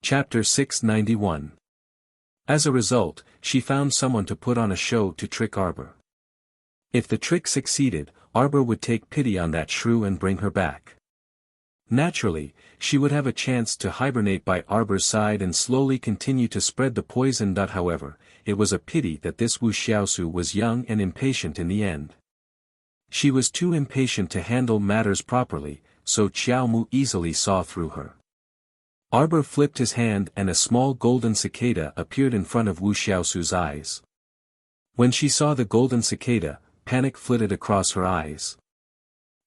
Chapter 691. As a result, she found someone to put on a show to trick Arbor. If the trick succeeded, Arbor would take pity on that shrew and bring her back. Naturally, she would have a chance to hibernate by Arbor's side and slowly continue to spread the poison. However, it was a pity that this Wu Xiaosu was young and impatient in the end. She was too impatient to handle matters properly, so Qiao Mu easily saw through her. Arbor flipped his hand and a small golden cicada appeared in front of Wu Xiaosu's eyes. When she saw the golden cicada, panic flitted across her eyes.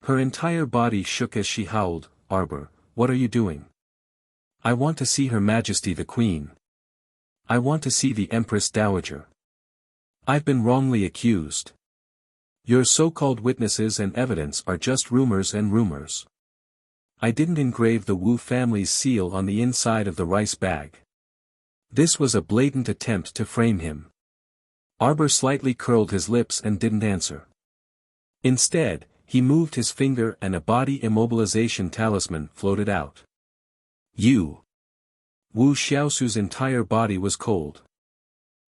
Her entire body shook as she howled, "Arbor, what are you doing? I want to see Her Majesty the Queen. I want to see the Empress Dowager. I've been wrongly accused. Your so-called witnesses and evidence are just rumors and rumors. I didn't engrave the Wu family's seal on the inside of the rice bag." This was a blatant attempt to frame him. Arbor slightly curled his lips and didn't answer. Instead, he moved his finger and a body immobilization talisman floated out. "You!" Wu Xiaosu's entire body was cold.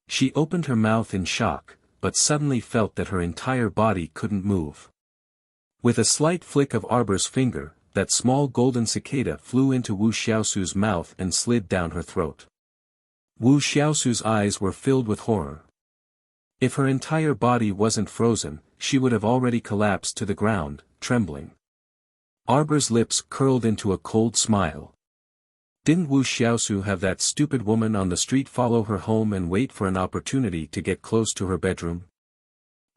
She opened her mouth in shock, but suddenly felt that her entire body couldn't move. With a slight flick of Arbor's finger, that small golden cicada flew into Wu Xiaosu's mouth and slid down her throat. Wu Xiaosu's eyes were filled with horror. If her entire body wasn't frozen, she would have already collapsed to the ground, trembling. Arbor's lips curled into a cold smile. Didn't Wu Xiaosu have that stupid woman on the street follow her home and wait for an opportunity to get close to her bedroom?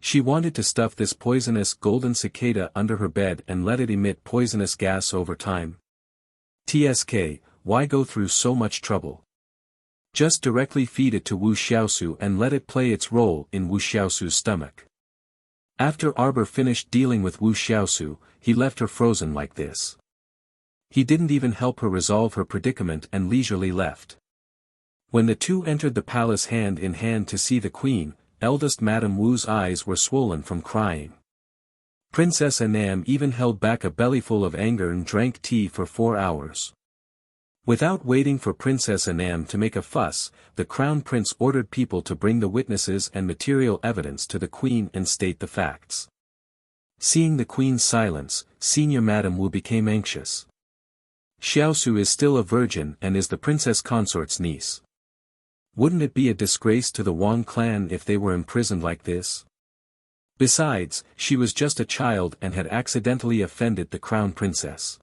She wanted to stuff this poisonous golden cicada under her bed and let it emit poisonous gas over time. TSK, why go through so much trouble? Just directly feed it to Wu Xiaosu and let it play its role in Wu Xiaosu's stomach. After Arbor finished dealing with Wu Xiaosu, he left her frozen like this. He didn't even help her resolve her predicament and leisurely left. When the two entered the palace hand in hand to see the queen, eldest Madame Wu's eyes were swollen from crying. Princess Anam even held back a bellyful of anger and drank tea for 4 hours. Without waiting for Princess Anam to make a fuss, the Crown Prince ordered people to bring the witnesses and material evidence to the queen and state the facts. Seeing the queen's silence, Senior Madame Wu became anxious. Xiaosu is still a virgin and is the princess consort's niece. Wouldn't it be a disgrace to the Wang clan if they were imprisoned like this? Besides, she was just a child and had accidentally offended the crown princess.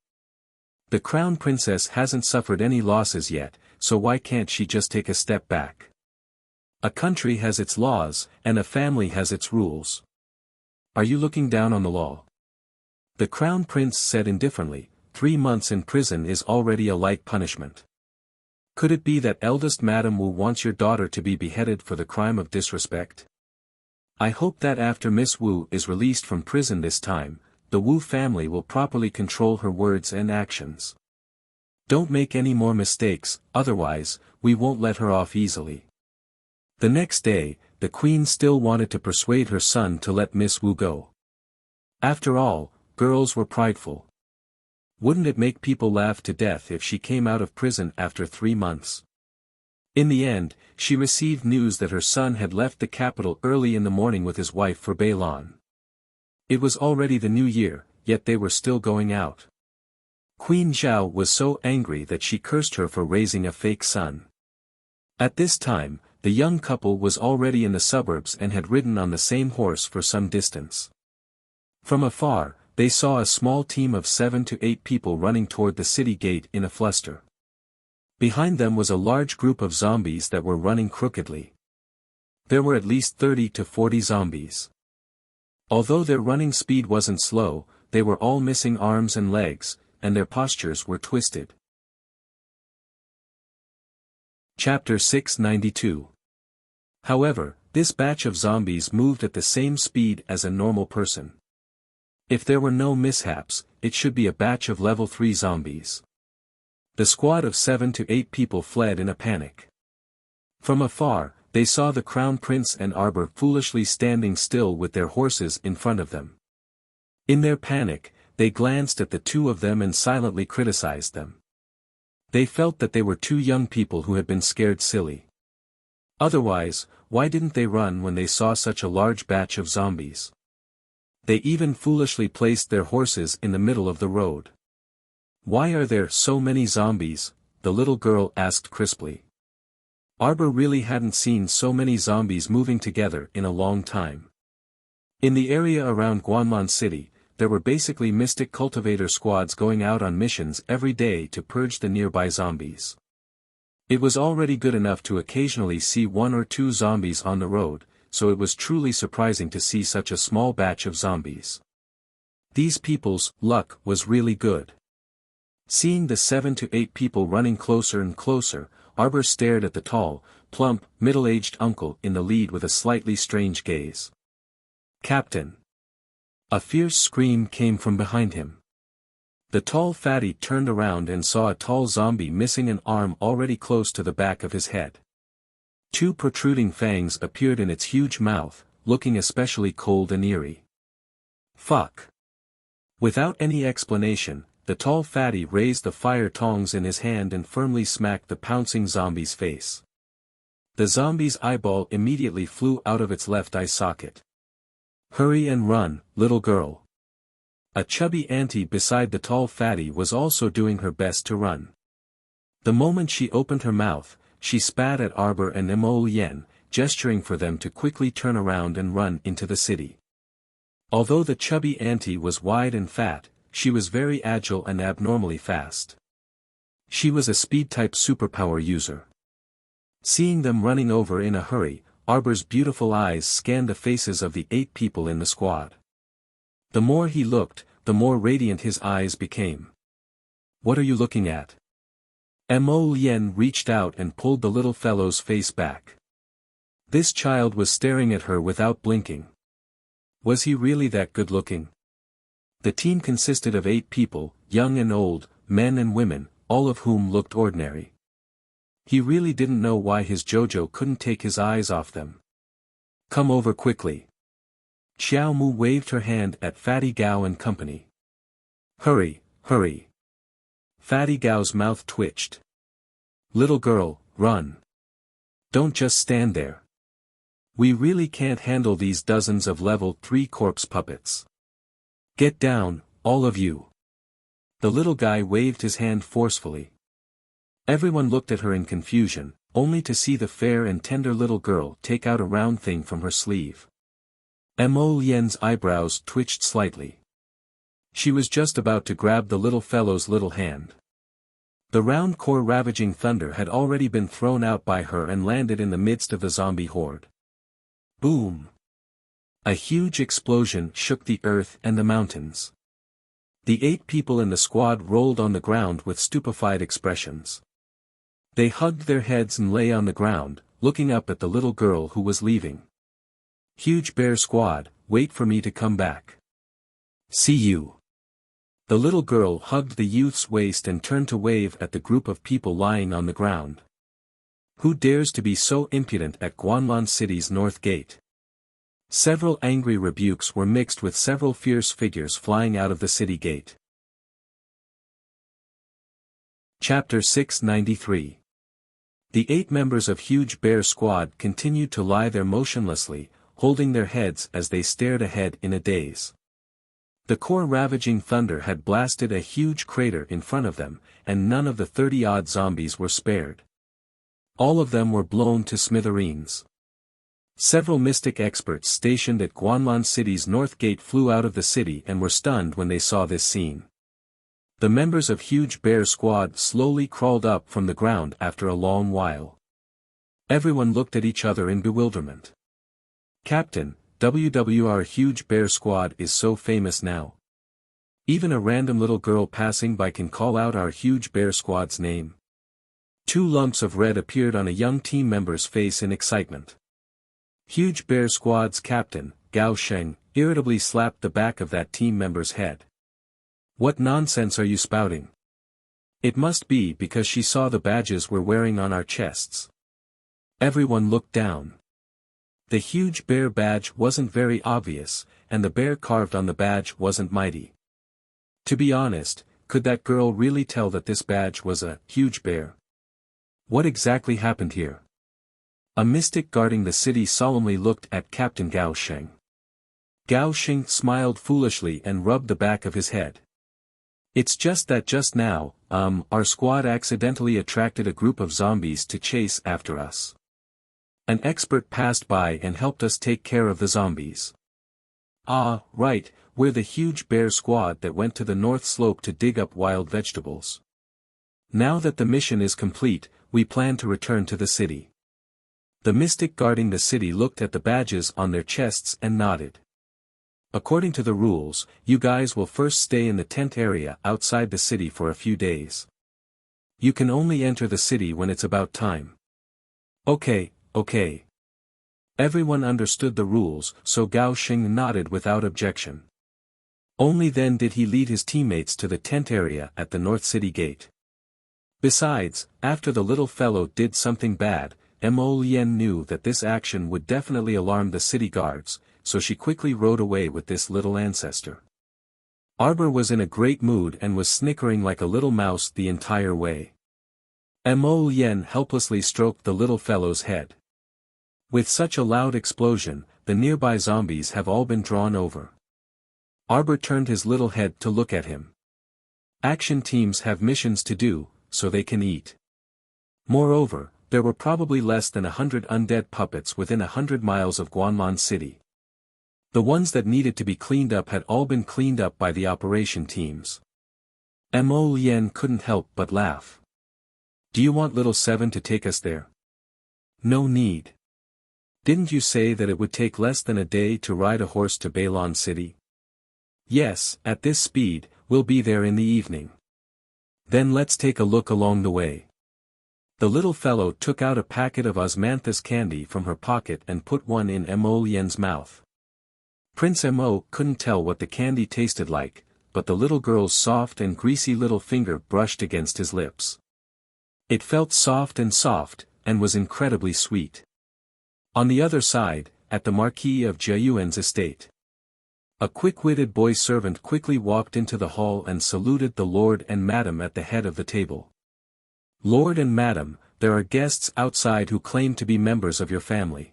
The crown princess hasn't suffered any losses yet, so why can't she just take a step back? A country has its laws, and a family has its rules. Are you looking down on the law? The crown prince said indifferently, 3 months in prison is already a light punishment. Could it be that eldest Madame Wu wants your daughter to be beheaded for the crime of disrespect? I hope that after Miss Wu is released from prison this time, the Wu family will properly control her words and actions. Don't make any more mistakes, otherwise, we won't let her off easily. The next day, the queen still wanted to persuade her son to let Miss Wu go. After all, girls were prideful. Wouldn't it make people laugh to death if she came out of prison after 3 months? In the end, she received news that her son had left the capital early in the morning with his wife for Beilan. It was already the new year, yet they were still going out. Queen Zhao was so angry that she cursed her for raising a fake son. At this time, the young couple was already in the suburbs and had ridden on the same horse for some distance. From afar, they saw a small team of 7 to 8 people running toward the city gate in a fluster. Behind them was a large group of zombies that were running crookedly. There were at least 30 to 40 zombies. Although their running speed wasn't slow, they were all missing arms and legs, and their postures were twisted. Chapter 692. However, this batch of zombies moved at the same speed as a normal person. If there were no mishaps, it should be a batch of level 3 zombies. The squad of 7 to 8 people fled in a panic. From afar, they saw the crown prince and Arbor foolishly standing still with their horses in front of them. In their panic, they glanced at the two of them and silently criticized them. They felt that they were two young people who had been scared silly. Otherwise, why didn't they run when they saw such a large batch of zombies? They even foolishly placed their horses in the middle of the road. Why are there so many zombies? The little girl asked crisply. Arbor really hadn't seen so many zombies moving together in a long time. In the area around Guanlan City, there were basically mystic cultivator squads going out on missions every day to purge the nearby zombies. It was already good enough to occasionally see one or two zombies on the road, so it was truly surprising to see such a small batch of zombies. These people's luck was really good. Seeing the 7 to 8 people running closer and closer, Arbor stared at the tall, plump, middle-aged uncle in the lead with a slightly strange gaze. "Captain!" A fierce scream came from behind him. The tall fatty turned around and saw a tall zombie missing an arm already close to the back of his head. 2 protruding fangs appeared in its huge mouth, looking especially cold and eerie. "Fuck!" Without any explanation, the tall fatty raised the fire tongs in his hand and firmly smacked the pouncing zombie's face. The zombie's eyeball immediately flew out of its left eye socket. "Hurry and run, little girl." A chubby auntie beside the tall fatty was also doing her best to run. The moment she opened her mouth, she spat at Arbor and Mo Yen, gesturing for them to quickly turn around and run into the city. Although the chubby auntie was wide and fat, she was very agile and abnormally fast. She was a speed-type superpower user. Seeing them running over in a hurry, Arbor's beautiful eyes scanned the faces of the 8 people in the squad. The more he looked, the more radiant his eyes became. "What are you looking at?" Mo Yen reached out and pulled the little fellow's face back. This child was staring at her without blinking. Was he really that good-looking? The team consisted of 8 people, young and old, men and women, all of whom looked ordinary. He really didn't know why his Jojo couldn't take his eyes off them. "Come over quickly." Xiao Mu waved her hand at Fatty Gao and company. "Hurry, hurry." Fatty Gao's mouth twitched. "Little girl, run. Don't just stand there. We really can't handle these dozens of level 3 corpse puppets. Get down, all of you." The little guy waved his hand forcefully. Everyone looked at her in confusion, only to see the fair and tender little girl take out a round thing from her sleeve. Mo Yen's eyebrows twitched slightly. She was just about to grab the little fellow's little hand. The round core ravaging thunder had already been thrown out by her and landed in the midst of the zombie horde. Boom! A huge explosion shook the earth and the mountains. The 8 people in the squad rolled on the ground with stupefied expressions. They hugged their heads and lay on the ground, looking up at the little girl who was leaving. "Huge Bear Squad, wait for me to come back. See you." The little girl hugged the youth's waist and turned to wave at the group of people lying on the ground. "Who dares to be so impudent at Guanlan City's North Gate?" Several angry rebukes were mixed with several fierce figures flying out of the city gate. Chapter 693. The 8 members of Huge Bear Squad continued to lie there motionlessly, holding their heads as they stared ahead in a daze. The core-ravaging thunder had blasted a huge crater in front of them, and none of the 30-odd zombies were spared. All of them were blown to smithereens. Several mystic experts stationed at Guanlan City's North Gate flew out of the city and were stunned when they saw this scene. The members of Huge Bear Squad slowly crawled up from the ground after a long while. Everyone looked at each other in bewilderment. "Captain, WWR Huge Bear Squad is so famous now. Even a random little girl passing by can call out our Huge Bear Squad's name." 2 lumps of red appeared on a young team member's face in excitement. Huge Bear Squad's captain, Gao Sheng, irritably slapped the back of that team member's head. "What nonsense are you spouting? It must be because she saw the badges we're wearing on our chests." Everyone looked down. The huge bear badge wasn't very obvious, and the bear carved on the badge wasn't mighty. To be honest, could that girl really tell that this badge was a huge bear? What exactly happened here? A mystic guarding the city solemnly looked at Captain Gao Sheng. Gao Sheng smiled foolishly and rubbed the back of his head. It's just that just now, our squad accidentally attracted a group of zombies to chase after us. An expert passed by and helped us take care of the zombies. Ah, right, we're the huge bear squad that went to the north slope to dig up wild vegetables. Now that the mission is complete, we plan to return to the city. The mystic guarding the city looked at the badges on their chests and nodded. According to the rules, you guys will first stay in the tent area outside the city for a few days. You can only enter the city when it's about time. Okay. Everyone understood the rules, so Gao Sheng nodded without objection. Only then did he lead his teammates to the tent area at the North City Gate. Besides, after the little fellow did something bad, Mo Lien knew that this action would definitely alarm the city guards, so she quickly rode away with this little ancestor. Arbor was in a great mood and was snickering like a little mouse the entire way. Mo Lien helplessly stroked the little fellow's head. With such a loud explosion, the nearby zombies have all been drawn over. Arbor turned his little head to look at him. Action teams have missions to do, so they can eat. Moreover, there were probably less than 100 undead puppets within 100 miles of Guanlan City. The ones that needed to be cleaned up had all been cleaned up by the operation teams. Mo Lien couldn't help but laugh. Do you want little Seven to take us there? No need. Didn't you say that it would take less than a day to ride a horse to Bailon City? Yes, at this speed, we'll be there in the evening. Then let's take a look along the way. The little fellow took out a packet of osmanthus candy from her pocket and put one in Mo Lien's mouth. Prince Mo couldn't tell what the candy tasted like, but the little girl's soft and greasy little finger brushed against his lips. It felt soft, and was incredibly sweet. On the other side, at the Marquis of Jiayuan's estate, a quick-witted boy servant quickly walked into the hall and saluted the Lord and Madam at the head of the table. Lord and Madam, there are guests outside who claim to be members of your family.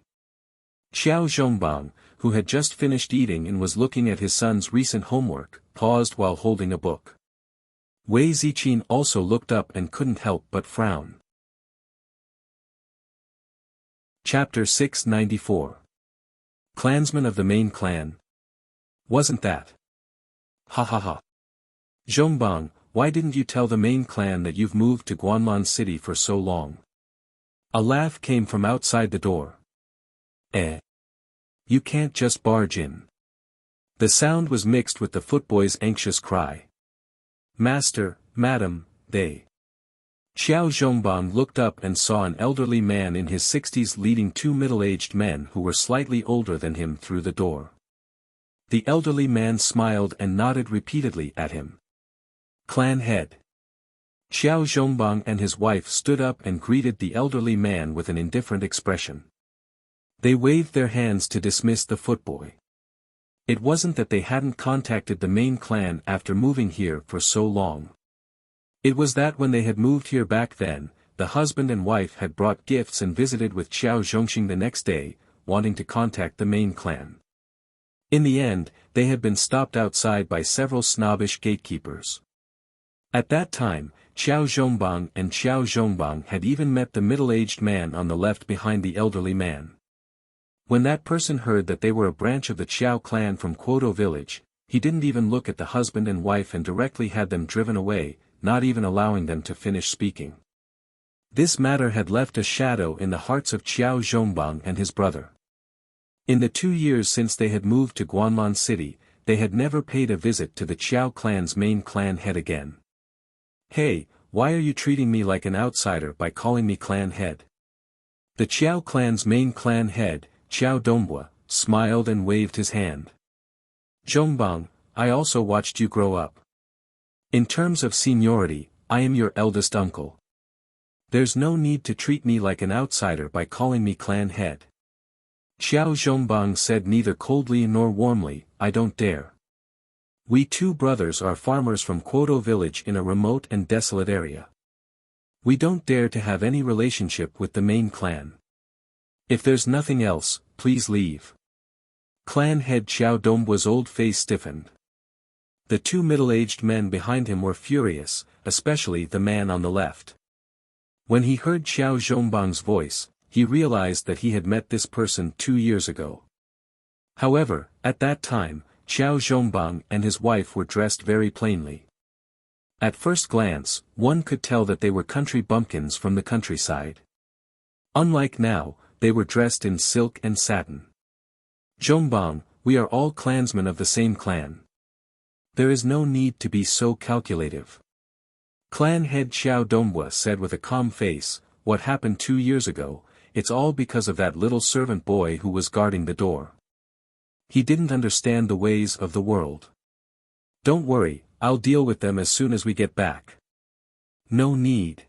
Xiao Zhongbang, who had just finished eating and was looking at his son's recent homework, paused while holding a book. Wei Ziqin also looked up and couldn't help but frown. Chapter 694. Clansmen of the main clan. Wasn't that? Ha ha ha. Zhongbang, why didn't you tell the main clan that you've moved to Guanlan City for so long? A laugh came from outside the door. You can't just barge in. The sound was mixed with the footboy's anxious cry. Master, Madam, they. Xiao Zhongbang looked up and saw an elderly man in his 60s leading two middle-aged men who were slightly older than him through the door. The elderly man smiled and nodded repeatedly at him. Clan head. Xiao Zhongbang and his wife stood up and greeted the elderly man with an indifferent expression. They waved their hands to dismiss the footboy. It wasn't that they hadn't contacted the main clan after moving here for so long. It was that when they had moved here back then, the husband and wife had brought gifts and visited with Xiao Zhongxing the next day, wanting to contact the main clan. In the end, they had been stopped outside by several snobbish gatekeepers. At that time, Xiao Zhongbang and Xiao Zhongbang had even met the middle-aged man on the left behind the elderly man. When that person heard that they were a branch of the Qiao clan from Quoto village, he didn't even look at the husband and wife and directly had them driven away, not even allowing them to finish speaking. This matter had left a shadow in the hearts of Xiao Zhongbang and his brother. In the 2 years since they had moved to Guanlan City, they had never paid a visit to the Qiao clan's main clan head again. Hey, why are you treating me like an outsider by calling me clan head? The Qiao clan's main clan head, Qiao Dongbua, smiled and waved his hand. Zhongbang, I also watched you grow up. In terms of seniority, I am your eldest uncle. There's no need to treat me like an outsider by calling me clan head. Xiao Zhongbang said neither coldly nor warmly, I don't dare. We two brothers are farmers from Kwoto village in a remote and desolate area. We don't dare to have any relationship with the main clan. If there's nothing else, please leave. Clan head Xiao Dongbua's old face stiffened. The two middle-aged men behind him were furious, especially the man on the left. When he heard Xiao Zhongbang's voice, he realized that he had met this person 2 years ago. However, at that time, Xiao Zhongbang and his wife were dressed very plainly. At first glance, one could tell that they were country bumpkins from the countryside. Unlike now, they were dressed in silk and satin. Zhongbang, we are all clansmen of the same clan. There is no need to be so calculative. Clan head Xiao Dongbua said with a calm face, what happened 2 years ago, it's all because of that little servant boy who was guarding the door. He didn't understand the ways of the world. Don't worry, I'll deal with them as soon as we get back. No need.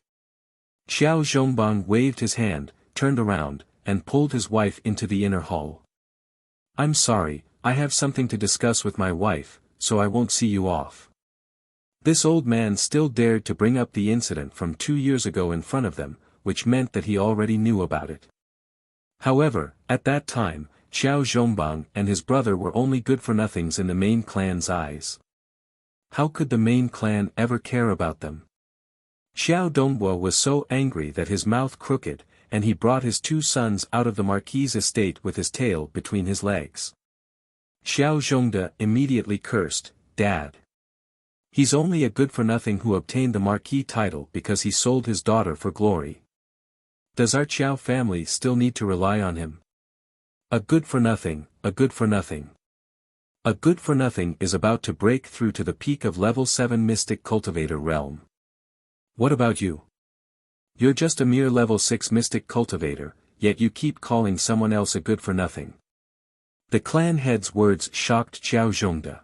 Xiao Zhongbang waved his hand, turned around, and pulled his wife into the inner hall. I'm sorry, I have something to discuss with my wife, so I won't see you off. This old man still dared to bring up the incident from 2 years ago in front of them, which meant that he already knew about it. However, at that time, Xiao Zhongbang and his brother were only good-for-nothings in the main clan's eyes. How could the main clan ever care about them? Xiao Dongbua was so angry that his mouth crooked, and he brought his 2 sons out of the marquis's estate with his tail between his legs. Xiao Zhongde immediately cursed, Dad. He's only a good-for-nothing who obtained the marquis title because he sold his daughter for glory. Does our Xiao family still need to rely on him? A good-for-nothing, a good-for-nothing. A good-for-nothing is about to break through to the peak of level 7 Mystic Cultivator realm. What about you? You're just a mere level 6 Mystic Cultivator, yet you keep calling someone else a good-for-nothing. The clan head's words shocked Xiao Zhongde.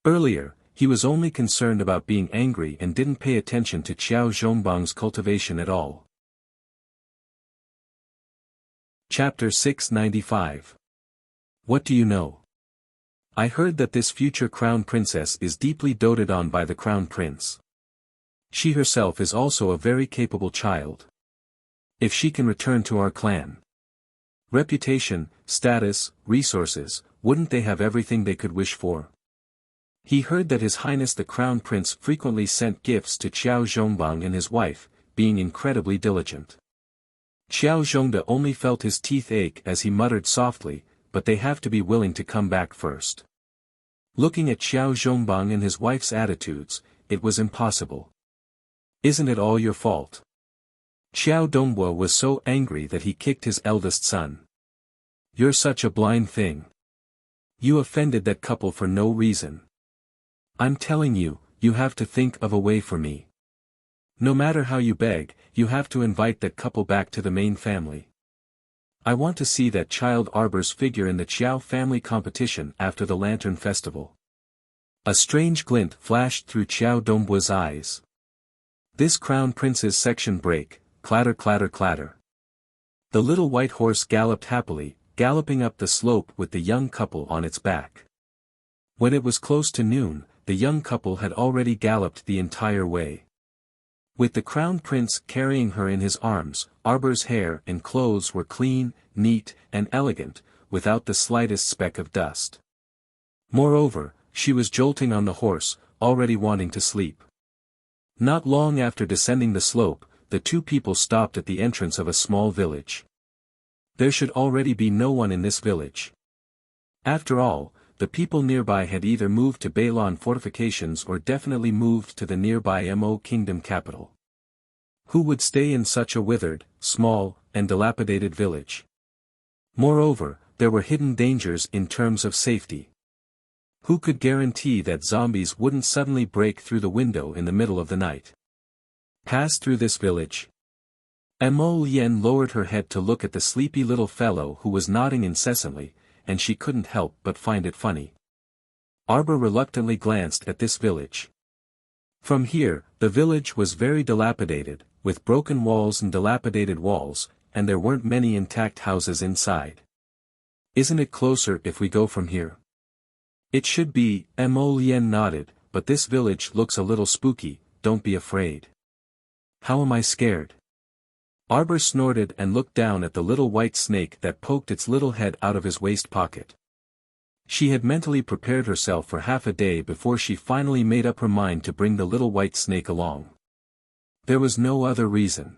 Earlier, he was only concerned about being angry and didn't pay attention to Xiao Zhongbang's cultivation at all. Chapter 695. What do you know? I heard that this future crown princess is deeply doted on by the crown prince. She herself is also a very capable child. If she can return to our clan. Reputation, status, resources, wouldn't they have everything they could wish for? He heard that His Highness the Crown Prince frequently sent gifts to Xiao Zhongbang and his wife, being incredibly diligent. Xiao Zhongde only felt his teeth ache as he muttered softly, but they have to be willing to come back first. Looking at Xiao Zhongbang and his wife's attitudes, it was impossible. Isn't it all your fault? Xiao Dongbua was so angry that he kicked his eldest son. You're such a blind thing. You offended that couple for no reason. I'm telling you, you have to think of a way for me. No matter how you beg, you have to invite that couple back to the main family. I want to see that child Arbor's figure in the Qiao family competition after the Lantern Festival. A strange glint flashed through Xiao Dongbua's eyes. This crown prince's section break, clatter clatter clatter. The little white horse galloped happily, galloping up the slope with the young couple on its back. When it was close to noon, the young couple had already galloped the entire way. With the crown prince carrying her in his arms, Arbor's hair and clothes were clean, neat, and elegant, without the slightest speck of dust. Moreover, she was jolting on the horse, already wanting to sleep. Not long after descending the slope, the two people stopped at the entrance of a small village. There should already be no one in this village. After all, the people nearby had either moved to Bailon fortifications or definitely moved to the nearby Mo kingdom capital. Who would stay in such a withered, small, and dilapidated village? Moreover, there were hidden dangers in terms of safety. Who could guarantee that zombies wouldn't suddenly break through the window in the middle of the night? Pass through this village. Mo Lien lowered her head to look at the sleepy little fellow who was nodding incessantly, and she couldn't help but find it funny. Arbor reluctantly glanced at this village. From here, the village was very dilapidated, with broken walls and dilapidated walls, and there weren't many intact houses inside. Isn't it closer if we go from here? It should be, Mo Lien nodded, but this village looks a little spooky, don't be afraid. How am I scared? Arbor snorted and looked down at the little white snake that poked its little head out of his waist pocket. She had mentally prepared herself for half a day before she finally made up her mind to bring the little white snake along. There was no other reason.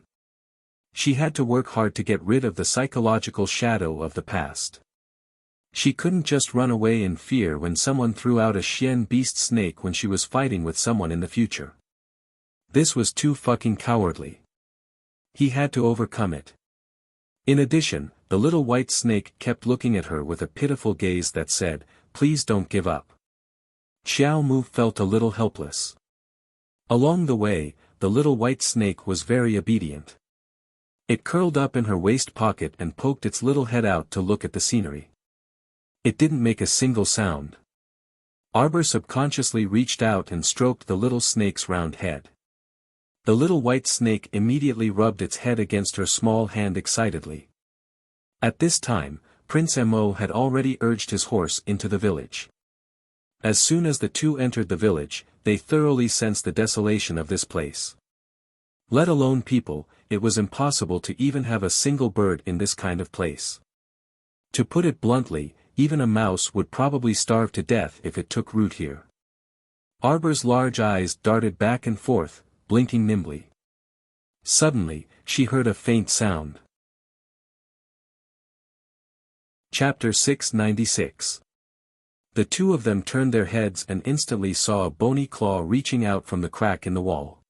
She had to work hard to get rid of the psychological shadow of the past. She couldn't just run away in fear when someone threw out a Xian beast snake when she was fighting with someone in the future. This was too fucking cowardly. He had to overcome it. In addition, the little white snake kept looking at her with a pitiful gaze that said, "Please don't give up." Xiao Mu felt a little helpless. Along the way, the little white snake was very obedient. It curled up in her waist pocket and poked its little head out to look at the scenery. It didn't make a single sound. Arbor subconsciously reached out and stroked the little snake's round head. The little white snake immediately rubbed its head against her small hand excitedly. At this time, Prince Mo had already urged his horse into the village. As soon as the two entered the village, they thoroughly sensed the desolation of this place. Let alone people, it was impossible to even have a single bird in this kind of place. To put it bluntly, even a mouse would probably starve to death if it took root here. Arbor's large eyes darted back and forth, blinking nimbly. Suddenly, she heard a faint sound. Chapter 696. The two of them turned their heads and instantly saw a bony claw reaching out from the crack in the wall.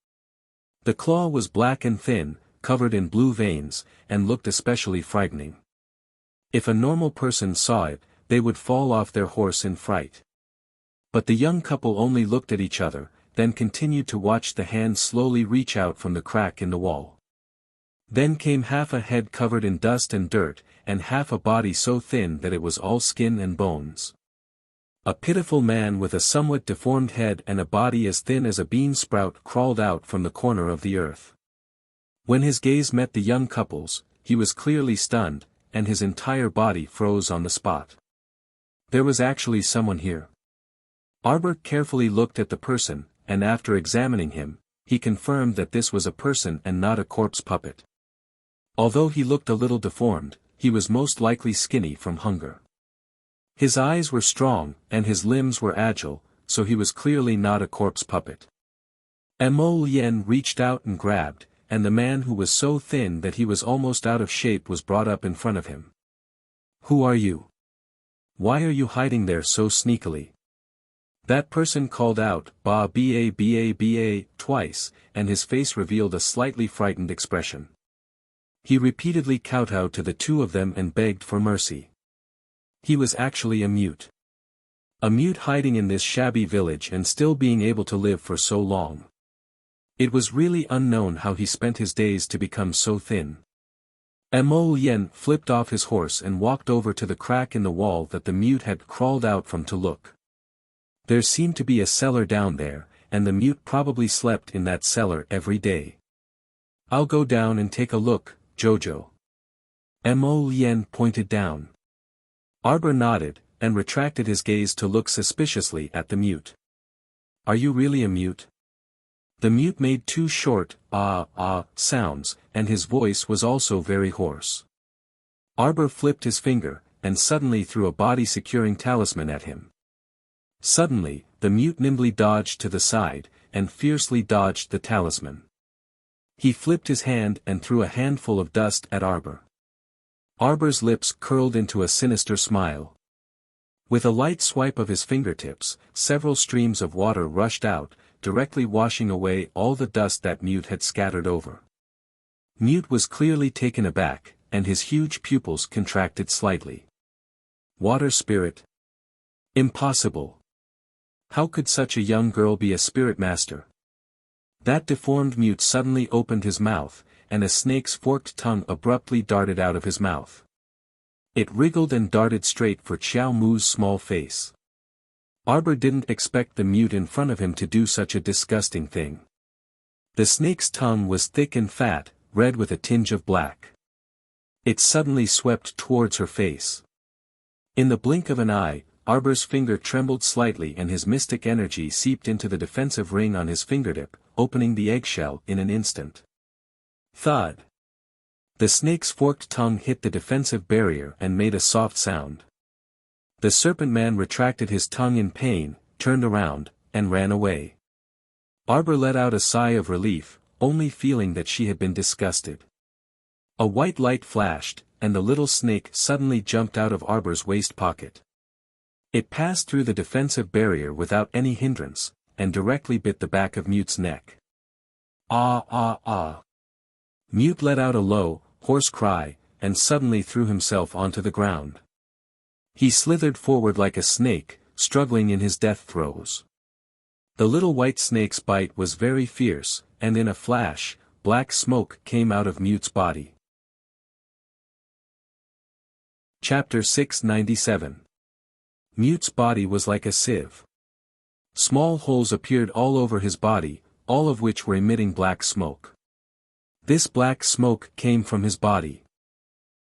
The claw was black and thin, covered in blue veins, and looked especially frightening. If a normal person saw it, they would fall off their horse in fright. But the young couple only looked at each other, then continued to watch the hand slowly reach out from the crack in the wall. Then came half a head covered in dust and dirt, and half a body so thin that it was all skin and bones. A pitiful man with a somewhat deformed head and a body as thin as a bean sprout crawled out from the corner of the earth. When his gaze met the young couple's, he was clearly stunned, and his entire body froze on the spot. There was actually someone here. Arbor carefully looked at the person, and after examining him, he confirmed that this was a person and not a corpse puppet. Although he looked a little deformed, he was most likely skinny from hunger. His eyes were strong, and his limbs were agile, so he was clearly not a corpse puppet. Mo Lien reached out and grabbed, and the man who was so thin that he was almost out of shape was brought up in front of him. "Who are you? Why are you hiding there so sneakily?" That person called out, "Ba ba ba ba," twice, and his face revealed a slightly frightened expression. He repeatedly kowtowed to the two of them and begged for mercy. He was actually a mute. A mute hiding in this shabby village and still being able to live for so long. It was really unknown how he spent his days to become so thin. Mo Lien flipped off his horse and walked over to the crack in the wall that the mute had crawled out from to look. There seemed to be a cellar down there, and the mute probably slept in that cellar every day. "I'll go down and take a look, Jojo." Mo Lien pointed down. Arbor nodded, and retracted his gaze to look suspiciously at the mute. "Are you really a mute?" The mute made two short, sounds, and his voice was also very hoarse. Arbor flipped his finger, and suddenly threw a body-securing talisman at him. Suddenly, the mute nimbly dodged to the side, and fiercely dodged the talisman. He flipped his hand and threw a handful of dust at Arbor. Arbor's lips curled into a sinister smile. With a light swipe of his fingertips, several streams of water rushed out, directly washing away all the dust that Mute had scattered over. Mute was clearly taken aback, and his huge pupils contracted slightly. Water spirit? Impossible. How could such a young girl be a spirit master? That deformed Mute suddenly opened his mouth, and a snake's forked tongue abruptly darted out of his mouth. It wriggled and darted straight for Xiao Mu's small face. Arbor didn't expect the Mute in front of him to do such a disgusting thing. The snake's tongue was thick and fat, red with a tinge of black. It suddenly swept towards her face. In the blink of an eye, Arbor's finger trembled slightly and his mystic energy seeped into the defensive ring on his fingertip, opening the eggshell in an instant. Thud! The snake's forked tongue hit the defensive barrier and made a soft sound. The serpent man retracted his tongue in pain, turned around, and ran away. Arbor let out a sigh of relief, only feeling that she had been disgusted. A white light flashed, and the little snake suddenly jumped out of Arbor's waist pocket. It passed through the defensive barrier without any hindrance, and directly bit the back of Mute's neck. Ah ah ah! Mute let out a low, hoarse cry, and suddenly threw himself onto the ground. He slithered forward like a snake, struggling in his death throes. The little white snake's bite was very fierce, and in a flash, black smoke came out of Mute's body. Chapter 697. Mute's body was like a sieve. Small holes appeared all over his body, all of which were emitting black smoke. This black smoke came from his body.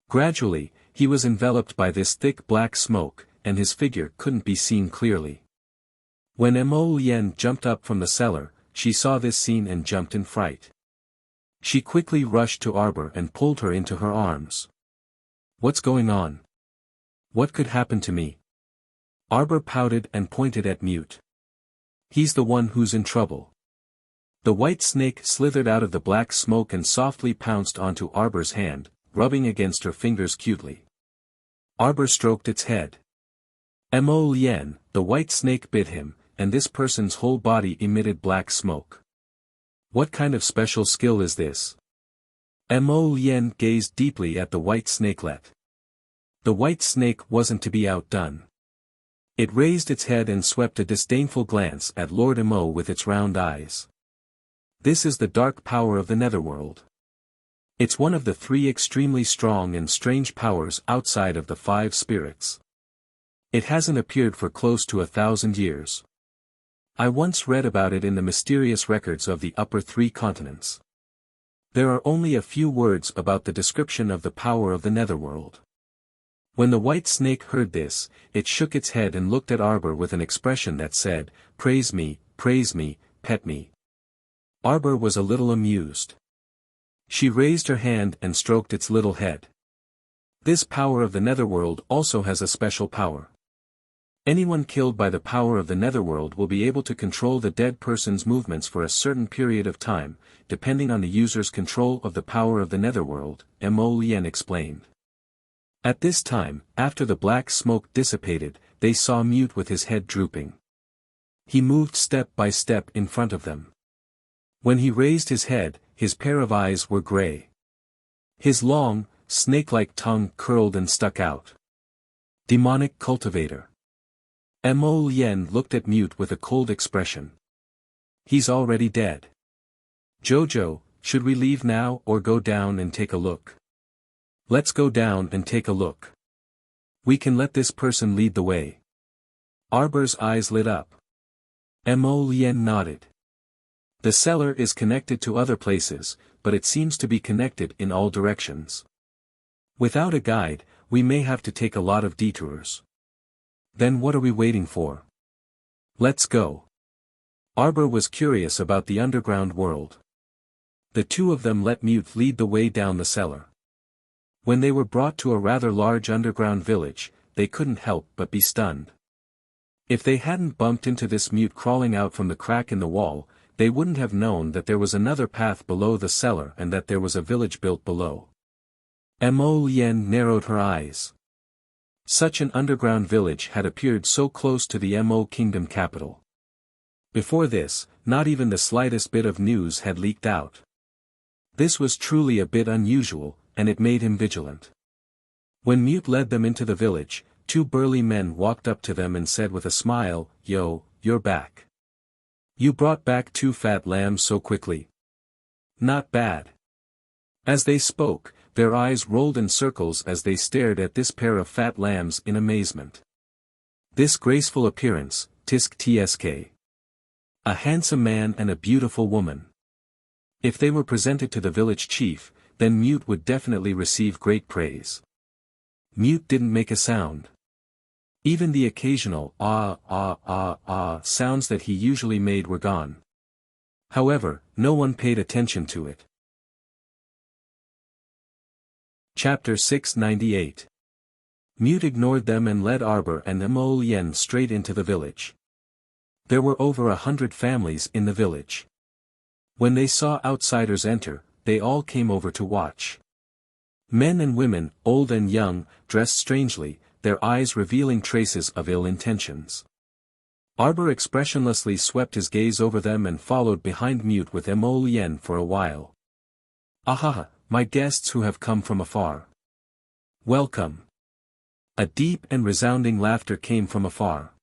Gradually, he was enveloped by this thick black smoke, and his figure couldn't be seen clearly. When Mo Lien jumped up from the cellar, she saw this scene and jumped in fright. She quickly rushed to Arbor and pulled her into her arms. What's going on? What could happen to me? Arbor pouted and pointed at Mute. He's the one who's in trouble. The white snake slithered out of the black smoke and softly pounced onto Arbor's hand, rubbing against her fingers cutely. Arbor stroked its head. Mo Lien, the white snake bit him, and this person's whole body emitted black smoke. What kind of special skill is this? Mo Lien gazed deeply at the white snakelet. The white snake wasn't to be outdone. It raised its head and swept a disdainful glance at Lord Mo with its round eyes. This is the dark power of the netherworld. It's one of the 3 extremely strong and strange powers outside of the 5 spirits. It hasn't appeared for close to 1,000 years. I once read about it in the mysterious records of the upper 3 continents. There are only a few words about the description of the power of the netherworld. When the white snake heard this, it shook its head and looked at Arbor with an expression that said, praise me, pet me. Arbor was a little amused. She raised her hand and stroked its little head. This power of the netherworld also has a special power. Anyone killed by the power of the netherworld will be able to control the dead person's movements for a certain period of time, depending on the user's control of the power of the netherworld, Mo Lien explained. At this time, after the black smoke dissipated, they saw Mute with his head drooping. He moved step by step in front of them. When he raised his head, his pair of eyes were gray. His long, snake-like tongue curled and stuck out. Demonic cultivator. Mo Lien looked at Mute with a cold expression. He's already dead. Jojo, should we leave now or go down and take a look? Let's go down and take a look. We can let this person lead the way. Arbor's eyes lit up. Mo Lien nodded. The cellar is connected to other places, but it seems to be connected in all directions. Without a guide, we may have to take a lot of detours. Then what are we waiting for? Let's go. Arbor was curious about the underground world. The 2 of them let Mute lead the way down the cellar. When they were brought to a rather large underground village, they couldn't help but be stunned. If they hadn't bumped into this Mute crawling out from the crack in the wall, they wouldn't have known that there was another path below the cellar and that there was a village built below. Mo Lien narrowed her eyes. Such an underground village had appeared so close to the Mo Kingdom capital. Before this, not even the slightest bit of news had leaked out. This was truly a bit unusual, and it made him vigilant. When Mute led them into the village, 2 burly men walked up to them and said with a smile, "Yo, you're back. You brought back 2 fat lambs so quickly. Not bad." As they spoke, their eyes rolled in circles as they stared at this pair of fat lambs in amazement. This graceful appearance, tisk tsk. A handsome man and a beautiful woman. If they were presented to the village chief, then Mute would definitely receive great praise. Mute didn't make a sound. Even the occasional sounds that he usually made were gone. However, no one paid attention to it. Chapter 698. Mute ignored them and led Arbor and Emolienne straight into the village. There were over 100 families in the village. When they saw outsiders enter, they all came over to watch. Men and women, old and young, dressed strangely, their eyes revealing traces of ill intentions. Arbor expressionlessly swept his gaze over them and followed behind Mute with Emolienne for a while. "Ahaha, my guests who have come from afar. Welcome." A deep and resounding laughter came from afar.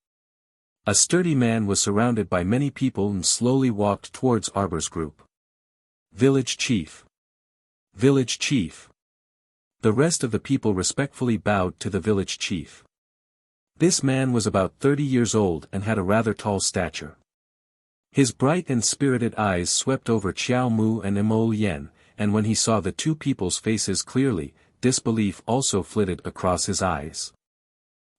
A sturdy man was surrounded by many people and slowly walked towards Arbor's group. "Village Chief. Village Chief." The rest of the people respectfully bowed to the village chief. This man was about 30 years old and had a rather tall stature. His bright and spirited eyes swept over Xiao Mu and Emolienne, and when he saw the two people's faces clearly, disbelief also flitted across his eyes.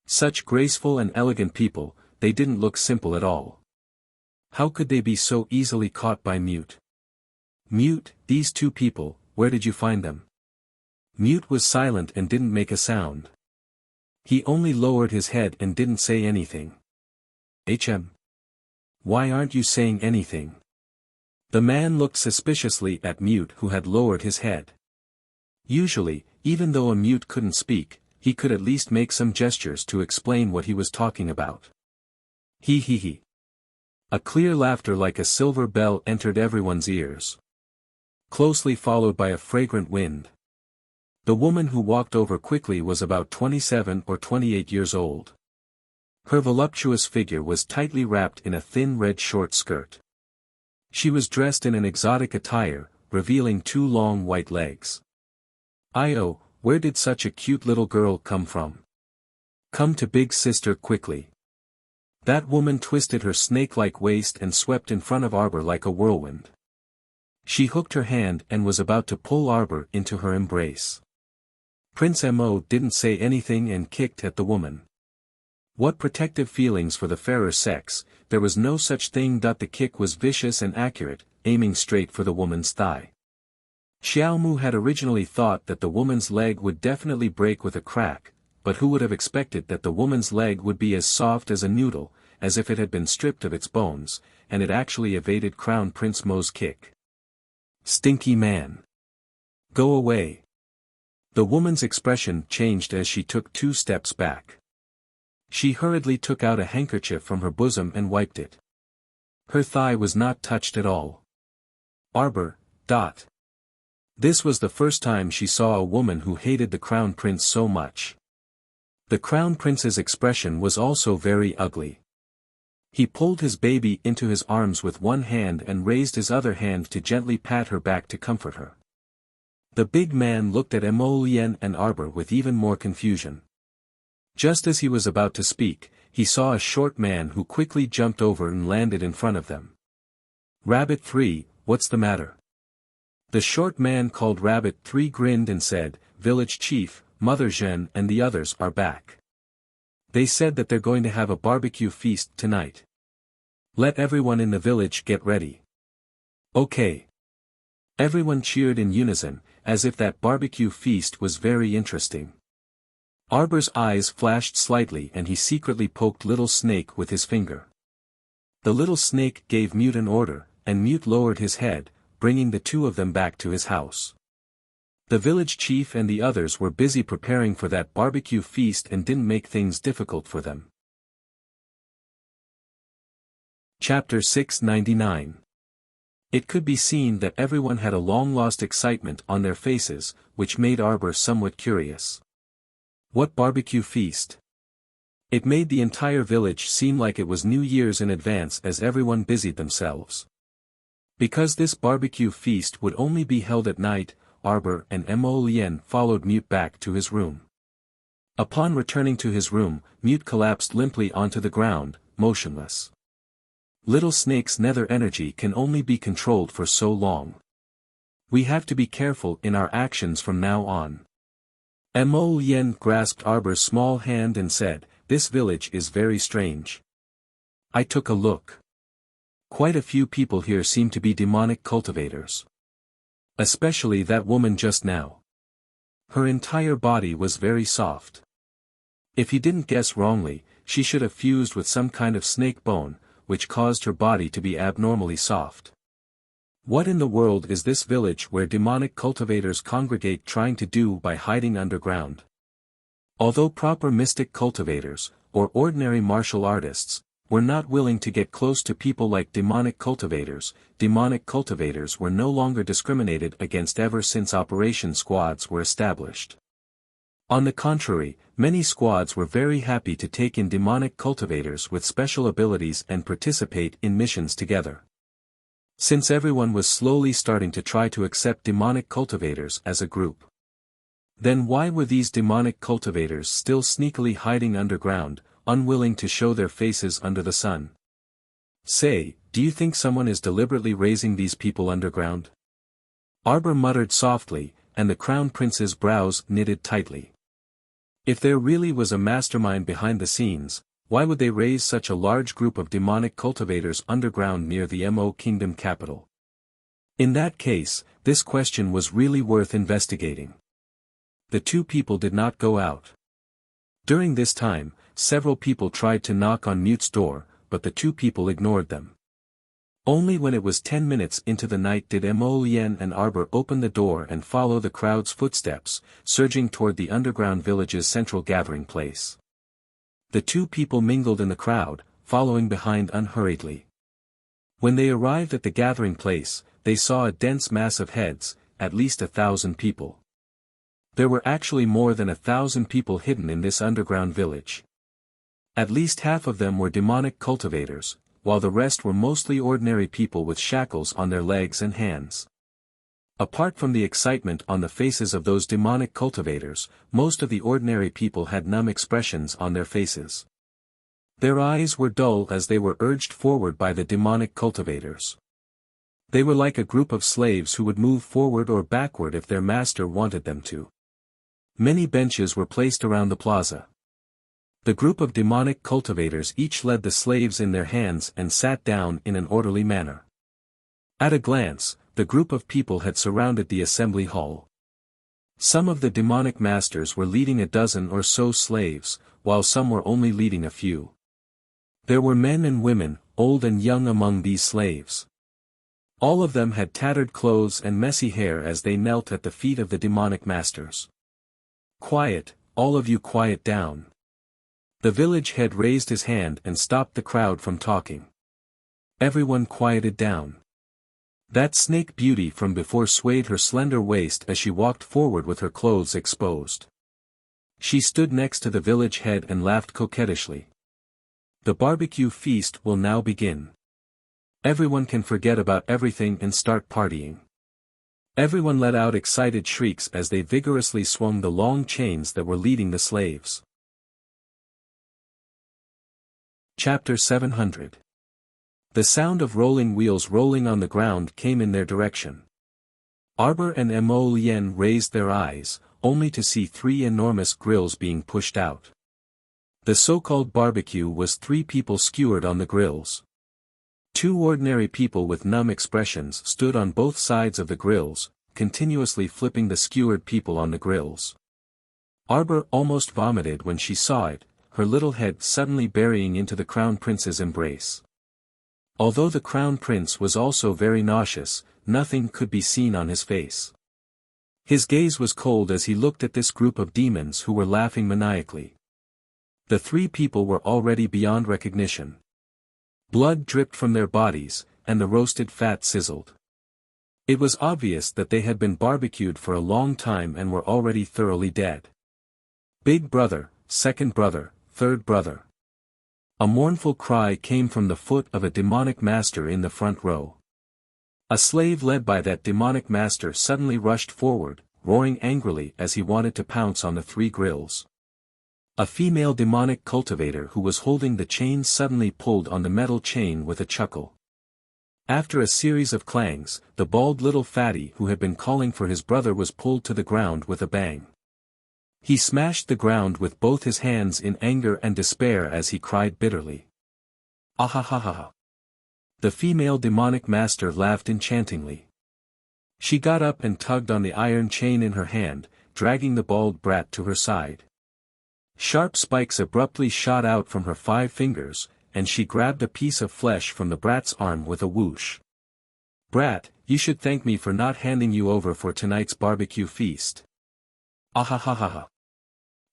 Such graceful and elegant people, they didn't look simple at all. How could they be so easily caught by Mute? "Mute, these two people, where did you find them?" Mute was silent and didn't make a sound. He only lowered his head and didn't say anything. Why aren't you saying anything?" The man looked suspiciously at Mute, who had lowered his head. Usually, even though a Mute couldn't speak, he could at least make some gestures to explain what he was talking about. He. A clear laughter like a silver bell entered everyone's ears. Closely followed by a fragrant wind. The woman who walked over quickly was about 27 or 28 years old. Her voluptuous figure was tightly wrapped in a thin red short skirt. She was dressed in an exotic attire, revealing two long white legs. "Oh, where did such a cute little girl come from? Come to big sister quickly." That woman twisted her snake-like waist and swept in front of Arbor like a whirlwind. She hooked her hand and was about to pull Arbor into her embrace. Prince Mo didn't say anything and kicked at the woman. What protective feelings for the fairer sex, there was no such thing. The kick was vicious and accurate, aiming straight for the woman's thigh. Xiao Mu had originally thought that the woman's leg would definitely break with a crack, but who would have expected that the woman's leg would be as soft as a noodle, as if it had been stripped of its bones, and it actually evaded Crown Prince Mo's kick. "Stinky man. Go away." The woman's expression changed as she took 2 steps back. She hurriedly took out a handkerchief from her bosom and wiped it. Her thigh was not touched at all. Arbor. This was the first time she saw a woman who hated the Crown Prince so much. The Crown Prince's expression was also very ugly. He pulled his baby into his arms with one hand and raised his other hand to gently pat her back to comfort her. The big man looked at Emolienne and Arbor with even more confusion. Just as he was about to speak, he saw a short man who quickly jumped over and landed in front of them. "Rabbit 3, what's the matter?" The short man called Rabbit 3 grinned and said, "Village Chief, Mother Zhen and the others are back. They said that they're going to have a barbecue feast tonight. Let everyone in the village get ready." "Okay." Everyone cheered in unison, as if that barbecue feast was very interesting. Arbor's eyes flashed slightly and he secretly poked Little Snake with his finger. The little snake gave Mute an order, and Mute lowered his head, bringing the two of them back to his house. The village chief and the others were busy preparing for that barbecue feast and didn't make things difficult for them. Chapter 699. It could be seen that everyone had a long-lost excitement on their faces, which made Arbor somewhat curious. What barbecue feast? It made the entire village seem like it was New Year's in advance as everyone busied themselves. Because this barbecue feast would only be held at night, Arbor and Emolienne followed Mute back to his room. Upon returning to his room, Mute collapsed limply onto the ground, motionless. Little Snake's nether energy can only be controlled for so long. We have to be careful in our actions from now on. Emolienne grasped Arbor's small hand and said, this village is very strange. I took a look. Quite a few people here seem to be demonic cultivators. Especially that woman just now. Her entire body was very soft. If he didn't guess wrongly, she should have fused with some kind of snake bone, which caused her body to be abnormally soft. What in the world is this village where demonic cultivators congregate trying to do by hiding underground? Although proper mystic cultivators, or ordinary martial artists, were not willing to get close to people like demonic cultivators were no longer discriminated against ever since operation squads were established. On the contrary, many squads were very happy to take in demonic cultivators with special abilities and participate in missions together. Since everyone was slowly starting to try to accept demonic cultivators as a group. Then why were these demonic cultivators still sneakily hiding underground, unwilling to show their faces under the sun? Say, do you think someone is deliberately raising these people underground? Arbor muttered softly, and the crown prince's brows knitted tightly. If there really was a mastermind behind the scenes, why would they raise such a large group of demonic cultivators underground near the Mo Kingdom capital? In that case, this question was really worth investigating. The two people did not go out. During this time, several people tried to knock on Mute's door, but the two people ignored them. Only when it was 10 minutes into the night did Mo Yen and Arbor open the door and follow the crowd's footsteps, surging toward the underground village's central gathering place. The two people mingled in the crowd, following behind unhurriedly. When they arrived at the gathering place, they saw a dense mass of heads, at least 1,000 people. There were actually more than 1,000 people hidden in this underground village. At least half of them were demonic cultivators, while the rest were mostly ordinary people with shackles on their legs and hands. Apart from the excitement on the faces of those demonic cultivators, most of the ordinary people had numb expressions on their faces. Their eyes were dull as they were urged forward by the demonic cultivators. They were like a group of slaves who would move forward or backward if their master wanted them to. Many benches were placed around the plaza. The group of demonic cultivators each led the slaves in their hands and sat down in an orderly manner. At a glance, the group of people had surrounded the assembly hall. Some of the demonic masters were leading a dozen or so slaves, while some were only leading a few. There were men and women, old and young among these slaves. All of them had tattered clothes and messy hair as they knelt at the feet of the demonic masters. Quiet, all of you quiet down. The village head raised his hand and stopped the crowd from talking. Everyone quieted down. That snake beauty from before swayed her slender waist as she walked forward with her clothes exposed. She stood next to the village head and laughed coquettishly. The barbecue feast will now begin. Everyone can forget about everything and start partying. Everyone let out excited shrieks as they vigorously swung the long chains that were leading the slaves. Chapter 700. The sound of rolling wheels rolling on the ground came in their direction. Arbor and Mo Yen raised their eyes, only to see 3 enormous grills being pushed out. The so-called barbecue was 3 people skewered on the grills. 2 ordinary people with numb expressions stood on both sides of the grills, continuously flipping the skewered people on the grills. Arbor almost vomited when she saw it, her little head suddenly burying into the crown prince's embrace. Although the crown prince was also very nauseous, nothing could be seen on his face. His gaze was cold as he looked at this group of demons who were laughing maniacally. The 3 people were already beyond recognition. Blood dripped from their bodies, and the roasted fat sizzled. It was obvious that they had been barbecued for a long time and were already thoroughly dead. Big brother, second brother, third brother. A mournful cry came from the foot of a demonic master in the front row. A slave led by that demonic master suddenly rushed forward, roaring angrily as he wanted to pounce on the 3 grills. A female demonic cultivator who was holding the chain suddenly pulled on the metal chain with a chuckle. After a series of clangs, the bald little fatty who had been calling for his brother was pulled to the ground with a bang. He smashed the ground with both his hands in anger and despair as he cried bitterly. Ahahaha. The female demonic master laughed enchantingly. She got up and tugged on the iron chain in her hand, dragging the bald brat to her side. Sharp spikes abruptly shot out from her 5 fingers, and she grabbed a piece of flesh from the brat's arm with a whoosh. Brat, you should thank me for not handing you over for tonight's barbecue feast. Ahahaha.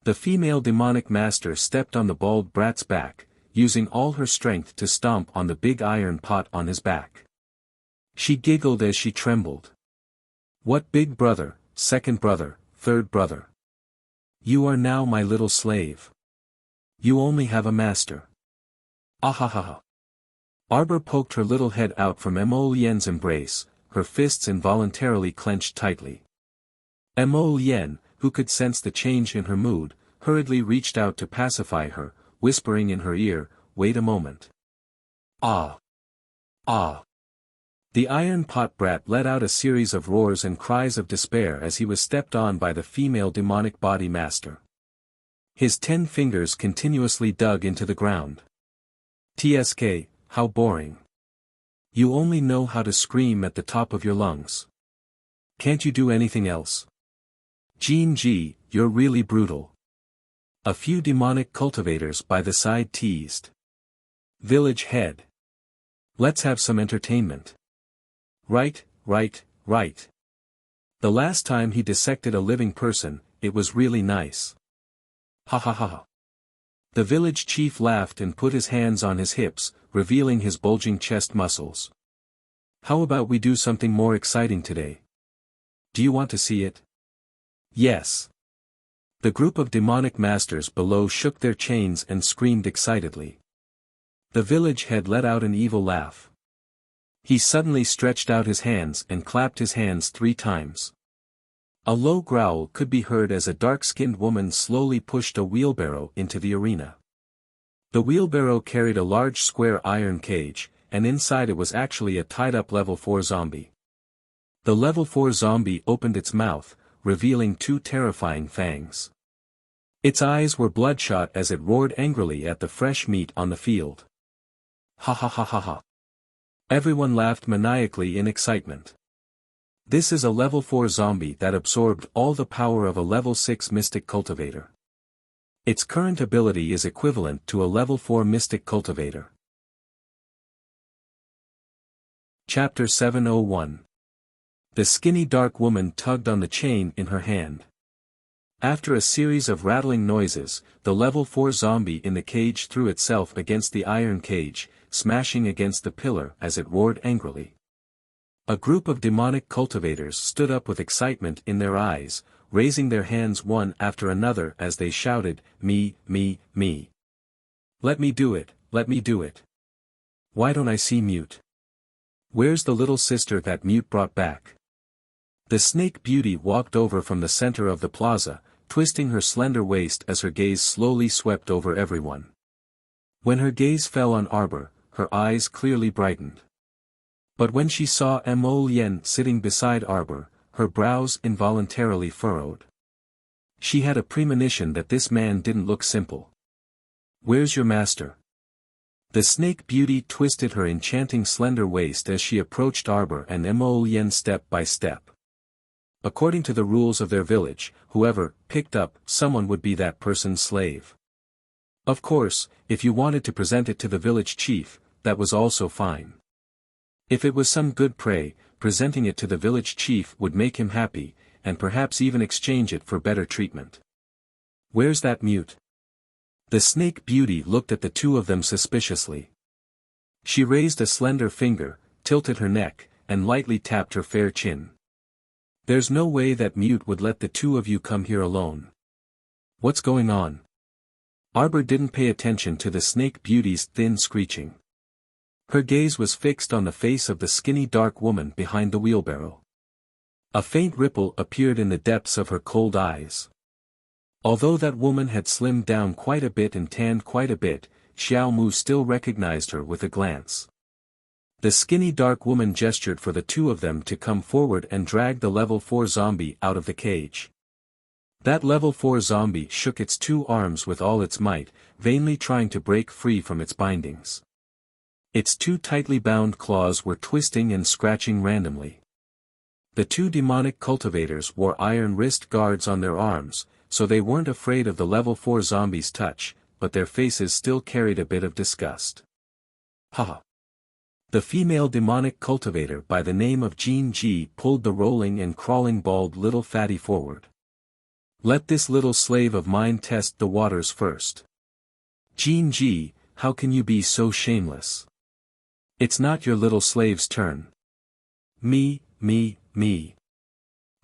The female demonic master stepped on the bald brat's back, using all her strength to stomp on the big iron pot on his back. She giggled as she trembled. What big brother, second brother, third brother? You are now my little slave. You only have a master. Ahahaha. Arbor poked her little head out from Mo Lien's embrace, her fists involuntarily clenched tightly. Mo Lien, who could sense the change in her mood, hurriedly reached out to pacify her, whispering in her ear, "Wait a moment." Ah! Ah! The iron pot brat let out a series of roars and cries of despair as he was stepped on by the female demonic body master. His 10 fingers continuously dug into the ground. TSK, how boring. You only know how to scream at the top of your lungs. Can't you do anything else? Jean G, you're really brutal. A few demonic cultivators by the side teased. Village head. Let's have some entertainment. Right. The last time he dissected a living person, it was really nice. Ha ha ha ha. The village chief laughed and put his hands on his hips, revealing his bulging chest muscles. How about we do something more exciting today? Do you want to see it? Yes. The group of demonic masters below shook their chains and screamed excitedly. The village head let out an evil laugh. He suddenly stretched out his hands and clapped his hands 3 times. A low growl could be heard as a dark-skinned woman slowly pushed a wheelbarrow into the arena. The wheelbarrow carried a large square iron cage, and inside it was actually a tied-up level 4 zombie. The level 4 zombie opened its mouth, revealing 2 terrifying fangs. Its eyes were bloodshot as it roared angrily at the fresh meat on the field. Ha ha ha ha ha. Everyone laughed maniacally in excitement. This is a level 4 zombie that absorbed all the power of a level 6 mystic cultivator. Its current ability is equivalent to a level 4 mystic cultivator. Chapter 701. The skinny dark woman tugged on the chain in her hand. After a series of rattling noises, the level 4 zombie in the cage threw itself against the iron cage, smashing against the pillar as it roared angrily. A group of demonic cultivators stood up with excitement in their eyes, raising their hands one after another as they shouted, "Me, me, me. Let me do it, let me do it. Why don't I see Mute? Where's the little sister that Mute brought back?" The snake beauty walked over from the center of the plaza, twisting her slender waist as her gaze slowly swept over everyone. When her gaze fell on Arbor, her eyes clearly brightened. But when she saw Mo Lien sitting beside Arbor, her brows involuntarily furrowed. She had a premonition that this man didn't look simple. "Where's your master?" The snake beauty twisted her enchanting slender waist as she approached Arbor and Mo Lien step by step. According to the rules of their village, whoever picked up someone would be that person's slave. Of course, if you wanted to present it to the village chief, that was also fine. If it was some good prey, presenting it to the village chief would make him happy, and perhaps even exchange it for better treatment. "Where's that Mute?" The snake beauty looked at the 2 of them suspiciously. She raised a slender finger, tilted her neck, and lightly tapped her fair chin. "There's no way that Mute would let the 2 of you come here alone. What's going on?" Arbor didn't pay attention to the snake beauty's thin screeching. Her gaze was fixed on the face of the skinny dark woman behind the wheelbarrow. A faint ripple appeared in the depths of her cold eyes. Although that woman had slimmed down quite a bit and tanned quite a bit, Xiao Mu still recognized her with a glance. The skinny dark woman gestured for the 2 of them to come forward and drag the level 4 zombie out of the cage. That level 4 zombie shook its two arms with all its might, vainly trying to break free from its bindings. Its two tightly bound claws were twisting and scratching randomly. The two demonic cultivators wore iron wrist guards on their arms, so they weren't afraid of the level 4 zombie's touch, but their faces still carried a bit of disgust. Haha. The female demonic cultivator by the name of Jean G pulled the rolling and crawling bald little fatty forward. Let this little slave of mine test the waters first. Jean G, how can you be so shameless? It's not your little slave's turn. Me.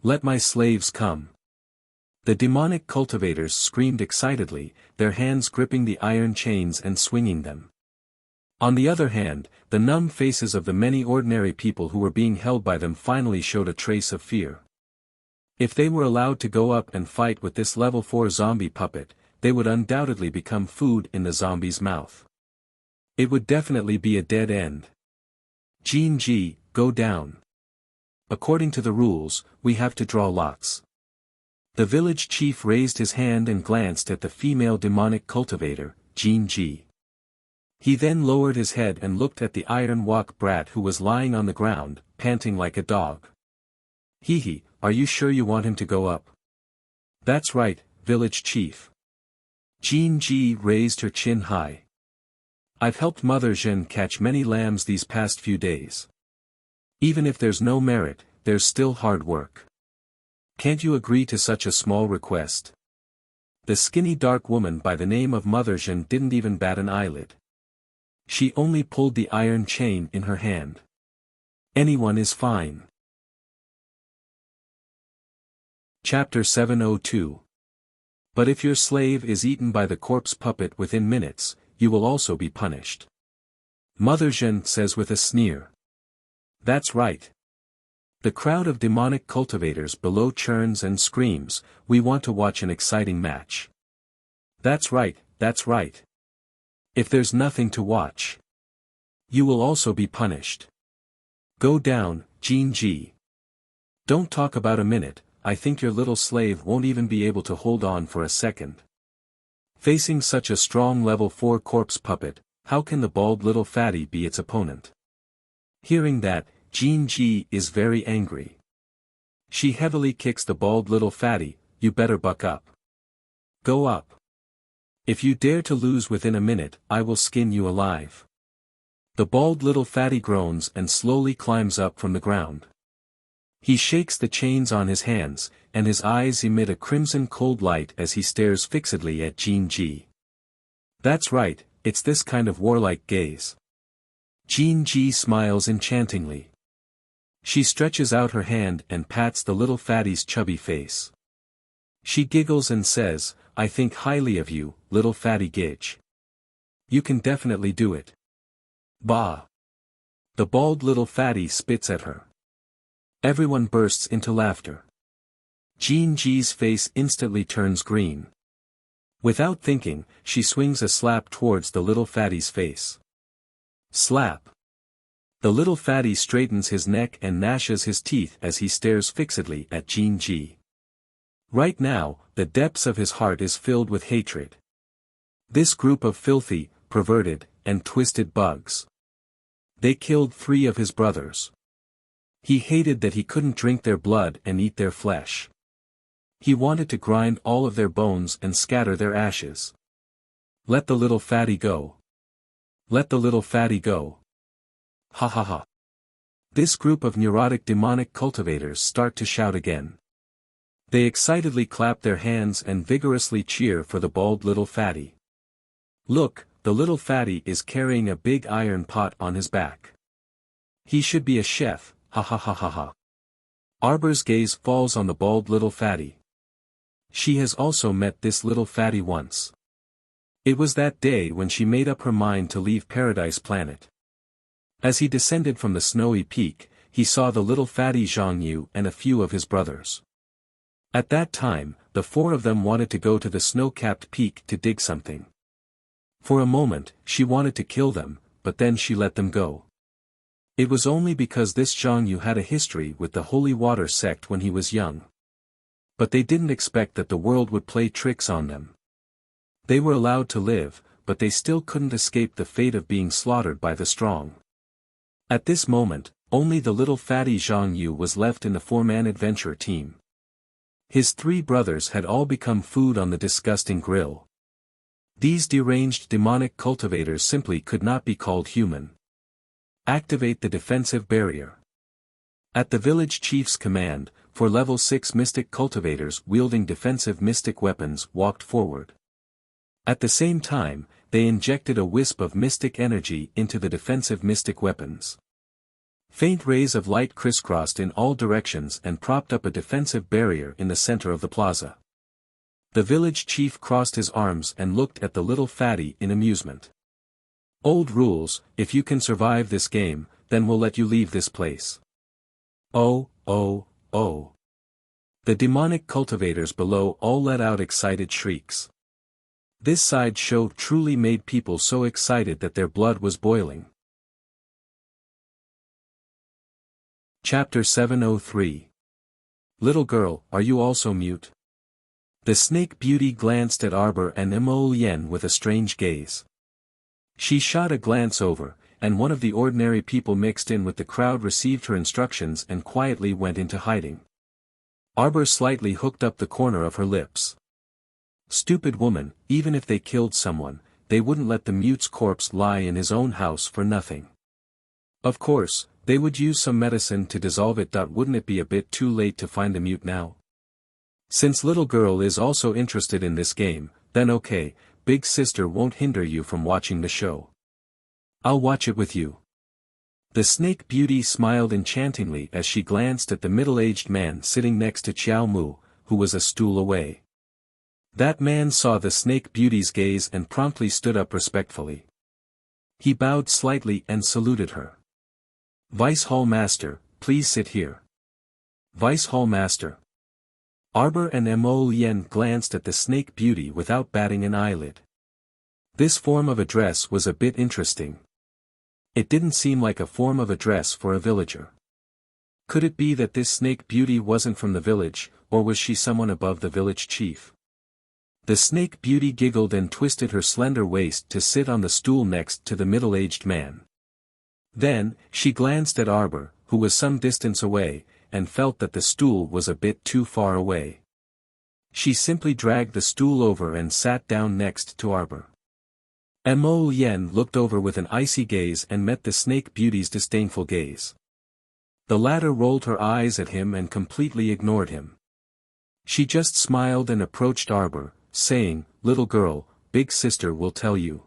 Let my slaves come. The demonic cultivators screamed excitedly, their hands gripping the iron chains and swinging them. On the other hand, the numb faces of the many ordinary people who were being held by them finally showed a trace of fear. If they were allowed to go up and fight with this level 4 zombie puppet, they would undoubtedly become food in the zombie's mouth. It would definitely be a dead end. Jean G, go down. According to the rules, we have to draw lots. The village chief raised his hand and glanced at the female demonic cultivator, Jean G. He then lowered his head and looked at the iron walk brat who was lying on the ground, panting like a dog. Hee, are you sure you want him to go up? That's right, village chief. Jean G raised her chin high. I've helped Mother Jeanne catch many lambs these past few days. Even if there's no merit, there's still hard work. Can't you agree to such a small request? The skinny dark woman by the name of Mother Jeanne didn't even bat an eyelid. She only pulled the iron chain in her hand. Anyone is fine. Chapter 702. But if your slave is eaten by the corpse puppet within minutes, you will also be punished. Mother Jeanne says with a sneer. That's right. The crowd of demonic cultivators below churns and screams, we want to watch an exciting match. That's right. If there's nothing to watch, you will also be punished. Go down, Jean G. Don't talk about a minute, I think your little slave won't even be able to hold on for a second. Facing such a strong level 4 corpse puppet, how can the bald little fatty be its opponent? Hearing that, Jean G is very angry. She heavily kicks the bald little fatty, you better buck up. Go up. If you dare to lose within a minute, I will skin you alive. The bald little fatty groans and slowly climbs up from the ground. He shakes the chains on his hands, and his eyes emit a crimson cold light as he stares fixedly at Jean G. That's right, it's this kind of warlike gaze. Jean G smiles enchantingly. She stretches out her hand and pats the little fatty's chubby face. She giggles and says, I think highly of you, little fatty gidge. You can definitely do it. Bah! The bald little fatty spits at her. Everyone bursts into laughter. Jean G's face instantly turns green. Without thinking, she swings a slap towards the little fatty's face. Slap! The little fatty straightens his neck and gnashes his teeth as he stares fixedly at Jean G. Right now, the depths of his heart is filled with hatred. This group of filthy, perverted, and twisted bugs. They killed 3 of his brothers. He hated that he couldn't drink their blood and eat their flesh. He wanted to grind all of their bones and scatter their ashes. Let the little fatty go. Let the little fatty go. Ha ha ha. This group of neurotic demonic cultivators start to shout again. They excitedly clap their hands and vigorously cheer for the bald little fatty. Look, the little fatty is carrying a big iron pot on his back. He should be a chef, ha ha ha ha ha. Arbor's gaze falls on the bald little fatty. She has also met this little fatty once. It was that day when she made up her mind to leave Paradise Planet. As he descended from the snowy peak, he saw the little fatty Zhang Yu and a few of his brothers. At that time, the 4 of them wanted to go to the snow-capped peak to dig something. For a moment, she wanted to kill them, but then she let them go. It was only because this Zhang Yu had a history with the Holy Water sect when he was young. But they didn't expect that the world would play tricks on them. They were allowed to live, but they still couldn't escape the fate of being slaughtered by the strong. At this moment, only the little fatty Zhang Yu was left in the four-man adventure team. His three brothers had all become food on the disgusting grill. These deranged demonic cultivators simply could not be called human. Activate the defensive barrier. At the village chief's command, 4 level 6 mystic cultivators wielding defensive mystic weapons walked forward. At the same time, they injected a wisp of mystic energy into the defensive mystic weapons. Faint rays of light crisscrossed in all directions and propped up a defensive barrier in the center of the plaza. The village chief crossed his arms and looked at the little fatty in amusement. Old rules, if you can survive this game, then we'll let you leave this place. Oh, oh, oh. The demonic cultivators below all let out excited shrieks. This side show truly made people so excited that their blood was boiling. Chapter 703. Little girl, are you also mute? The snake beauty glanced at Arbor and Emolian with a strange gaze. She shot a glance over, and one of the ordinary people mixed in with the crowd received her instructions and quietly went into hiding. Arbor slightly hooked up the corner of her lips. Stupid woman, even if they killed someone, they wouldn't let the mute's corpse lie in his own house for nothing. Of course, they would use some medicine to dissolve it. Wouldn't it be a bit too late to find the mute now? Since little girl is also interested in this game, then okay, big sister won't hinder you from watching the show. I'll watch it with you. The snake beauty smiled enchantingly as she glanced at the middle-aged man sitting next to Qiao Mu, who was a stool away. That man saw the snake beauty's gaze and promptly stood up respectfully. He bowed slightly and saluted her. Vice Hall Master, please sit here. Vice Hall Master. Arbor and Emolian glanced at the snake beauty without batting an eyelid. This form of address was a bit interesting. It didn't seem like a form of address for a villager. Could it be that this snake beauty wasn't from the village, or was she someone above the village chief? The snake beauty giggled and twisted her slender waist to sit on the stool next to the middle-aged man. Then, she glanced at Arbor, who was some distance away, and felt that the stool was a bit too far away. She simply dragged the stool over and sat down next to Arbor. Emolian looked over with an icy gaze and met the snake beauty's disdainful gaze. The latter rolled her eyes at him and completely ignored him. She just smiled and approached Arbor, saying, "Little girl, big sister will tell you."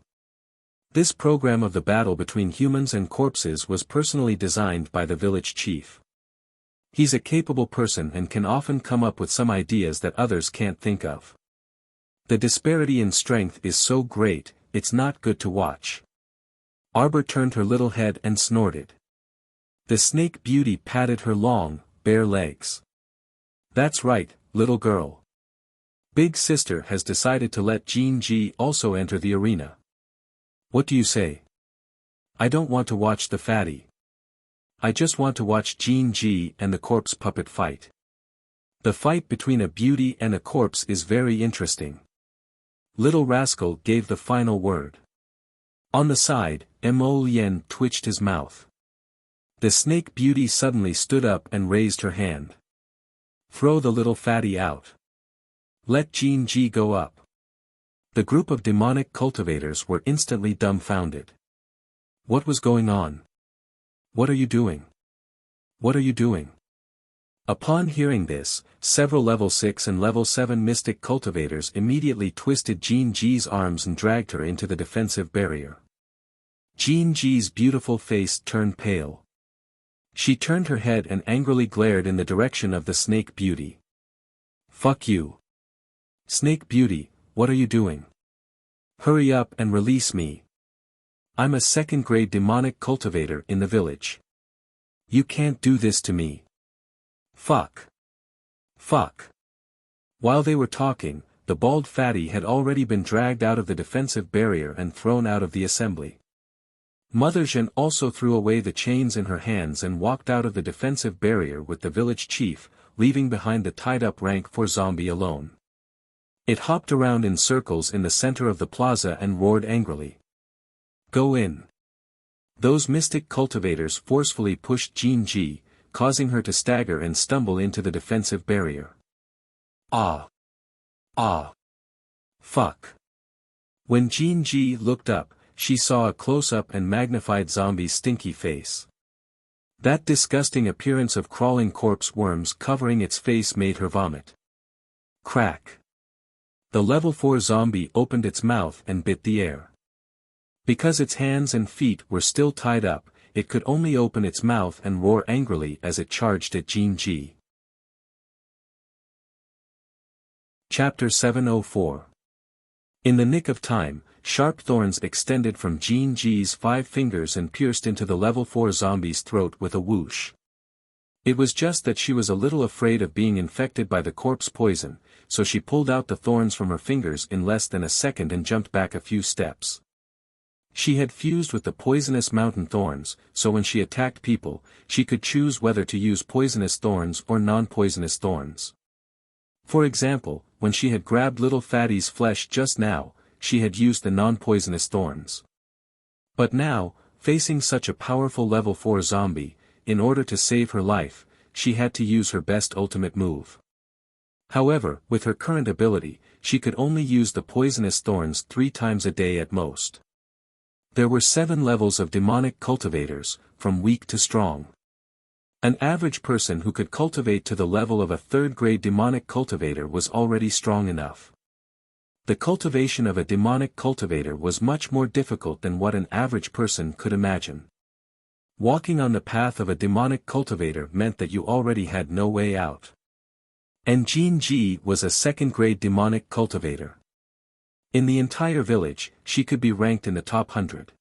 This program of the battle between humans and corpses was personally designed by the village chief. He's a capable person and can often come up with some ideas that others can't think of. The disparity in strength is so great, it's not good to watch. Arbor turned her little head and snorted. The snake beauty patted her long, bare legs. That's right, little girl. Big sister has decided to let Jin Ji also enter the arena. What do you say? I don't want to watch the fatty. I just want to watch Jin Ji and the corpse puppet fight. The fight between a beauty and a corpse is very interesting. Little rascal gave the final word. On the side, Emolian twitched his mouth. The snake beauty suddenly stood up and raised her hand. Throw the little fatty out. Let Jin Ji go up. The group of demonic cultivators were instantly dumbfounded. What was going on? What are you doing? What are you doing? Upon hearing this, several level 6 and level 7 mystic cultivators immediately twisted Jin Ji's arms and dragged her into the defensive barrier. Jin Ji's beautiful face turned pale. She turned her head and angrily glared in the direction of the snake beauty. Fuck you. Snake beauty, what are you doing? Hurry up and release me. I'm a second-grade demonic cultivator in the village. You can't do this to me. Fuck. Fuck. While they were talking, the bald fatty had already been dragged out of the defensive barrier and thrown out of the assembly. Mother Zhen also threw away the chains in her hands and walked out of the defensive barrier with the village chief, leaving behind the tied-up rank for zombie alone. It hopped around in circles in the center of the plaza and roared angrily. "Go in!" Those mystic cultivators forcefully pushed Jinji, causing her to stagger and stumble into the defensive barrier. Ah! Ah! Fuck! When Jinji looked up, she saw a close-up and magnified zombie's stinky face. That disgusting appearance of crawling corpse worms covering its face made her vomit. Crack! The level 4 zombie opened its mouth and bit the air. Because its hands and feet were still tied up, it could only open its mouth and roar angrily as it charged at Jinji. Chapter 704. In the nick of time, sharp thorns extended from Jinji's 5 fingers and pierced into the level 4 zombie's throat with a whoosh. It was just that she was a little afraid of being infected by the corpse poison, so she pulled out the thorns from her fingers in less than a second and jumped back a few steps. She had fused with the poisonous mountain thorns, so when she attacked people, she could choose whether to use poisonous thorns or non-poisonous thorns. For example, when she had grabbed little Fatty's flesh just now, she had used the non-poisonous thorns. But now, facing such a powerful level 4 zombie, in order to save her life, she had to use her best ultimate move. However, with her current ability, she could only use the poisonous thorns 3 times a day at most. There were 7 levels of demonic cultivators, from weak to strong. An average person who could cultivate to the level of a 3rd-grade demonic cultivator was already strong enough. The cultivation of a demonic cultivator was much more difficult than what an average person could imagine. Walking on the path of a demonic cultivator meant that you already had no way out. And Jinji was a 2nd-grade demonic cultivator. In the entire village, she could be ranked in the top 100.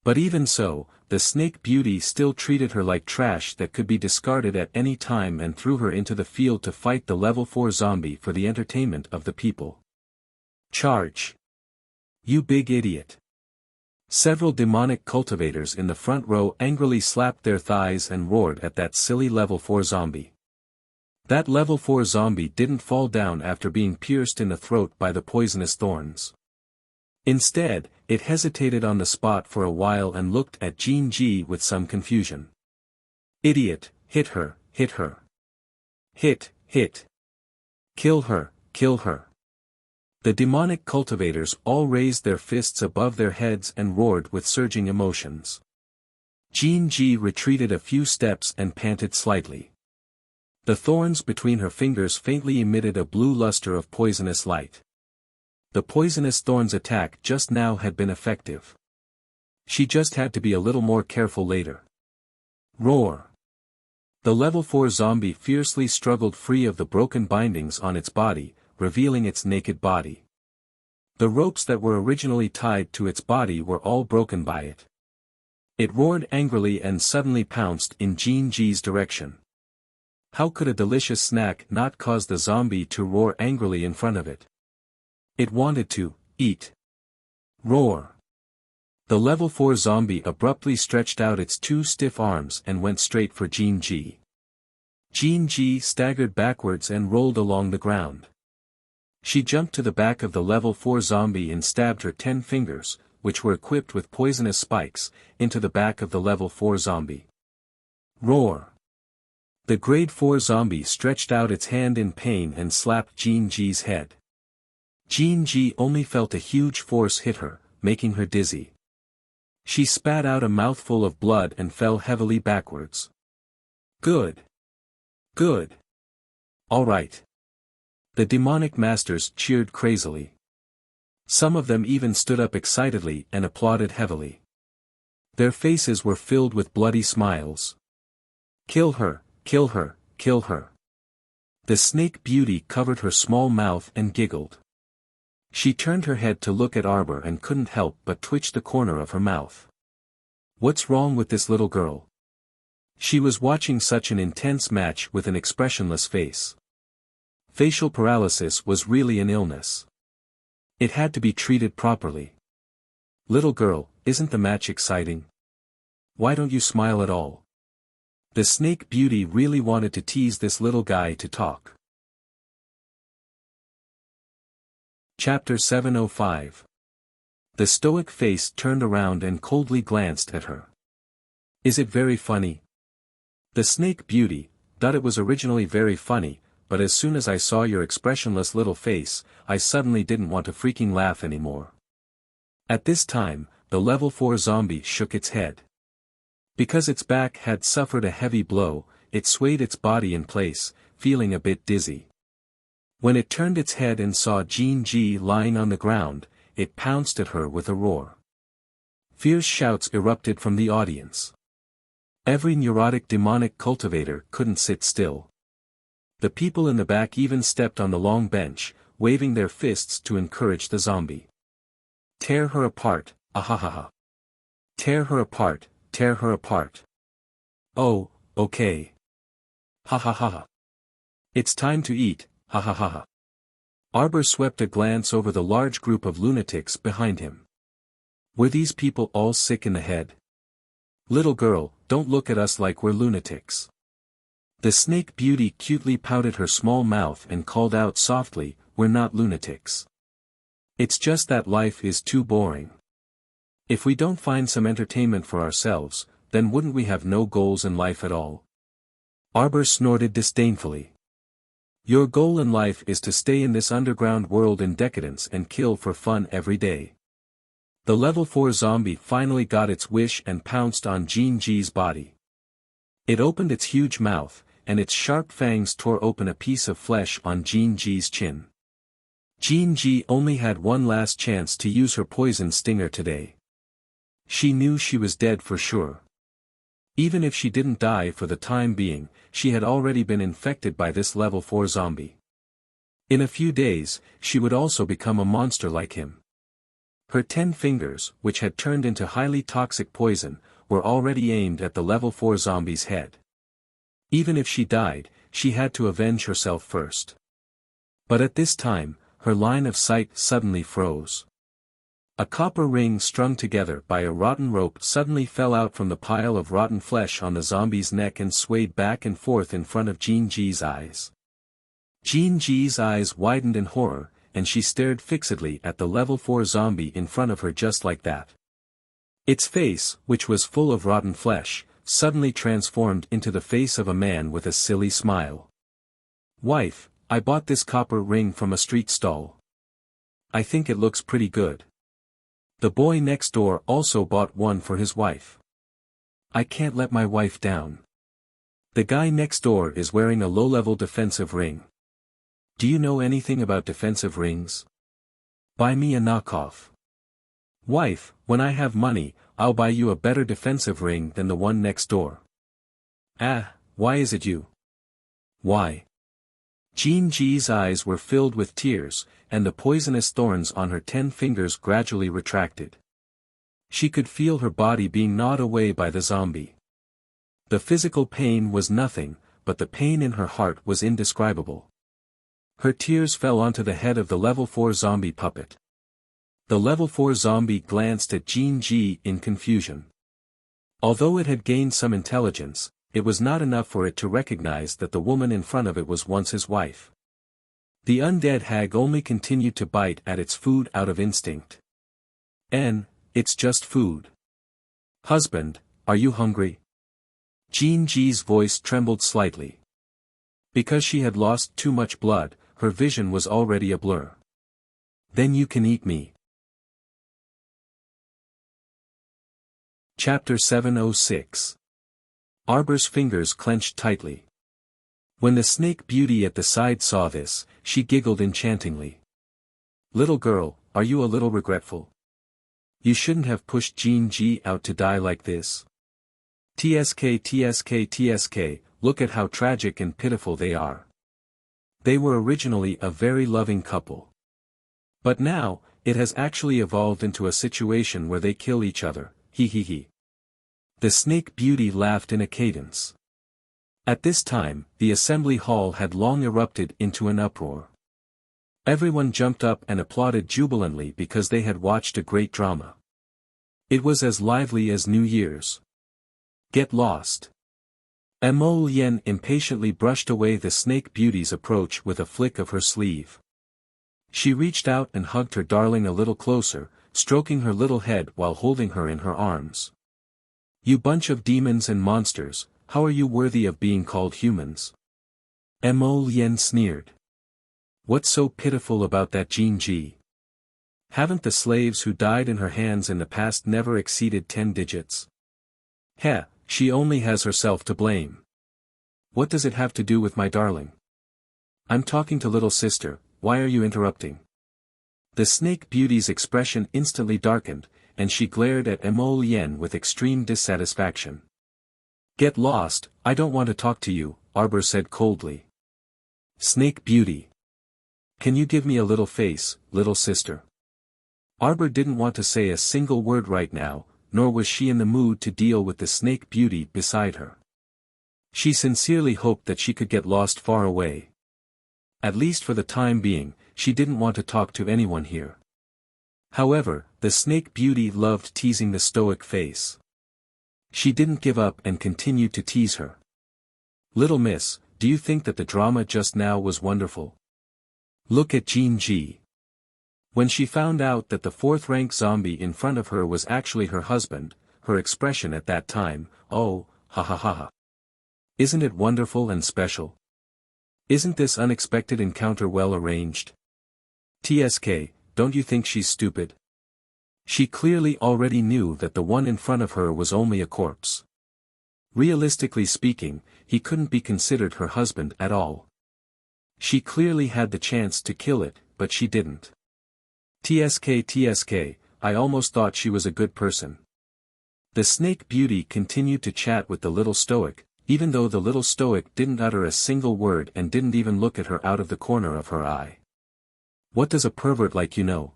But even so, the Snake Beauty still treated her like trash that could be discarded at any time and threw her into the field to fight the level 4 zombie for the entertainment of the people. Charge! You big idiot! Several demonic cultivators in the front row angrily slapped their thighs and roared at that silly level 4 zombie. That level 4 zombie didn't fall down after being pierced in the throat by the poisonous thorns. Instead, it hesitated on the spot for a while and looked at Jinji with some confusion. Idiot, hit her, hit her. Hit, hit. Kill her, kill her. The demonic cultivators all raised their fists above their heads and roared with surging emotions. Jinji retreated a few steps and panted slightly. The thorns between her fingers faintly emitted a blue luster of poisonous light. The poisonous thorns attack just now had been effective. She just had to be a little more careful later. Roar! The level 4 zombie fiercely struggled free of the broken bindings on its body, revealing its naked body. The ropes that were originally tied to its body were all broken by it. It roared angrily and suddenly pounced in Jinji's direction. How could a delicious snack not cause the zombie to roar angrily in front of it? It wanted to eat. Roar! The level 4 zombie abruptly stretched out its 2 stiff arms and went straight for Jinji. Jinji staggered backwards and rolled along the ground. She jumped to the back of the level 4 zombie and stabbed her 10 fingers, which were equipped with poisonous spikes, into the back of the level 4 zombie. Roar! The grade 4 zombie stretched out its hand in pain and slapped Jinji's head. Jinji only felt a huge force hit her, making her dizzy. She spat out a mouthful of blood and fell heavily backwards. Good. Good. All right. The demonic masters cheered crazily. Some of them even stood up excitedly and applauded heavily. Their faces were filled with bloody smiles. Kill her, kill her, kill her. The Snake Beauty covered her small mouth and giggled. She turned her head to look at Arbor and couldn't help but twitch the corner of her mouth. What's wrong with this little girl? She was watching such an intense match with an expressionless face. Facial paralysis was really an illness. It had to be treated properly. Little girl, isn't the match exciting? Why don't you smile at all? The snake beauty really wanted to tease this little guy to talk. Chapter 705. The stoic face turned around and coldly glanced at her. Is it very funny? The snake beauty thought it was originally very funny, but as soon as I saw your expressionless little face, I suddenly didn't want to freaking laugh anymore. At this time, the level 4 zombie shook its head. Because its back had suffered a heavy blow, it swayed its body in place, feeling a bit dizzy. When it turned its head and saw Jean Ji lying on the ground, it pounced at her with a roar. Fierce shouts erupted from the audience. Every neurotic demonic cultivator couldn't sit still. The people in the back even stepped on the long bench, waving their fists to encourage the zombie. Tear her apart, ahahaha. Tear her apart, tear her apart. Oh, okay. Ha ha ha ha. It's time to eat, ha ha ha ha. Arbor swept a glance over the large group of lunatics behind him. Were these people all sick in the head? Little girl, don't look at us like we're lunatics. The snake beauty cutely pouted her small mouth and called out softly, we're not lunatics. It's just that life is too boring. If we don't find some entertainment for ourselves, then wouldn't we have no goals in life at all? Arbor snorted disdainfully. Your goal in life is to stay in this underground world in decadence and kill for fun every day. The level 4 zombie finally got its wish and pounced on Jean Ji's body. It opened its huge mouth, and its sharp fangs tore open a piece of flesh on Jean Ji's chin. Jean Ji only had one last chance to use her poison stinger today. She knew she was dead for sure. Even if she didn't die for the time being, she had already been infected by this level 4 zombie. In a few days, she would also become a monster like him. Her 10 fingers, which had turned into highly toxic poison, were already aimed at the level 4 zombie's head. Even if she died, she had to avenge herself first. But at this time, her line of sight suddenly froze. A copper ring strung together by a rotten rope suddenly fell out from the pile of rotten flesh on the zombie's neck and swayed back and forth in front of Jean Ji's eyes. Jean Ji's eyes widened in horror, and she stared fixedly at the level 4 zombie in front of her just like that. Its face, which was full of rotten flesh, suddenly transformed into the face of a man with a silly smile. Wife, I bought this copper ring from a street stall. I think it looks pretty good. The boy next door also bought one for his wife. I can't let my wife down. The guy next door is wearing a low-level defensive ring. Do you know anything about defensive rings? Buy me a knockoff. Wife, when I have money, I'll buy you a better defensive ring than the one next door. Ah, why is it you? Why? Jean Ji's eyes were filled with tears, and the poisonous thorns on her 10 fingers gradually retracted. She could feel her body being gnawed away by the zombie. The physical pain was nothing, but the pain in her heart was indescribable. Her tears fell onto the head of the level 4 zombie puppet. The level 4 zombie glanced at Jean Ji in confusion. Although it had gained some intelligence, it was not enough for it to recognize that the woman in front of it was once his wife. The undead hag only continued to bite at its food out of instinct. It's just food. Husband, are you hungry? Jean Ji's voice trembled slightly. Because she had lost too much blood, her vision was already a blur. Then you can eat me. Chapter 706. Arbor's fingers clenched tightly. When the snake beauty at the side saw this, she giggled enchantingly. Little girl, are you a little regretful? You shouldn't have pushed Jean Ji out to die like this. TSK TSK TSK, look at how tragic and pitiful they are. They were originally a very loving couple. But now, it has actually evolved into a situation where they kill each other, hee hee hee. The snake beauty laughed in a cadence. At this time, the assembly hall had long erupted into an uproar. Everyone jumped up and applauded jubilantly because they had watched a great drama. It was as lively as New Year's. Get lost. Emolienne impatiently brushed away the Snake Beauty's approach with a flick of her sleeve. She reached out and hugged her darling a little closer, stroking her little head while holding her in her arms. "You bunch of demons and monsters, how are you worthy of being called humans?" Emolienne sneered. "What's so pitiful about that Jean G? Haven't the slaves who died in her hands in the past never exceeded 10 digits? Heh, she only has herself to blame. What does it have to do with my darling? I'm talking to little sister, why are you interrupting?" The Snake Beauty's expression instantly darkened, and she glared at Emolienne with extreme dissatisfaction. "Get lost, I don't want to talk to you," Arbor said coldly. "Snake Beauty. Can you give me a little face, little sister?" Arbor didn't want to say a single word right now, nor was she in the mood to deal with the Snake Beauty beside her. She sincerely hoped that she could get lost far away. At least for the time being, she didn't want to talk to anyone here. However, the Snake Beauty loved teasing the stoic face. She didn't give up and continued to tease her. "Little miss, do you think that the drama just now was wonderful? Look at Jean G." When she found out that the fourth-rank zombie in front of her was actually her husband, her expression at that time, "Oh, ha ha ha ha. Isn't it wonderful and special? Isn't this unexpected encounter well arranged? TSK, don't you think she's stupid? She clearly already knew that the one in front of her was only a corpse. Realistically speaking, he couldn't be considered her husband at all. She clearly had the chance to kill it, but she didn't. TSK, I almost thought she was a good person." The Snake Beauty continued to chat with the little stoic, even though the little stoic didn't utter a single word and didn't even look at her out of the corner of her eye. "What does a pervert like you know?"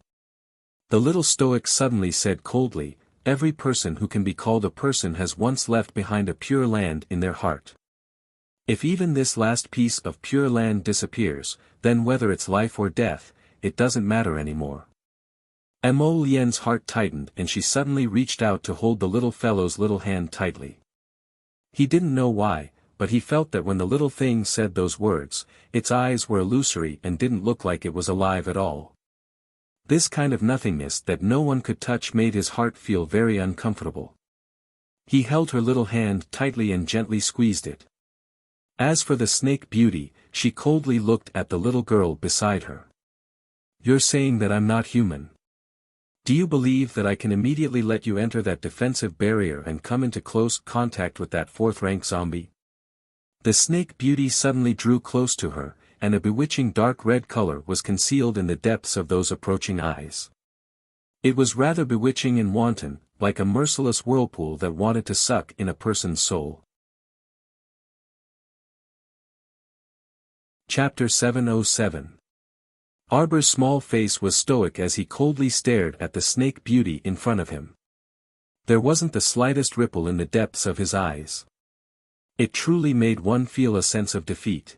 The little stoic suddenly said coldly, "Every person who can be called a person has once left behind a pure land in their heart. If even this last piece of pure land disappears, then whether it's life or death, it doesn't matter anymore." Emolienne's heart tightened and she suddenly reached out to hold the little fellow's little hand tightly. He didn't know why, but he felt that when the little thing said those words, its eyes were illusory and didn't look like it was alive at all. This kind of nothingness that no one could touch made his heart feel very uncomfortable. He held her little hand tightly and gently squeezed it. As for the Snake Beauty, she coldly looked at the little girl beside her. "You're saying that I'm not human? Do you believe that I can immediately let you enter that defensive barrier and come into close contact with that fourth-rank zombie?" The Snake Beauty suddenly drew close to her, and a bewitching dark red color was concealed in the depths of those approaching eyes. It was rather bewitching and wanton, like a merciless whirlpool that wanted to suck in a person's soul. Chapter 707. Arbor's small face was stoic as he coldly stared at the Snake Beauty in front of him. There wasn't the slightest ripple in the depths of his eyes. It truly made one feel a sense of defeat.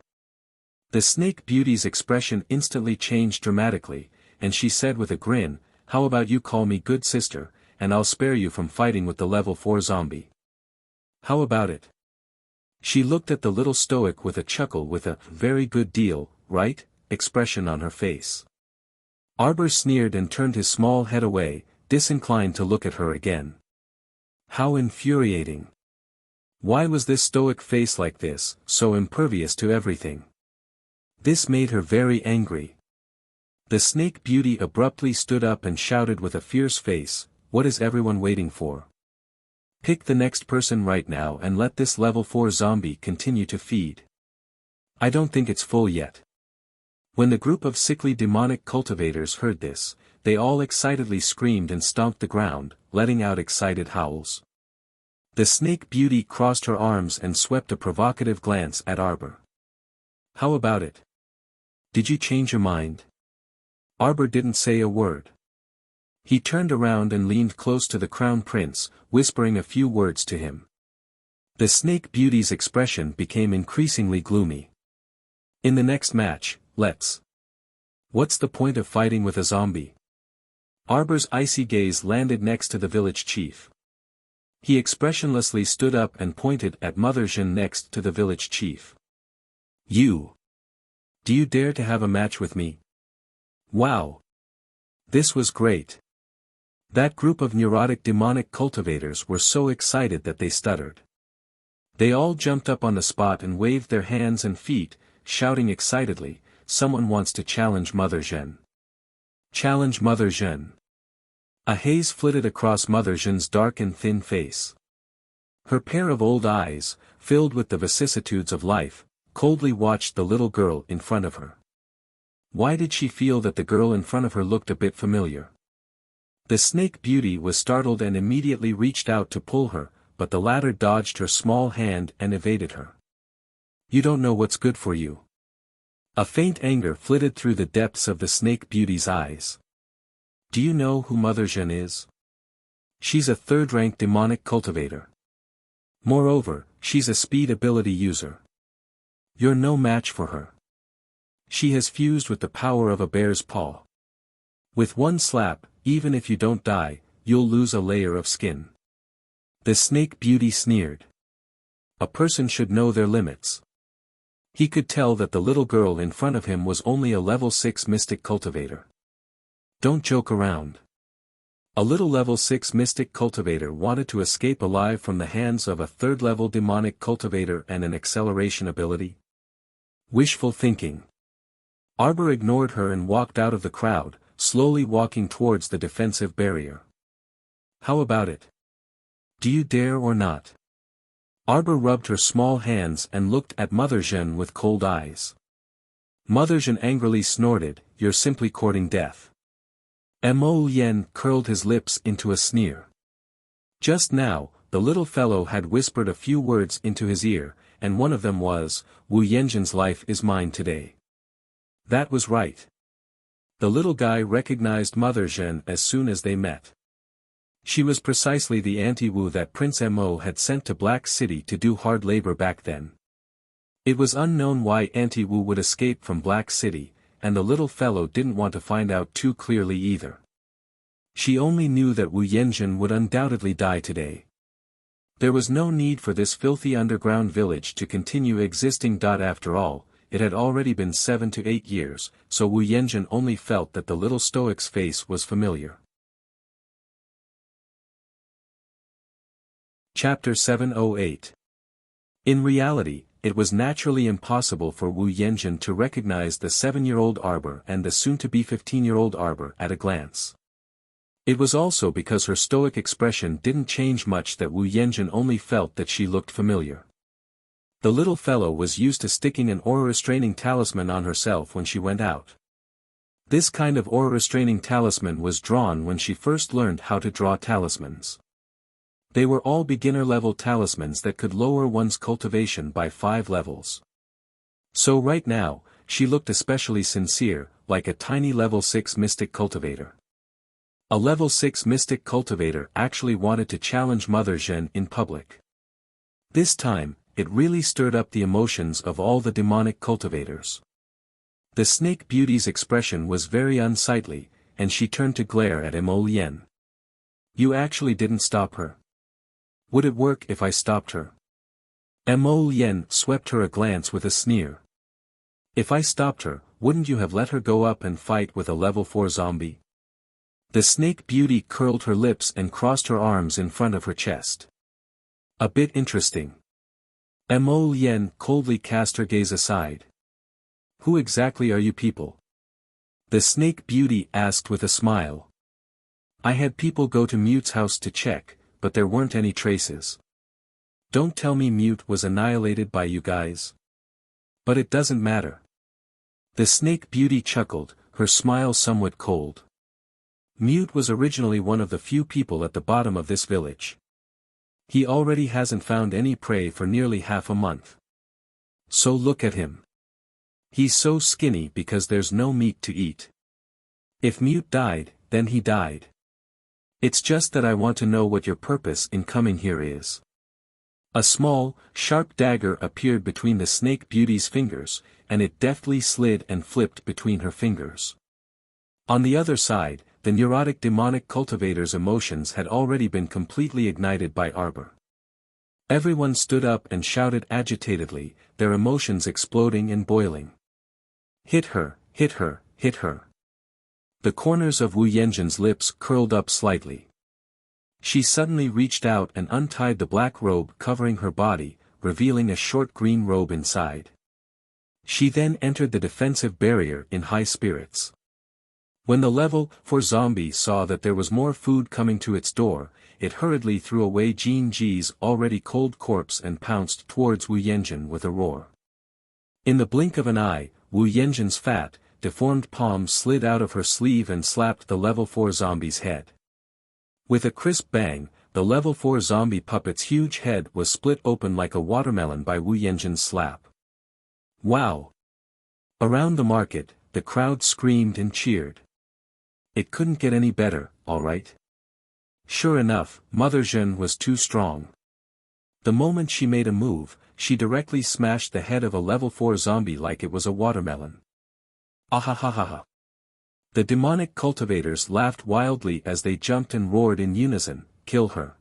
The Snake Beauty's expression instantly changed dramatically, and she said with a grin, "How about you call me good sister, and I'll spare you from fighting with the level 4 zombie. How about it?" She looked at the little stoic with a chuckle with a "very good deal, right?" expression on her face. Arbor sneered and turned his small head away, disinclined to look at her again. How infuriating. Why was this stoic face like this, so impervious to everything? This made her very angry. The Snake Beauty abruptly stood up and shouted with a fierce face, "What is everyone waiting for? Pick the next person right now and let this level 4 zombie continue to feed. I don't think it's full yet." When the group of sickly demonic cultivators heard this, they all excitedly screamed and stomped the ground, letting out excited howls. The Snake Beauty crossed her arms and swept a provocative glance at Arbor. "How about it? Did you change your mind?" Arbor didn't say a word. He turned around and leaned close to the Crown Prince, whispering a few words to him. The Snake Beauty's expression became increasingly gloomy. "In the next match, let's. What's the point of fighting with a zombie?" Arbor's icy gaze landed next to the village chief. He expressionlessly stood up and pointed at Mother Zhen next to the village chief. You! Do you dare to have a match with me? Wow! This was great. That group of neurotic demonic cultivators were so excited that they stuttered. They all jumped up on the spot and waved their hands and feet, shouting excitedly, "Someone wants to challenge Mother Zhen. Challenge Mother Zhen." A haze flitted across Mother Zhen's dark and thin face. Her pair of old eyes, filled with the vicissitudes of life, coldly watched the little girl in front of her. Why did she feel that the girl in front of her looked a bit familiar? The snake beauty was startled and immediately reached out to pull her, but the latter dodged her small hand and evaded her. You don't know what's good for you. A faint anger flitted through the depths of the snake beauty's eyes. Do you know who Mother Zhen is? She's a third-rank demonic cultivator. Moreover, she's a speed ability user. You're no match for her. She has fused with the power of a bear's paw. With one slap, even if you don't die, you'll lose a layer of skin. The snake beauty sneered. A person should know their limits. He could tell that the little girl in front of him was only a level 6 mystic cultivator. Don't joke around. A little level 6 mystic cultivator wanted to escape alive from the hands of a third-level demonic cultivator and an acceleration ability? Wishful thinking. Arbor ignored her and walked out of the crowd, slowly walking towards the defensive barrier. How about it? Do you dare or not? Arbor rubbed her small hands and looked at Mother Zhen with cold eyes. Mother Zhen angrily snorted, "You're simply courting death." Mo Yen curled his lips into a sneer. Just now, the little fellow had whispered a few words into his ear, and one of them was, "Wu Yanzhen's life is mine today." That was right. The little guy recognized Mother Zhen as soon as they met. She was precisely the anti-Wu that Prince Mo had sent to Black City to do hard labor back then. It was unknown why anti-Wu would escape from Black City, and the little fellow didn't want to find out too clearly either. She only knew that Wu Yanzhen would undoubtedly die today. There was no need for this filthy underground village to continue existing. After all, it had already been 7 to 8 years, so Wu Yanzhen only felt that the little stoic's face was familiar. Chapter 708. In reality, it was naturally impossible for Wu Yanzhen to recognize the 7-year-old Arbor and the soon-to-be 15-year-old Arbor at a glance. It was also because her stoic expression didn't change much that Wu Yanzhen only felt that she looked familiar. The little fellow was used to sticking an aura-restraining talisman on herself when she went out. This kind of aura-restraining talisman was drawn when she first learned how to draw talismans. They were all beginner-level talismans that could lower one's cultivation by 5 levels. So right now, she looked especially sincere, like a tiny level 6 mystic cultivator. A level 6 mystic cultivator actually wanted to challenge Mother Zhen in public. This time, it really stirred up the emotions of all the demonic cultivators. The snake beauty's expression was very unsightly, and she turned to glare at Mo Yen. You actually didn't stop her? Would it work if I stopped her? Mo Yen swept her a glance with a sneer. If I stopped her, wouldn't you have let her go up and fight with a level 4 zombie? The snake beauty curled her lips and crossed her arms in front of her chest. A bit interesting. Mo Yen coldly cast her gaze aside. Who exactly are you people? The snake beauty asked with a smile. I had people go to Mute's house to check, but there weren't any traces. Don't tell me Mute was annihilated by you guys. But it doesn't matter. The snake beauty chuckled, her smile somewhat cold. Mute was originally one of the few people at the bottom of this village. He already hasn't found any prey for nearly half a month. So look at him. He's so skinny because there's no meat to eat. If Mute died, then he died. It's just that I want to know what your purpose in coming here is. A small, sharp dagger appeared between the snake beauty's fingers, and it deftly slid and flipped between her fingers. On the other side, the neurotic demonic cultivator's emotions had already been completely ignited by Arbor. Everyone stood up and shouted agitatedly, their emotions exploding and boiling. Hit her, hit her, hit her. The corners of Wu Yenjin's lips curled up slightly. She suddenly reached out and untied the black robe covering her body, revealing a short green robe inside. She then entered the defensive barrier in high spirits. When the level 4 zombie saw that there was more food coming to its door, it hurriedly threw away Jin Ji's already cold corpse and pounced towards Wu Yenjin with a roar. In the blink of an eye, Wu Yenjin's fat, deformed palm slid out of her sleeve and slapped the level 4 zombie's head. With a crisp bang, the level 4 zombie puppet's huge head was split open like a watermelon by Wu Yenjin's slap. Wow! Around the market, the crowd screamed and cheered. It couldn't get any better, all right? Sure enough, Mother Zhen was too strong. The moment she made a move, she directly smashed the head of a level 4 zombie like it was a watermelon. Ahahaha. The demonic cultivators laughed wildly as they jumped and roared in unison, kill her.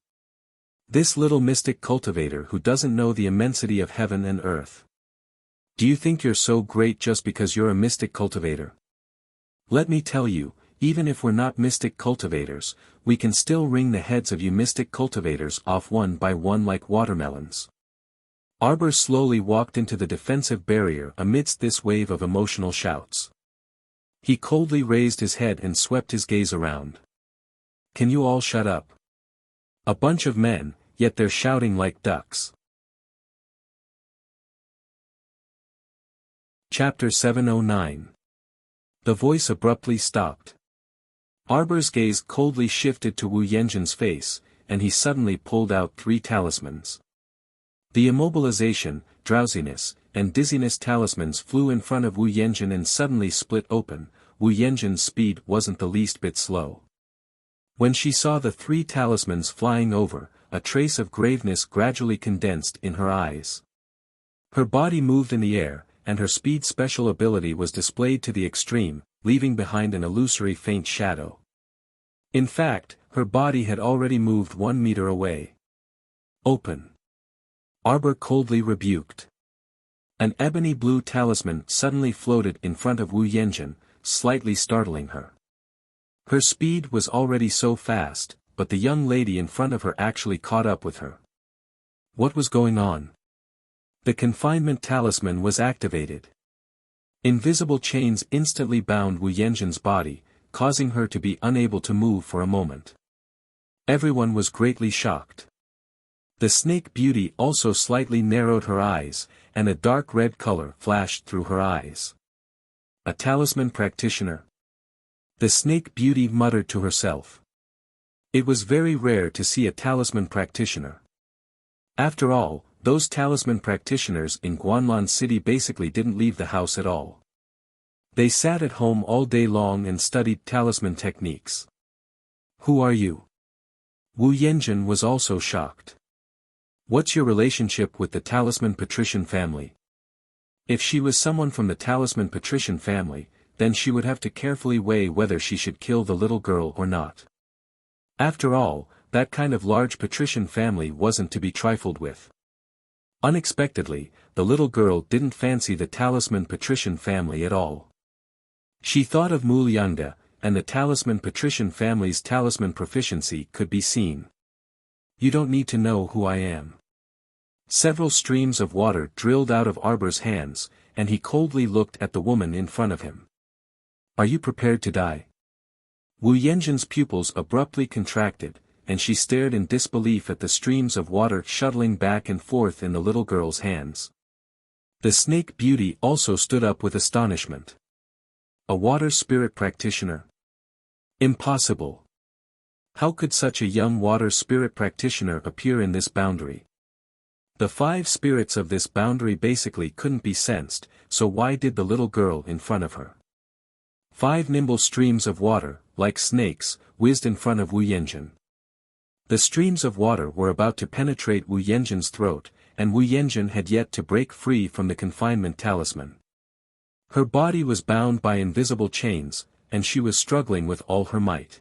This little mystic cultivator who doesn't know the immensity of heaven and earth. Do you think you're so great just because you're a mystic cultivator? Let me tell you, even if we're not mystic cultivators, we can still wring the heads of you mystic cultivators off one by one like watermelons. Arbor slowly walked into the defensive barrier amidst this wave of emotional shouts. He coldly raised his head and swept his gaze around. Can you all shut up? A bunch of men, yet they're shouting like ducks. Chapter 709. The voice abruptly stopped. Arbor's gaze coldly shifted to Wu Yenjin's face, and he suddenly pulled out 3 talismans. The immobilization, drowsiness, and dizziness talismans flew in front of Wu Yenjin and suddenly split open. Wu Yenjin's speed wasn't the least bit slow. When she saw the 3 talismans flying over, a trace of graveness gradually condensed in her eyes. Her body moved in the air, and her speed special ability was displayed to the extreme, leaving behind an illusory faint shadow. In fact, her body had already moved 1 meter away. Open. Arbor coldly rebuked. An ebony blue talisman suddenly floated in front of Wu Yenjin, slightly startling her. Her speed was already so fast, but the young lady in front of her actually caught up with her. What was going on? The confinement talisman was activated. Invisible chains instantly bound Wu Yenjin's body, causing her to be unable to move for a moment. Everyone was greatly shocked. The snake beauty also slightly narrowed her eyes, and a dark red color flashed through her eyes. A talisman practitioner? The snake beauty muttered to herself. It was very rare to see a talisman practitioner. After all, those talisman practitioners in Guanlan City basically didn't leave the house at all. They sat at home all day long and studied talisman techniques. Who are you? Wu Yenjin was also shocked. What's your relationship with the talisman patrician family? If she was someone from the talisman patrician family, then she would have to carefully weigh whether she should kill the little girl or not. After all, that kind of large patrician family wasn't to be trifled with. Unexpectedly, the little girl didn't fancy the talisman patrician family at all. She thought of Muliangda, and the talisman patrician family's talisman proficiency could be seen. You don't need to know who I am. Several streams of water drilled out of Arbor's hands, and he coldly looked at the woman in front of him. Are you prepared to die? Wu Yenjin's pupils abruptly contracted, and she stared in disbelief at the streams of water shuttling back and forth in the little girl's hands. The snake beauty also stood up with astonishment. A water spirit practitioner? Impossible. How could such a young water spirit practitioner appear in this boundary? The 5 spirits of this boundary basically couldn't be sensed, so why did the little girl in front of her? 5 nimble streams of water, like snakes, whizzed in front of Wu Yenjin. The streams of water were about to penetrate Wu Yenjin's throat, and Wu Yenjin had yet to break free from the confinement talisman. Her body was bound by invisible chains, and she was struggling with all her might.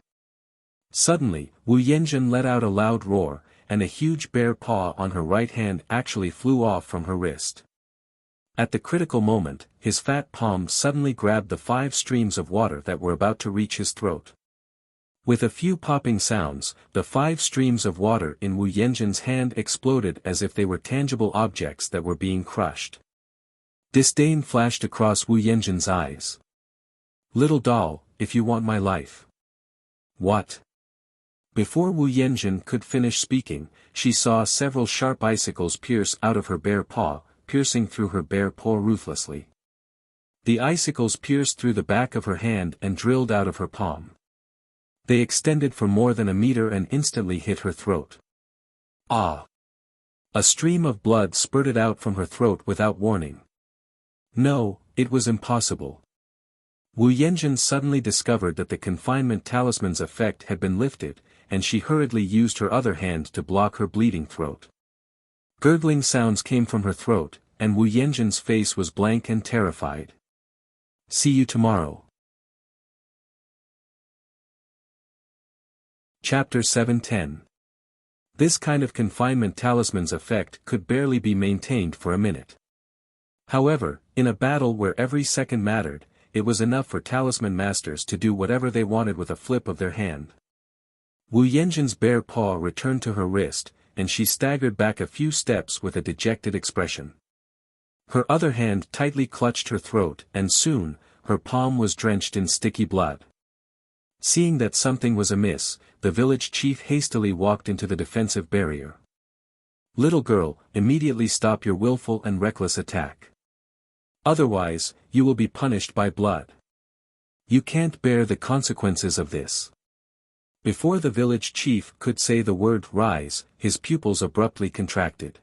Suddenly, Wu Yanjun let out a loud roar, and a huge bare paw on her right hand actually flew off from her wrist. At the critical moment, his fat palm suddenly grabbed the 5 streams of water that were about to reach his throat. With a few popping sounds, the 5 streams of water in Wu Yanjun's hand exploded as if they were tangible objects that were being crushed. Disdain flashed across Wu Yanjun's eyes. "Little doll, if you want my life." "What?" Before Wu Yanjun could finish speaking, she saw several sharp icicles pierce out of her bare paw, piercing through her bare paw ruthlessly. The icicles pierced through the back of her hand and drilled out of her palm. They extended for more than a meter and instantly hit her throat. Ah! A stream of blood spurted out from her throat without warning. No, it was impossible. Wu Yanjun suddenly discovered that the confinement talisman's effect had been lifted, and she hurriedly used her other hand to block her bleeding throat. Gurgling sounds came from her throat, and Wu Yanjun's face was blank and terrified. "See you tomorrow." Chapter 710. This kind of confinement talisman's effect could barely be maintained for a minute. However, in a battle where every second mattered, it was enough for talisman masters to do whatever they wanted with a flip of their hand. Wu Yanjun's bare paw returned to her wrist, and she staggered back a few steps with a dejected expression. Her other hand tightly clutched her throat, and soon, her palm was drenched in sticky blood. Seeing that something was amiss, the village chief hastily walked into the defensive barrier. "Little girl, immediately stop your willful and reckless attack. Otherwise, you will be punished by blood. You can't bear the consequences of this." Before the village chief could say the word "rise," his pupils abruptly contracted.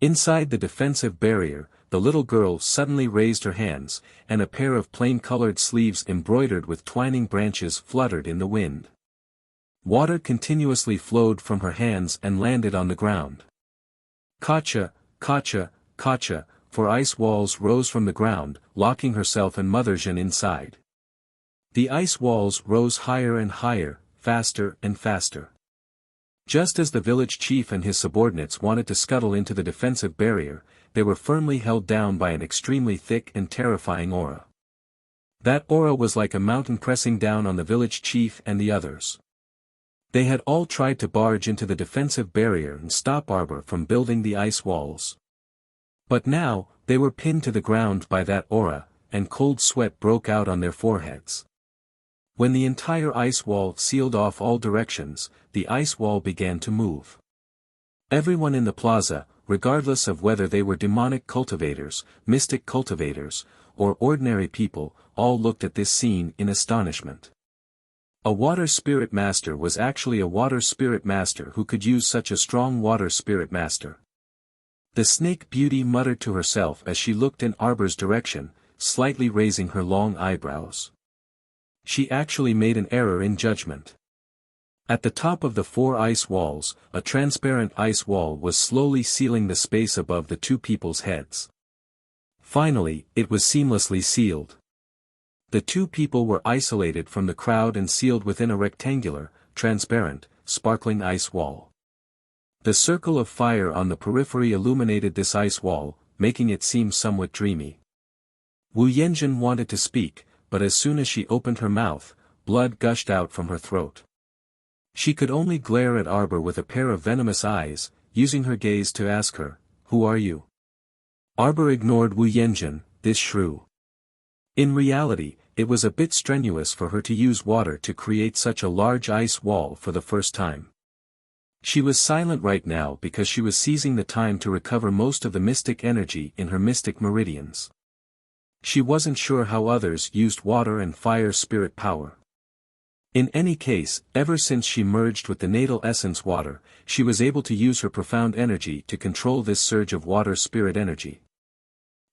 Inside the defensive barrier, the little girl suddenly raised her hands, and a pair of plain-colored sleeves embroidered with twining branches fluttered in the wind. Water continuously flowed from her hands and landed on the ground. Kacha, kacha, kacha, 4 ice walls rose from the ground, locking herself and Mother Zhen inside. The ice walls rose higher and higher, faster and faster. Just as the village chief and his subordinates wanted to scuttle into the defensive barrier, they were firmly held down by an extremely thick and terrifying aura. That aura was like a mountain pressing down on the village chief and the others. They had all tried to barge into the defensive barrier and stop Arbor from building the ice walls. But now, they were pinned to the ground by that aura, and cold sweat broke out on their foreheads. When the entire ice wall sealed off all directions, the ice wall began to move. Everyone in the plaza, regardless of whether they were demonic cultivators, mystic cultivators, or ordinary people, all looked at this scene in astonishment. A water spirit master was actually a water spirit master who could use such a strong water spirit master. The snake beauty muttered to herself as she looked in Arbor's direction, slightly raising her long eyebrows. She actually made an error in judgment. At the top of the 4 ice walls, a transparent ice wall was slowly sealing the space above the 2 people's heads. Finally, it was seamlessly sealed. The 2 people were isolated from the crowd and sealed within a rectangular, transparent, sparkling ice wall. The circle of fire on the periphery illuminated this ice wall, making it seem somewhat dreamy. Wu Yanjun wanted to speak, but as soon as she opened her mouth, blood gushed out from her throat. She could only glare at Arbor with a pair of venomous eyes, using her gaze to ask her, "Who are you?" Arbor ignored Wu Yanjun, this shrew. In reality, it was a bit strenuous for her to use water to create such a large ice wall for the first time. She was silent right now because she was seizing the time to recover most of the mystic energy in her mystic meridians. She wasn't sure how others used water and fire spirit power. In any case, ever since she merged with the natal essence water, she was able to use her profound energy to control this surge of water spirit energy.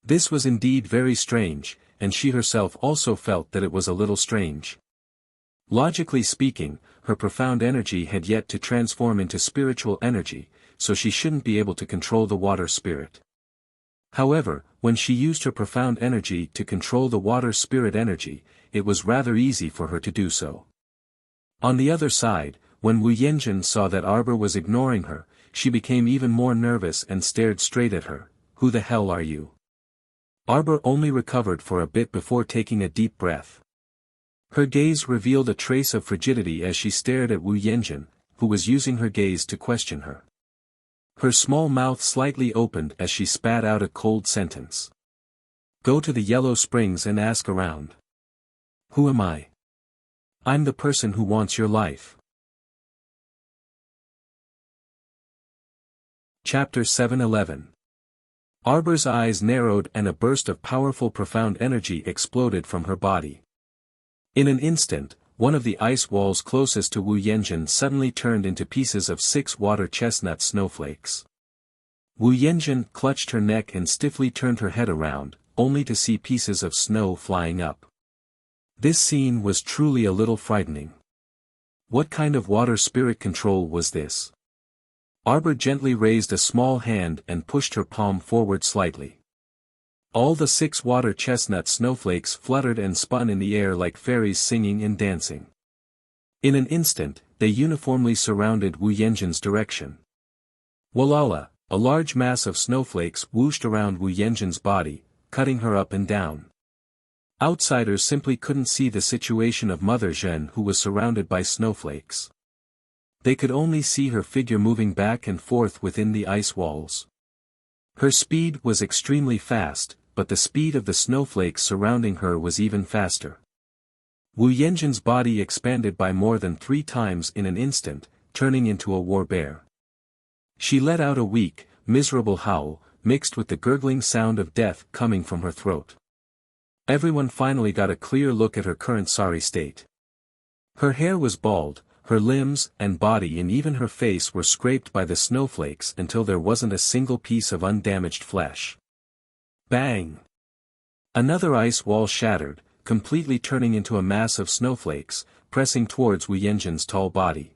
This was indeed very strange, and she herself also felt that it was a little strange. Logically speaking, her profound energy had yet to transform into spiritual energy, so she shouldn't be able to control the water spirit. However, when she used her profound energy to control the water spirit energy, it was rather easy for her to do so. On the other side, when Wu Yanjun saw that Arbor was ignoring her, she became even more nervous and stared straight at her. "Who the hell are you?" Arbor only recovered for a bit before taking a deep breath. Her gaze revealed a trace of frigidity as she stared at Wu Yanjun, who was using her gaze to question her. Her small mouth slightly opened as she spat out a cold sentence. "Go to the Yellow Springs and ask around." "Who am I?" "I'm the person who wants your life." Chapter 7:11. Arbor's eyes narrowed and a burst of powerful profound energy exploded from her body. In an instant, one of the ice walls closest to Wu Yanjun suddenly turned into pieces of 6 water chestnut snowflakes. Wu Yanjun clutched her neck and stiffly turned her head around, only to see pieces of snow flying up. This scene was truly a little frightening. What kind of water spirit control was this? Arbor gently raised a small hand and pushed her palm forward slightly. All the 6 water chestnut snowflakes fluttered and spun in the air like fairies singing and dancing. In an instant, they uniformly surrounded Wu Yanjun's direction. Walala, a large mass of snowflakes whooshed around Wu Yanjun's body, cutting her up and down. Outsiders simply couldn't see the situation of Mother Zhen, who was surrounded by snowflakes. They could only see her figure moving back and forth within the ice walls. Her speed was extremely fast, but the speed of the snowflakes surrounding her was even faster. Wu Yanjun's body expanded by more than 3 times in an instant, turning into a war bear. She let out a weak, miserable howl, mixed with the gurgling sound of death coming from her throat. Everyone finally got a clear look at her current sorry state. Her hair was bald, her limbs and body and even her face were scraped by the snowflakes until there wasn't a single piece of undamaged flesh. Bang! Another ice wall shattered, completely turning into a mass of snowflakes, pressing towards Wu Yanjun's tall body.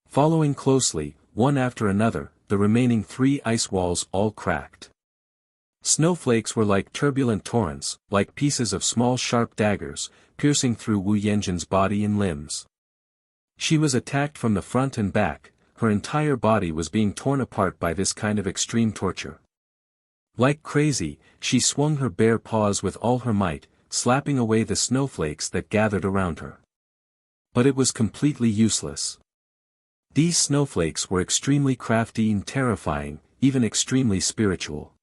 Following closely, one after another, the remaining 3 ice walls all cracked. Snowflakes were like turbulent torrents, like pieces of small sharp daggers, piercing through Wu Yanjun's body and limbs. She was attacked from the front and back, her entire body was being torn apart by this kind of extreme torture. Like crazy, she swung her bare paws with all her might, slapping away the snowflakes that gathered around her. But it was completely useless. These snowflakes were extremely crafty and terrifying, even extremely spiritual.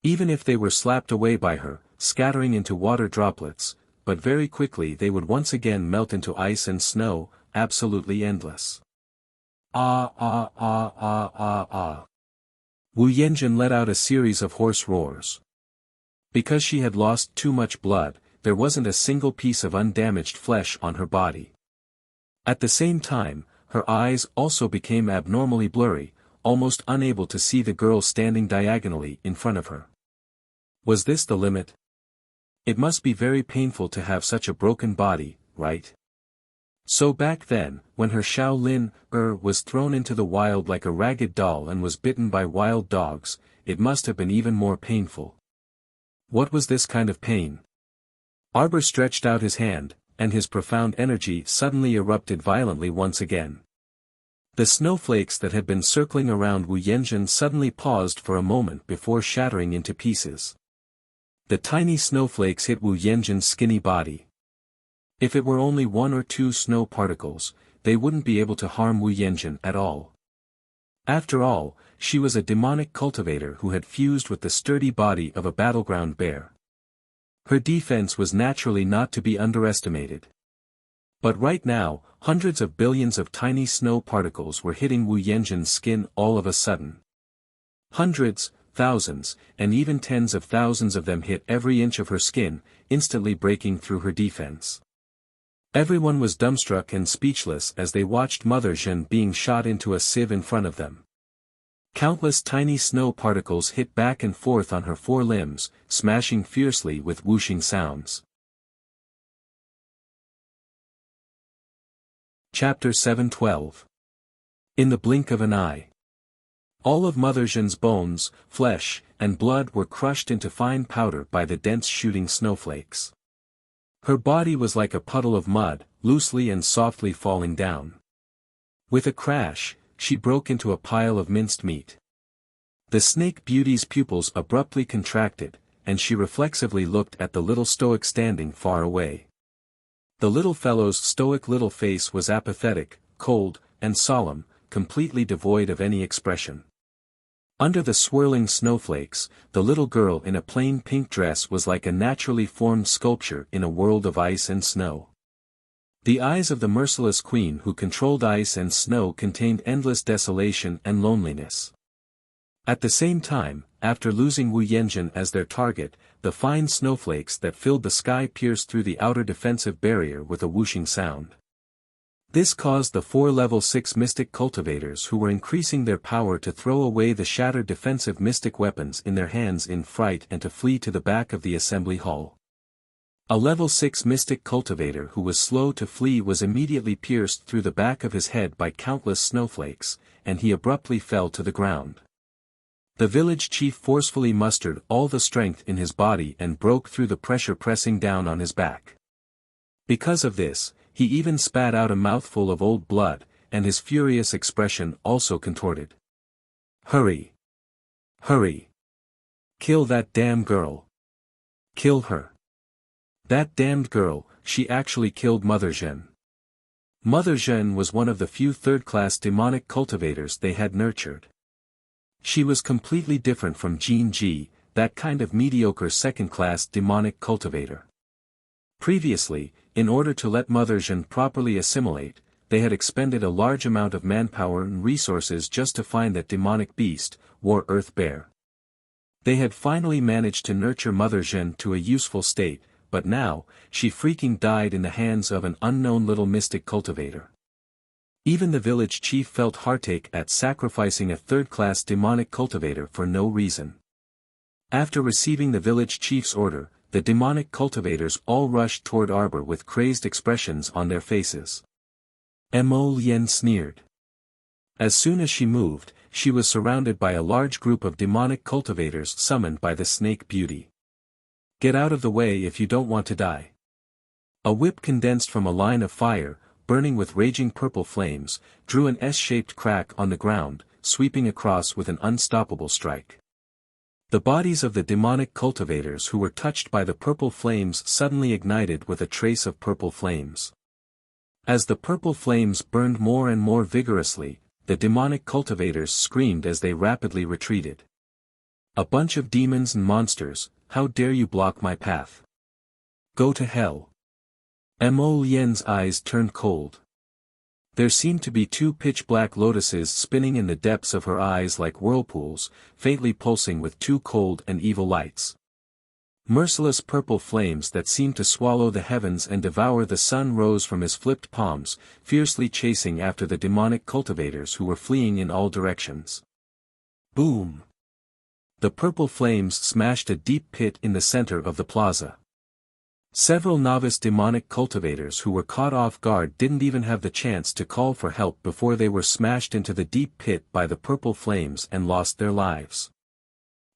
Even if they were slapped away by her, scattering into water droplets, but very quickly they would once again melt into ice and snow, absolutely endless. Ah ah ah ah ah ah. Wu Yanjun let out a series of hoarse roars. Because she had lost too much blood, there wasn't a single piece of undamaged flesh on her body. At the same time, her eyes also became abnormally blurry, almost unable to see the girl standing diagonally in front of her. Was this the limit? It must be very painful to have such a broken body, right? So back then, when her Shaolin was thrown into the wild like a ragged doll and was bitten by wild dogs, it must have been even more painful. What was this kind of pain? Arbor stretched out his hand, and his profound energy suddenly erupted violently once again. The snowflakes that had been circling around Wu Yanjun suddenly paused for a moment before shattering into pieces. The tiny snowflakes hit Wu Yanjun's skinny body. If it were only 1 or 2 snow particles, they wouldn't be able to harm Wu Yanjun at all. After all, she was a demonic cultivator who had fused with the sturdy body of a battleground bear. Her defense was naturally not to be underestimated. But right now, hundreds of billions of tiny snow particles were hitting Wu Yanjun's skin all of a sudden. Hundreds, thousands, and even tens of thousands of them hit every inch of her skin, instantly breaking through her defense. Everyone was dumbstruck and speechless as they watched Mother Zhen being shot into a sieve in front of them. Countless tiny snow particles hit back and forth on her 4 limbs, smashing fiercely with whooshing sounds. Chapter 7:12. In the blink of an eye. All of Mother Zhen's bones, flesh, and blood were crushed into fine powder by the dense shooting snowflakes. Her body was like a puddle of mud, loosely and softly falling down. With a crash, she broke into a pile of minced meat. The snake beauty's pupils abruptly contracted, and she reflexively looked at the little stoic standing far away. The little fellow's stoic little face was apathetic, cold, and solemn, completely devoid of any expression. Under the swirling snowflakes, the little girl in a plain pink dress was like a naturally formed sculpture in a world of ice and snow. The eyes of the merciless queen who controlled ice and snow contained endless desolation and loneliness. At the same time, after losing Wu Yanjun as their target, the fine snowflakes that filled the sky pierced through the outer defensive barrier with a whooshing sound. This caused the 4 level 6 mystic cultivators who were increasing their power to throw away the shattered defensive mystic weapons in their hands in fright and to flee to the back of the assembly hall. A level 6 mystic cultivator who was slow to flee was immediately pierced through the back of his head by countless snowflakes, and he abruptly fell to the ground. The village chief forcefully mustered all the strength in his body and broke through the pressure pressing down on his back. Because of this, he even spat out a mouthful of old blood, and his furious expression also contorted. "Hurry! Hurry! Kill that damn girl! Kill her! That damned girl, she actually killed Mother Zhen." Mother Zhen was one of the few third-class demonic cultivators they had nurtured. She was completely different from Jin Ji, that kind of mediocre second-class demonic cultivator. Previously, in order to let Mother Zhen properly assimilate, they had expended a large amount of manpower and resources just to find that demonic beast, War Earth Bear. They had finally managed to nurture Mother Zhen to a useful state, but now, she freaking died in the hands of an unknown little mystic cultivator. Even the village chief felt heartache at sacrificing a third-class demonic cultivator for no reason. After receiving the village chief's order, the demonic cultivators all rushed toward Arbor with crazed expressions on their faces. Mo Lien sneered. As soon as she moved, she was surrounded by a large group of demonic cultivators summoned by the snake beauty. "Get out of the way if you don't want to die." A whip condensed from a line of fire, burning with raging purple flames, drew an S-shaped crack on the ground, sweeping across with an unstoppable strike. The bodies of the demonic cultivators who were touched by the purple flames suddenly ignited with a trace of purple flames. As the purple flames burned more and more vigorously, the demonic cultivators screamed as they rapidly retreated. "A bunch of demons and monsters, how dare you block my path? Go to hell." Mo Lien's eyes turned cold. There seemed to be 2 pitch-black lotuses spinning in the depths of her eyes like whirlpools, faintly pulsing with 2 cold and evil lights. Merciless purple flames that seemed to swallow the heavens and devour the sun rose from his flipped palms, fiercely chasing after the demonic cultivators who were fleeing in all directions. Boom! The purple flames smashed a deep pit in the center of the plaza. Several novice demonic cultivators who were caught off guard didn't even have the chance to call for help before they were smashed into the deep pit by the purple flames and lost their lives.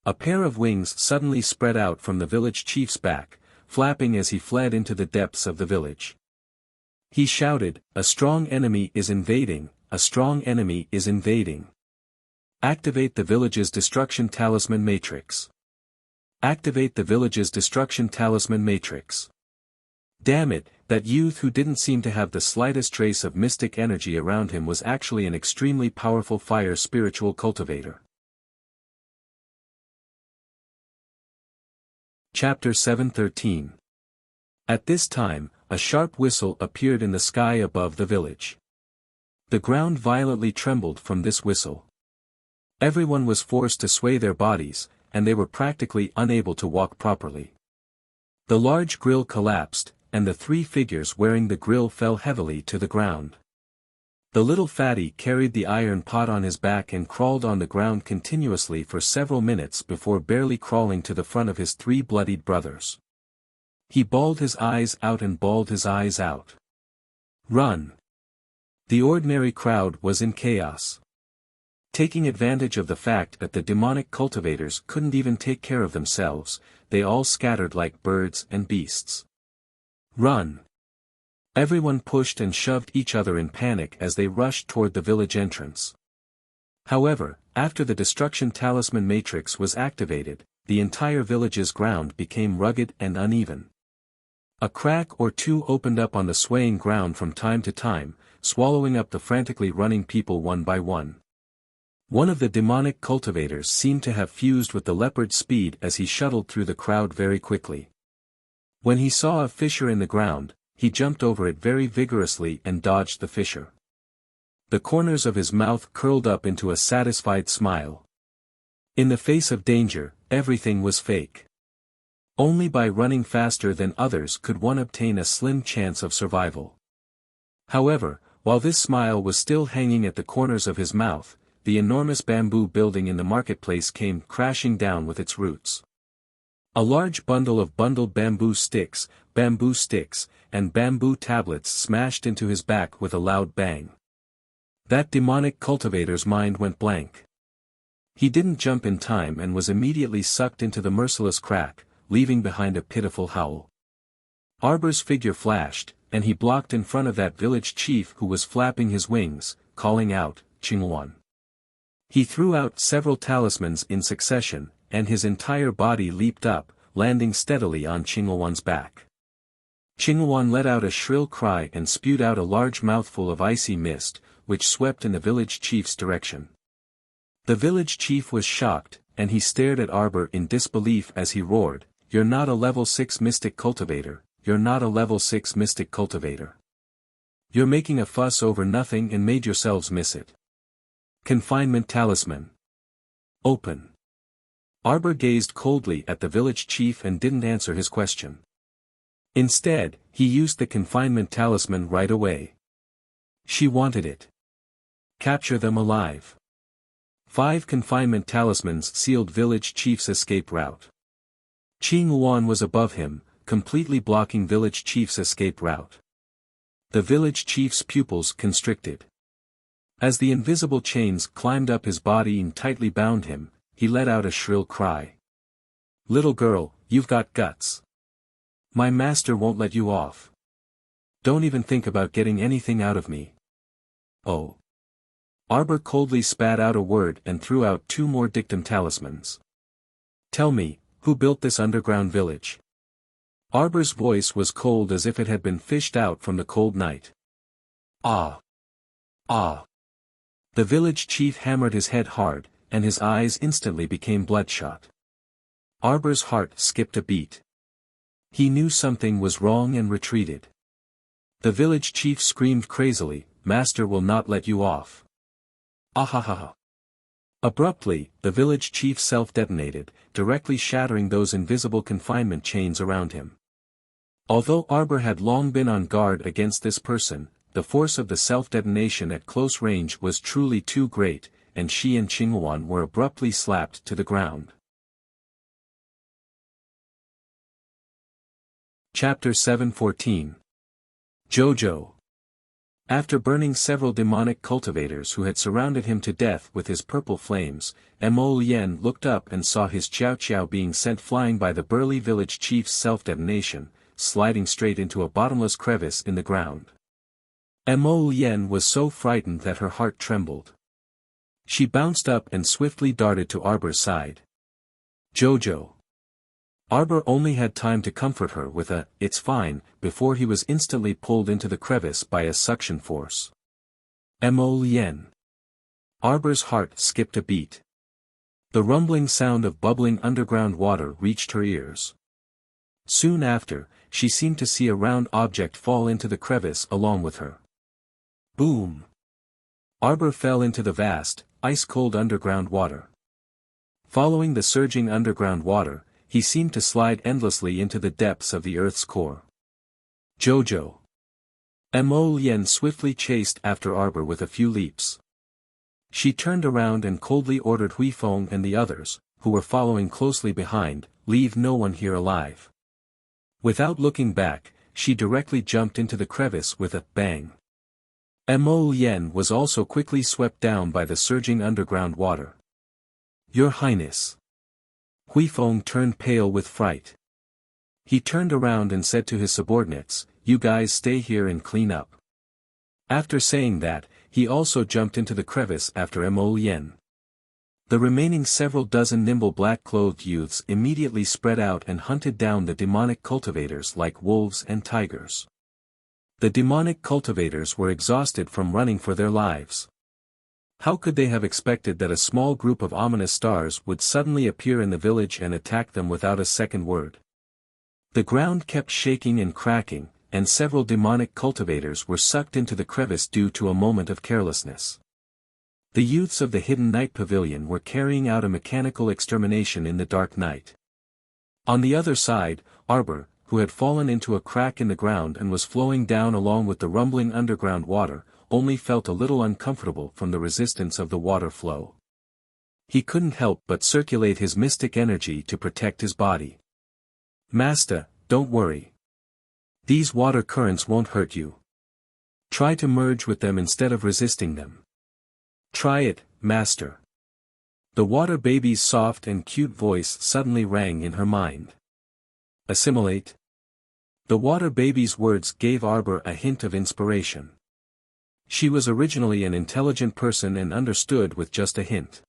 A pair of wings suddenly spread out from the village chief's back, flapping as he fled into the depths of the village. He shouted, "A strong enemy is invading, a strong enemy is invading. Activate the village's destruction talisman matrix. Activate the village's destruction talisman matrix." Damn it, that youth who didn't seem to have the slightest trace of mystic energy around him was actually an extremely powerful fire spiritual cultivator. Chapter 713. At this time, a sharp whistle appeared in the sky above the village. The ground violently trembled from this whistle. Everyone was forced to sway their bodies, and they were practically unable to walk properly. The large grill collapsed, and the 3 figures wearing the grill fell heavily to the ground. The little fatty carried the iron pot on his back and crawled on the ground continuously for several minutes before barely crawling to the front of his 3 bloodied brothers. He bawled his eyes out and bawled his eyes out. "Run!" The ordinary crowd was in chaos. Taking advantage of the fact that the demonic cultivators couldn't even take care of themselves, they all scattered like birds and beasts. Run! Everyone pushed and shoved each other in panic as they rushed toward the village entrance. However, after the destruction talisman matrix was activated, the entire village's ground became rugged and uneven. A crack or two opened up on the swaying ground from time to time, swallowing up the frantically running people one by one. One of the demonic cultivators seemed to have fused with the leopard's speed as he shuttled through the crowd very quickly. When he saw a fissure in the ground, he jumped over it very vigorously and dodged the fissure. The corners of his mouth curled up into a satisfied smile. In the face of danger, everything was fake. Only by running faster than others could one obtain a slim chance of survival. However, while this smile was still hanging at the corners of his mouth, the enormous bamboo building in the marketplace came crashing down with its roots. A large bundle of bundled bamboo sticks, and bamboo tablets smashed into his back with a loud bang. That demonic cultivator's mind went blank. He didn't jump in time and was immediately sucked into the merciless crack, leaving behind a pitiful howl. Arbor's figure flashed, and he blocked in front of that village chief who was flapping his wings, calling out, "Qingwan." He threw out several talismans in succession, and his entire body leaped up, landing steadily on Qingwan's back. Qingwan let out a shrill cry and spewed out a large mouthful of icy mist, which swept in the village chief's direction. The village chief was shocked, and he stared at Arbor in disbelief as he roared, "You're not a level 6 mystic cultivator, you're not a level 6 mystic cultivator. You're making a fuss over nothing and made yourselves miss it. Confinement talisman. Open." Arbor gazed coldly at the village chief and didn't answer his question. Instead, he used the confinement talisman right away. She wanted it. Capture them alive. 5 confinement talismans sealed village chief's escape route. Qingwan was above him, completely blocking village chief's escape route. The village chief's pupils constricted. As the invisible chains climbed up his body and tightly bound him, he let out a shrill cry. "Little girl, you've got guts. My master won't let you off. Don't even think about getting anything out of me." "Oh." Arbor coldly spat out a word and threw out 2 more dictum talismans. "Tell me, who built this underground village?" Arbor's voice was cold as if it had been fished out from the cold night. "Ah! Ah!" The village chief hammered his head hard, and his eyes instantly became bloodshot. Arbor's heart skipped a beat. He knew something was wrong and retreated. The village chief screamed crazily, "Master will not let you off." "Ahaha!" Abruptly, the village chief self-detonated, directly shattering those invisible confinement chains around him. Although Arbor had long been on guard against this person, the force of the self-detonation at close range was truly too great, and she and Qingwan were abruptly slapped to the ground. Chapter 7:14. Jojo. After burning several demonic cultivators who had surrounded him to death with his purple flames, Mo Lien looked up and saw his Qiao Qiao being sent flying by the burly village chief's self-detonation, sliding straight into a bottomless crevice in the ground. Mo Lien was so frightened that her heart trembled. She bounced up and swiftly darted to Arbor's side. "Jojo." Arbor only had time to comfort her with a, "It's fine," before he was instantly pulled into the crevice by a suction force. Mo Lien. Arbor's heart skipped a beat. The rumbling sound of bubbling underground water reached her ears. Soon after, she seemed to see a round object fall into the crevice along with her. Boom! Arbor fell into the vast, ice-cold underground water. Following the surging underground water, he seemed to slide endlessly into the depths of the Earth's core. Jojo. Mo Lien swiftly chased after Arbor with a few leaps. She turned around and coldly ordered Huifeng and the others, who were following closely behind, "Leave no one here alive." Without looking back, she directly jumped into the crevice with a bang. Mo Lien was also quickly swept down by the surging underground water. Your Highness. Huifeng turned pale with fright. He turned around and said to his subordinates, "You guys stay here and clean up." After saying that, he also jumped into the crevice after Mo Lien. The remaining several dozen nimble black-clothed youths immediately spread out and hunted down the demonic cultivators like wolves and tigers. The demonic cultivators were exhausted from running for their lives. How could they have expected that a small group of ominous stars would suddenly appear in the village and attack them without a second word? The ground kept shaking and cracking, and several demonic cultivators were sucked into the crevice due to a moment of carelessness. The youths of the Hidden Night Pavilion were carrying out a mechanical extermination in the dark night. On the other side, Arbor, who had fallen into a crack in the ground and was flowing down along with the rumbling underground water, only felt a little uncomfortable from the resistance of the water flow. He couldn't help but circulate his mystic energy to protect his body. "Master, don't worry. These water currents won't hurt you. Try to merge with them instead of resisting them. Try it, Master." The water baby's soft and cute voice suddenly rang in her mind. Assimilate? The water baby's words gave Arbor a hint of inspiration. She was originally an intelligent person and understood with just a hint.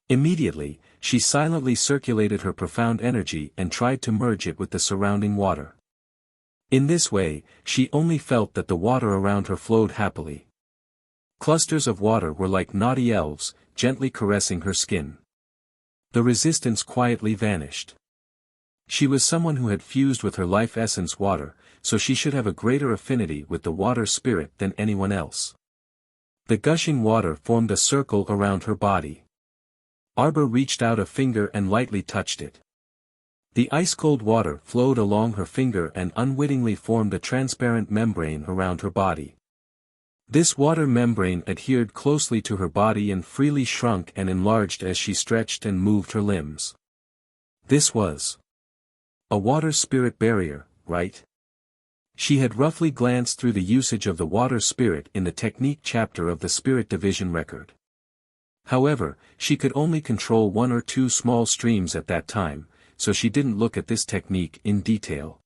Immediately, she silently circulated her profound energy and tried to merge it with the surrounding water. In this way, she only felt that the water around her flowed happily. Clusters of water were like naughty elves, gently caressing her skin. The resistance quietly vanished. She was someone who had fused with her life essence water, so she should have a greater affinity with the water spirit than anyone else. The gushing water formed a circle around her body. Arbor reached out a finger and lightly touched it. The ice-cold water flowed along her finger and unwittingly formed a transparent membrane around her body. This water membrane adhered closely to her body and freely shrunk and enlarged as she stretched and moved her limbs. This was a water spirit barrier, right? She had roughly glanced through the usage of the water spirit in the technique chapter of the Spirit Division record. However, she could only control one or two small streams at that time, so she didn't look at this technique in detail.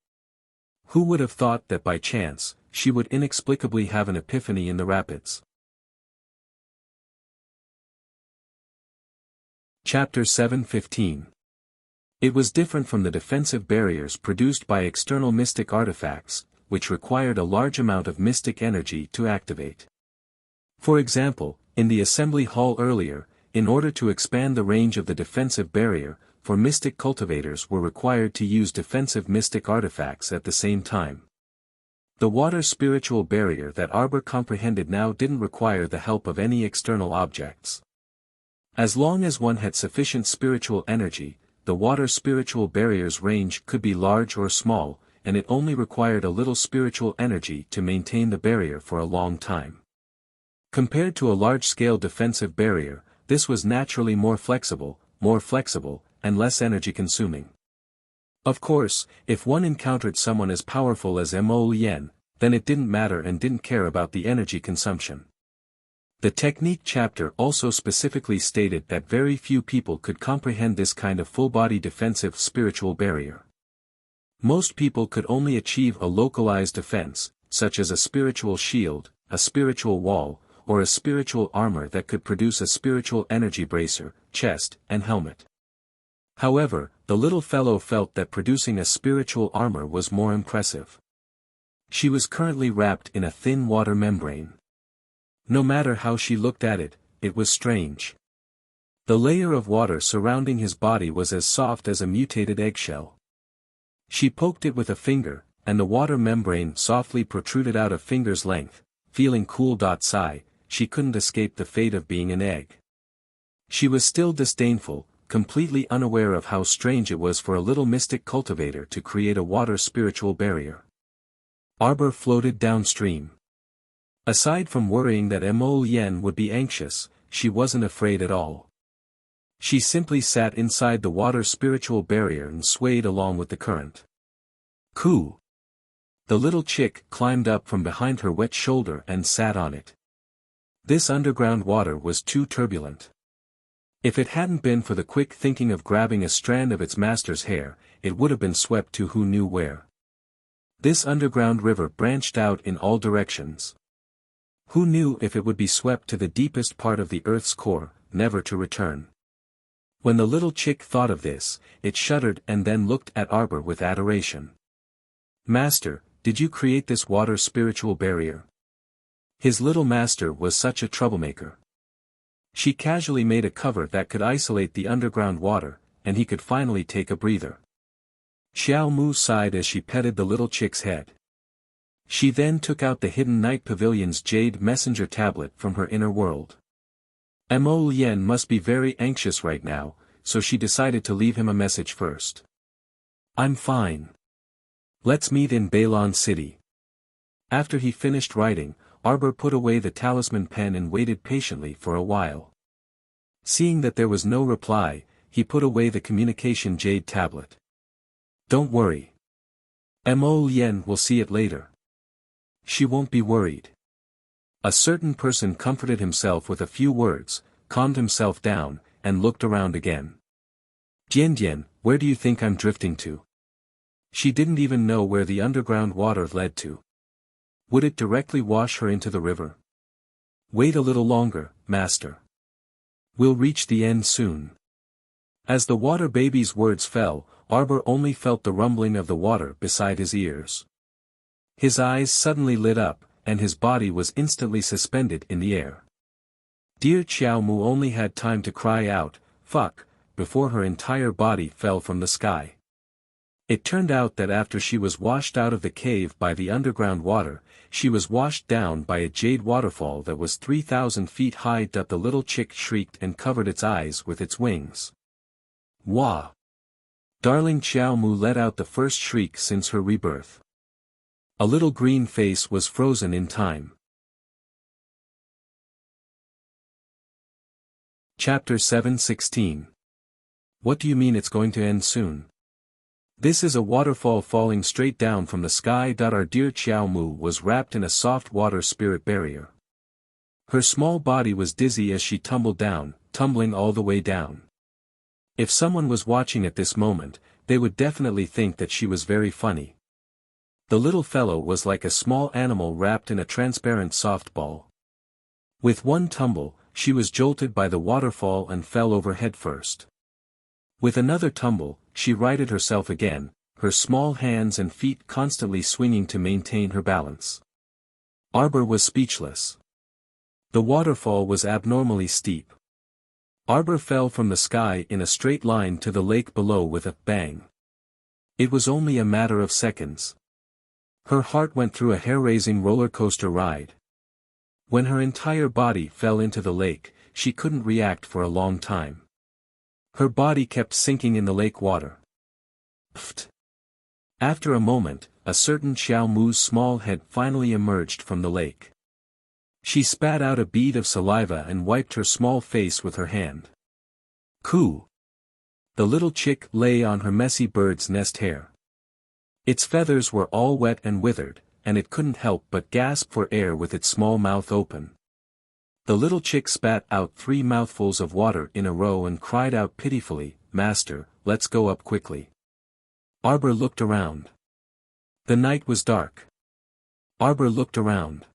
Who would have thought that by chance, she would inexplicably have an epiphany in the rapids? Chapter 7:15. It was different from the defensive barriers produced by external mystic artifacts, which required a large amount of mystic energy to activate. For example, in the assembly hall earlier, in order to expand the range of the defensive barrier, for mystic cultivators were required to use defensive mystic artifacts at the same time. The water spiritual barrier that Arbor comprehended now didn't require the help of any external objects. As long as one had sufficient spiritual energy, the water spiritual barrier's range could be large or small, and it only required a little spiritual energy to maintain the barrier for a long time. Compared to a large-scale defensive barrier, this was naturally more flexible, and less energy-consuming. Of course, if one encountered someone as powerful as Mo Lien, then it didn't matter and didn't care about the energy consumption. The technique chapter also specifically stated that very few people could comprehend this kind of full-body defensive spiritual barrier. Most people could only achieve a localized defense, such as a spiritual shield, a spiritual wall, or a spiritual armor that could produce a spiritual energy bracer, chest, and helmet. However, the little fellow felt that producing a spiritual armor was more impressive. She was currently wrapped in a thin water membrane. No matter how she looked at it, it was strange. The layer of water surrounding his body was as soft as a mutated eggshell. She poked it with a finger, and the water membrane softly protruded out a finger's length. Feeling cool. Sigh, she couldn't escape the fate of being an egg. She was still disdainful, completely unaware of how strange it was for a little mystic cultivator to create a water spiritual barrier. Arbor floated downstream. Aside from worrying that Mo Lien would be anxious, she wasn't afraid at all. She simply sat inside the water spiritual barrier and swayed along with the current. Cool. The little chick climbed up from behind her wet shoulder and sat on it. This underground water was too turbulent. If it hadn't been for the quick thinking of grabbing a strand of its master's hair, it would have been swept to who knew where. This underground river branched out in all directions. Who knew if it would be swept to the deepest part of the earth's core, never to return? When the little chick thought of this, it shuddered and then looked at Arbor with adoration. "Master, did you create this water spiritual barrier?" His little master was such a troublemaker. She casually made a cover that could isolate the underground water, and he could finally take a breather. Xiao Mu sighed as she petted the little chick's head. She then took out the hidden night pavilion's jade messenger tablet from her inner world. Mo Lien must be very anxious right now, so she decided to leave him a message first. "I'm fine. Let's meet in Bailon City." After he finished writing, Arbor put away the talisman pen and waited patiently for a while. Seeing that there was no reply, he put away the communication jade tablet. "Don't worry. Mo Lien will see it later. She won't be worried." A certain person comforted himself with a few words, calmed himself down, and looked around again. "Jian, where do you think I'm drifting to?" She didn't even know where the underground water led to. Would it directly wash her into the river? "Wait a little longer, master. We'll reach the end soon." As the water baby's words fell, Arbor only felt the rumbling of the water beside his ears. His eyes suddenly lit up, and his body was instantly suspended in the air. Dear Xiao Mu only had time to cry out, "Fuck," before her entire body fell from the sky. It turned out that after she was washed out of the cave by the underground water, she was washed down by a jade waterfall that was 3,000 feet high. The little chick shrieked and covered its eyes with its wings. "Wah!" Darling Xiao Mu let out the first shriek since her rebirth. A little green face was frozen in time. Chapter 7:16. What do you mean it's going to end soon? This is a waterfall falling straight down from the sky. Our dear Xiao Mu was wrapped in a soft water spirit barrier. Her small body was dizzy as she tumbled down, tumbling all the way down. If someone was watching at this moment, they would definitely think that she was very funny. The little fellow was like a small animal wrapped in a transparent soft ball. With one tumble, she was jolted by the waterfall and fell over head first. With another tumble, she righted herself again, her small hands and feet constantly swinging to maintain her balance. Arbor was speechless. The waterfall was abnormally steep. Arbor fell from the sky in a straight line to the lake below with a bang. It was only a matter of seconds. Her heart went through a hair-raising roller coaster ride. When her entire body fell into the lake, she couldn't react for a long time. Her body kept sinking in the lake water. Pfft. After a moment, a certain Xiao Mu's small head finally emerged from the lake. She spat out a bead of saliva and wiped her small face with her hand. Coo! The little chick lay on her messy bird's nest hair. Its feathers were all wet and withered, and it couldn't help but gasp for air with its small mouth open. The little chick spat out 3 mouthfuls of water in a row and cried out pitifully, "Master, let's go up quickly." Arbor looked around. The night was dark. Arbor looked around.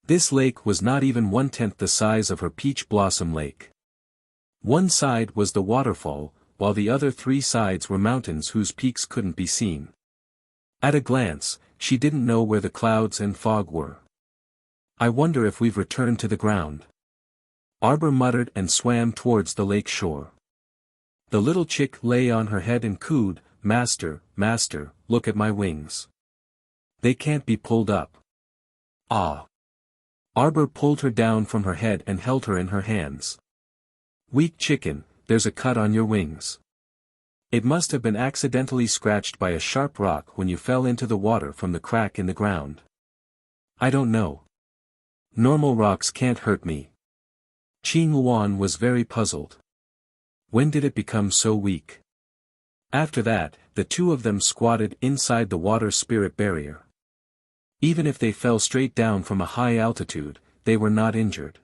This lake was not even 1/10 the size of her peach blossom lake. One side was the waterfall, while the other 3 sides were mountains whose peaks couldn't be seen. At a glance, she didn't know where the clouds and fog were. "I wonder if we've returned to the ground." Arbor muttered and swam towards the lake shore. The little chick lay on her head and cooed, "Master, master, look at my wings. They can't be pulled up." "Ah!" Arbor pulled her down from her head and held her in her hands. "Weak chicken, there's a cut on your wings. It must have been accidentally scratched by a sharp rock when you fell into the water from the crack in the ground." "I don't know. Normal rocks can't hurt me." Qin Luan was very puzzled. When did it become so weak? After that, the two of them squatted inside the water spirit barrier. Even if they fell straight down from a high altitude, they were not injured.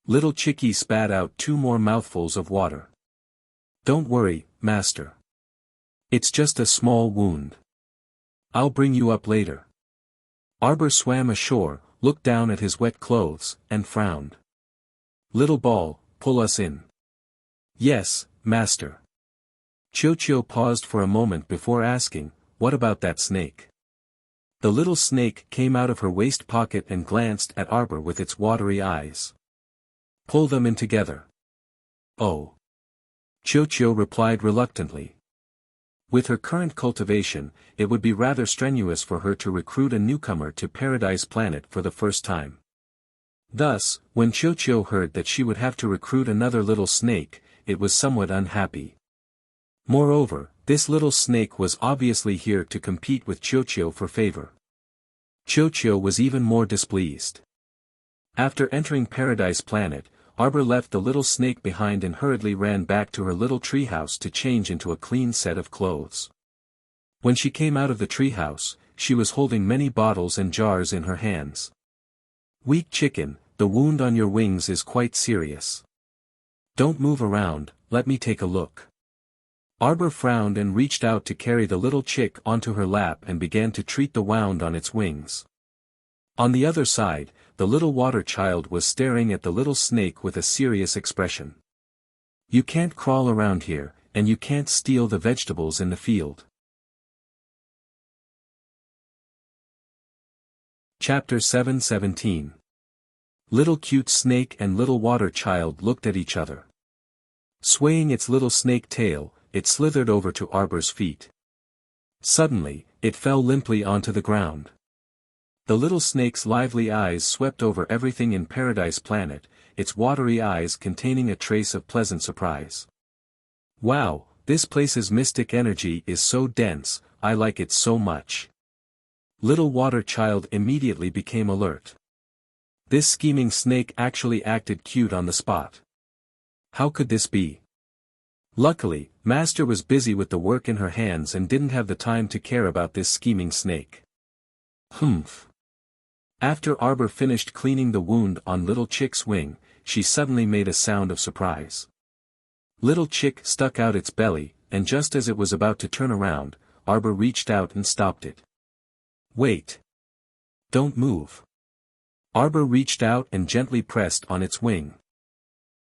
Little Chickie spat out 2 more mouthfuls of water. "Don't worry, master. It's just a small wound. I'll bring you up later." Arbor swam ashore, looked down at his wet clothes, and frowned. "Little ball, pull us in." "Yes, master." Chocho paused for a moment before asking, "What about that snake?" The little snake came out of her waist pocket and glanced at Arbor with its watery eyes. "Pull them in together." "Oh." Chocho replied reluctantly. With her current cultivation, it would be rather strenuous for her to recruit a newcomer to Paradise Planet for the first time. Thus, when Chocho heard that she would have to recruit another little snake, it was somewhat unhappy. Moreover, this little snake was obviously here to compete with Chocho for favor. Chocho was even more displeased. After entering Paradise Planet, Arbor left the little snake behind and hurriedly ran back to her little treehouse to change into a clean set of clothes. When she came out of the treehouse, she was holding many bottles and jars in her hands. "Weak chicken, the wound on your wings is quite serious. Don't move around, let me take a look." Arbor frowned and reached out to carry the little chick onto her lap and began to treat the wound on its wings. On the other side, the little water child was staring at the little snake with a serious expression. "You can't crawl around here, and you can't steal the vegetables in the field." Chapter 7:17. Little cute snake and little water child looked at each other. Swaying its little snake tail, it slithered over to Arbor's feet. Suddenly, it fell limply onto the ground. The little snake's lively eyes swept over everything in Paradise Planet, its watery eyes containing a trace of pleasant surprise. "Wow, this place's mystic energy is so dense, I like it so much." Little water child immediately became alert. This scheming snake actually acted cute on the spot. How could this be? Luckily, Master was busy with the work in her hands and didn't have the time to care about this scheming snake. Humph. After Arbor finished cleaning the wound on Little Chick's wing, she suddenly made a sound of surprise. Little Chick stuck out its belly, and just as it was about to turn around, Arbor reached out and stopped it. "Wait. Don't move." Arbor reached out and gently pressed on its wing.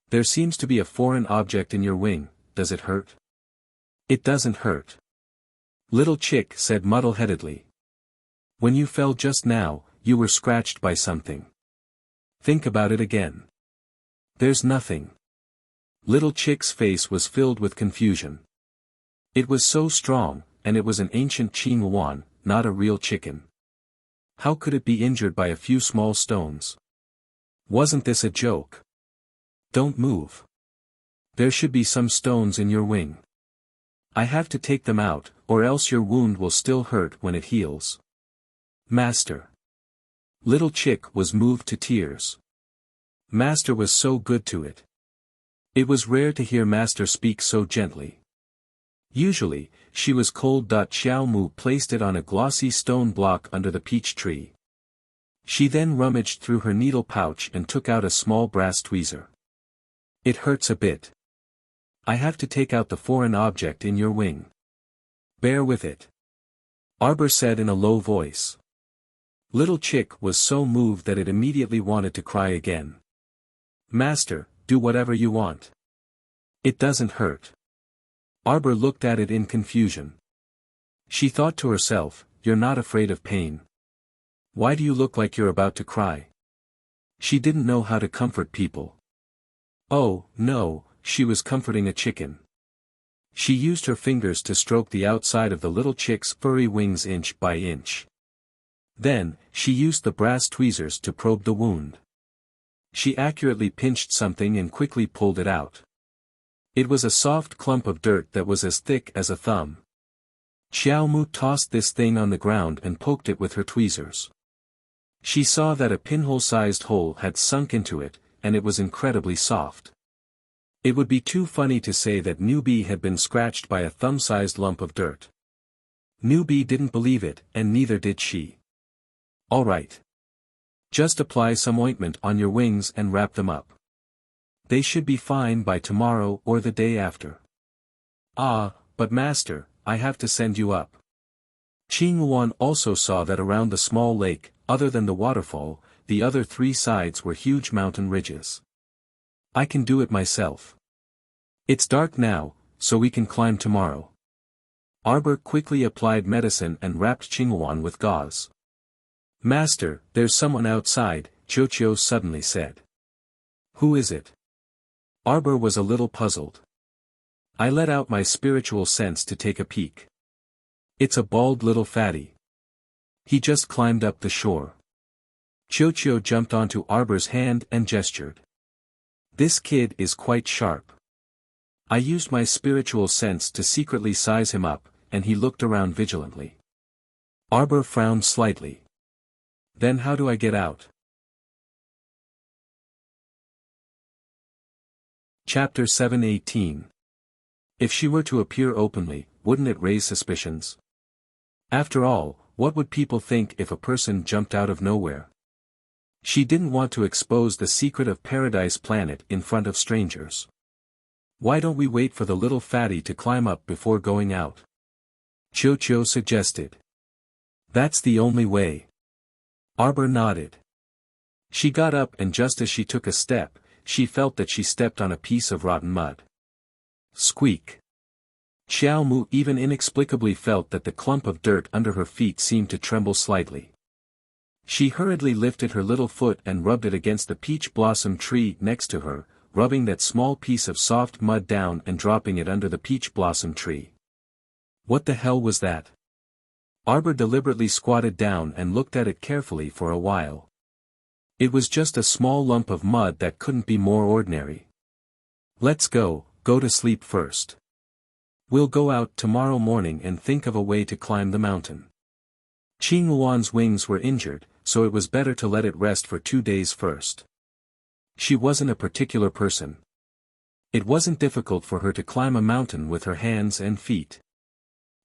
"There seems to be a foreign object in your wing, does it hurt?" "It doesn't hurt." Little Chick said muddle-headedly. "When you fell just now, you were scratched by something. Think about it again." "There's nothing." Little Chick's face was filled with confusion. It was so strong, and it was an ancient Qingwan, not a real chicken. How could it be injured by a few small stones? Wasn't this a joke? "Don't move. There should be some stones in your wing. I have to take them out, or else your wound will still hurt when it heals." "Master." Little Chick was moved to tears. Master was so good to it. It was rare to hear Master speak so gently. Usually, she was cold. Xiao Mu placed it on a glossy stone block under the peach tree. She then rummaged through her needle pouch and took out a small brass tweezer. "It hurts a bit. I have to take out the foreign object in your wing. Bear with it," Arbor said in a low voice. Little Chick was so moved that it immediately wanted to cry again. "Master, do whatever you want. It doesn't hurt." Arbor looked at it in confusion. She thought to herself, "You're not afraid of pain. Why do you look like you're about to cry?" She didn't know how to comfort people. Oh, no, she was comforting a chicken. She used her fingers to stroke the outside of the little chick's furry wings inch by inch. Then, she used the brass tweezers to probe the wound. She accurately pinched something and quickly pulled it out. It was a soft clump of dirt that was as thick as a thumb. Xiao Mu tossed this thing on the ground and poked it with her tweezers. She saw that a pinhole-sized hole had sunk into it, and it was incredibly soft. It would be too funny to say that Newbie had been scratched by a thumb-sized lump of dirt. Newbie didn't believe it, and neither did she. All right. Just apply some ointment on your wings and wrap them up. They should be fine by tomorrow or the day after. Ah, but master, I have to send you up. Qing Yuan also saw that around the small lake, other than the waterfall, the other three sides were huge mountain ridges. I can do it myself. It's dark now, so we can climb tomorrow. Arbor quickly applied medicine and wrapped Qing Yuan with gauze. Master, there's someone outside, Qiuqiu suddenly said. Who is it? Arbor was a little puzzled. I let out my spiritual sense to take a peek. It's a bald little fatty. He just climbed up the shore. Qiuqiu jumped onto Arbor's hand and gestured. This kid is quite sharp. I used my spiritual sense to secretly size him up, and he looked around vigilantly. Arbor frowned slightly. Then how do I get out? Chapter 7:18. If she were to appear openly, wouldn't it raise suspicions? After all, what would people think if a person jumped out of nowhere? She didn't want to expose the secret of Paradise Planet in front of strangers. Why don't we wait for the little fatty to climb up before going out? Qiuqiu suggested. That's the only way. Arbor nodded. She got up and just as she took a step, she felt that she stepped on a piece of rotten mud. Squeak. Xiao Mu even inexplicably felt that the clump of dirt under her feet seemed to tremble slightly. She hurriedly lifted her little foot and rubbed it against the peach blossom tree next to her, rubbing that small piece of soft mud down and dropping it under the peach blossom tree. What the hell was that? Arbor deliberately squatted down and looked at it carefully for a while. It was just a small lump of mud that couldn't be more ordinary. Let's go to sleep first. We'll go out tomorrow morning and think of a way to climb the mountain. Qing Yuan's wings were injured, so it was better to let it rest for 2 days first. She wasn't a particular person. It wasn't difficult for her to climb a mountain with her hands and feet.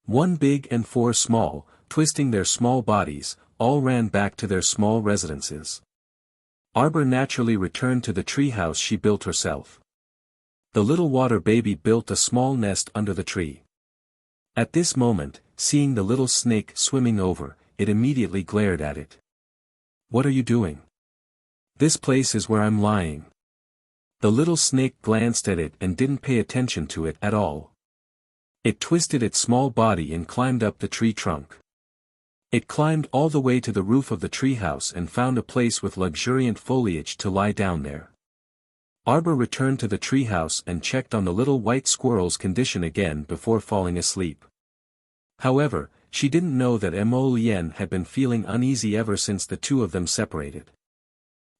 1 big and 4 small, twisting their small bodies, all ran back to their small residences. Arbor naturally returned to the treehouse she built herself. The little water baby built a small nest under the tree. At this moment, seeing the little snake swimming over, it immediately glared at it. What are you doing? This place is where I'm lying. The little snake glanced at it and didn't pay attention to it at all. It twisted its small body and climbed up the tree trunk. It climbed all the way to the roof of the treehouse and found a place with luxuriant foliage to lie down there. Arbor returned to the treehouse and checked on the little white squirrel's condition again before falling asleep. However, she didn't know that Mo Lien had been feeling uneasy ever since the two of them separated.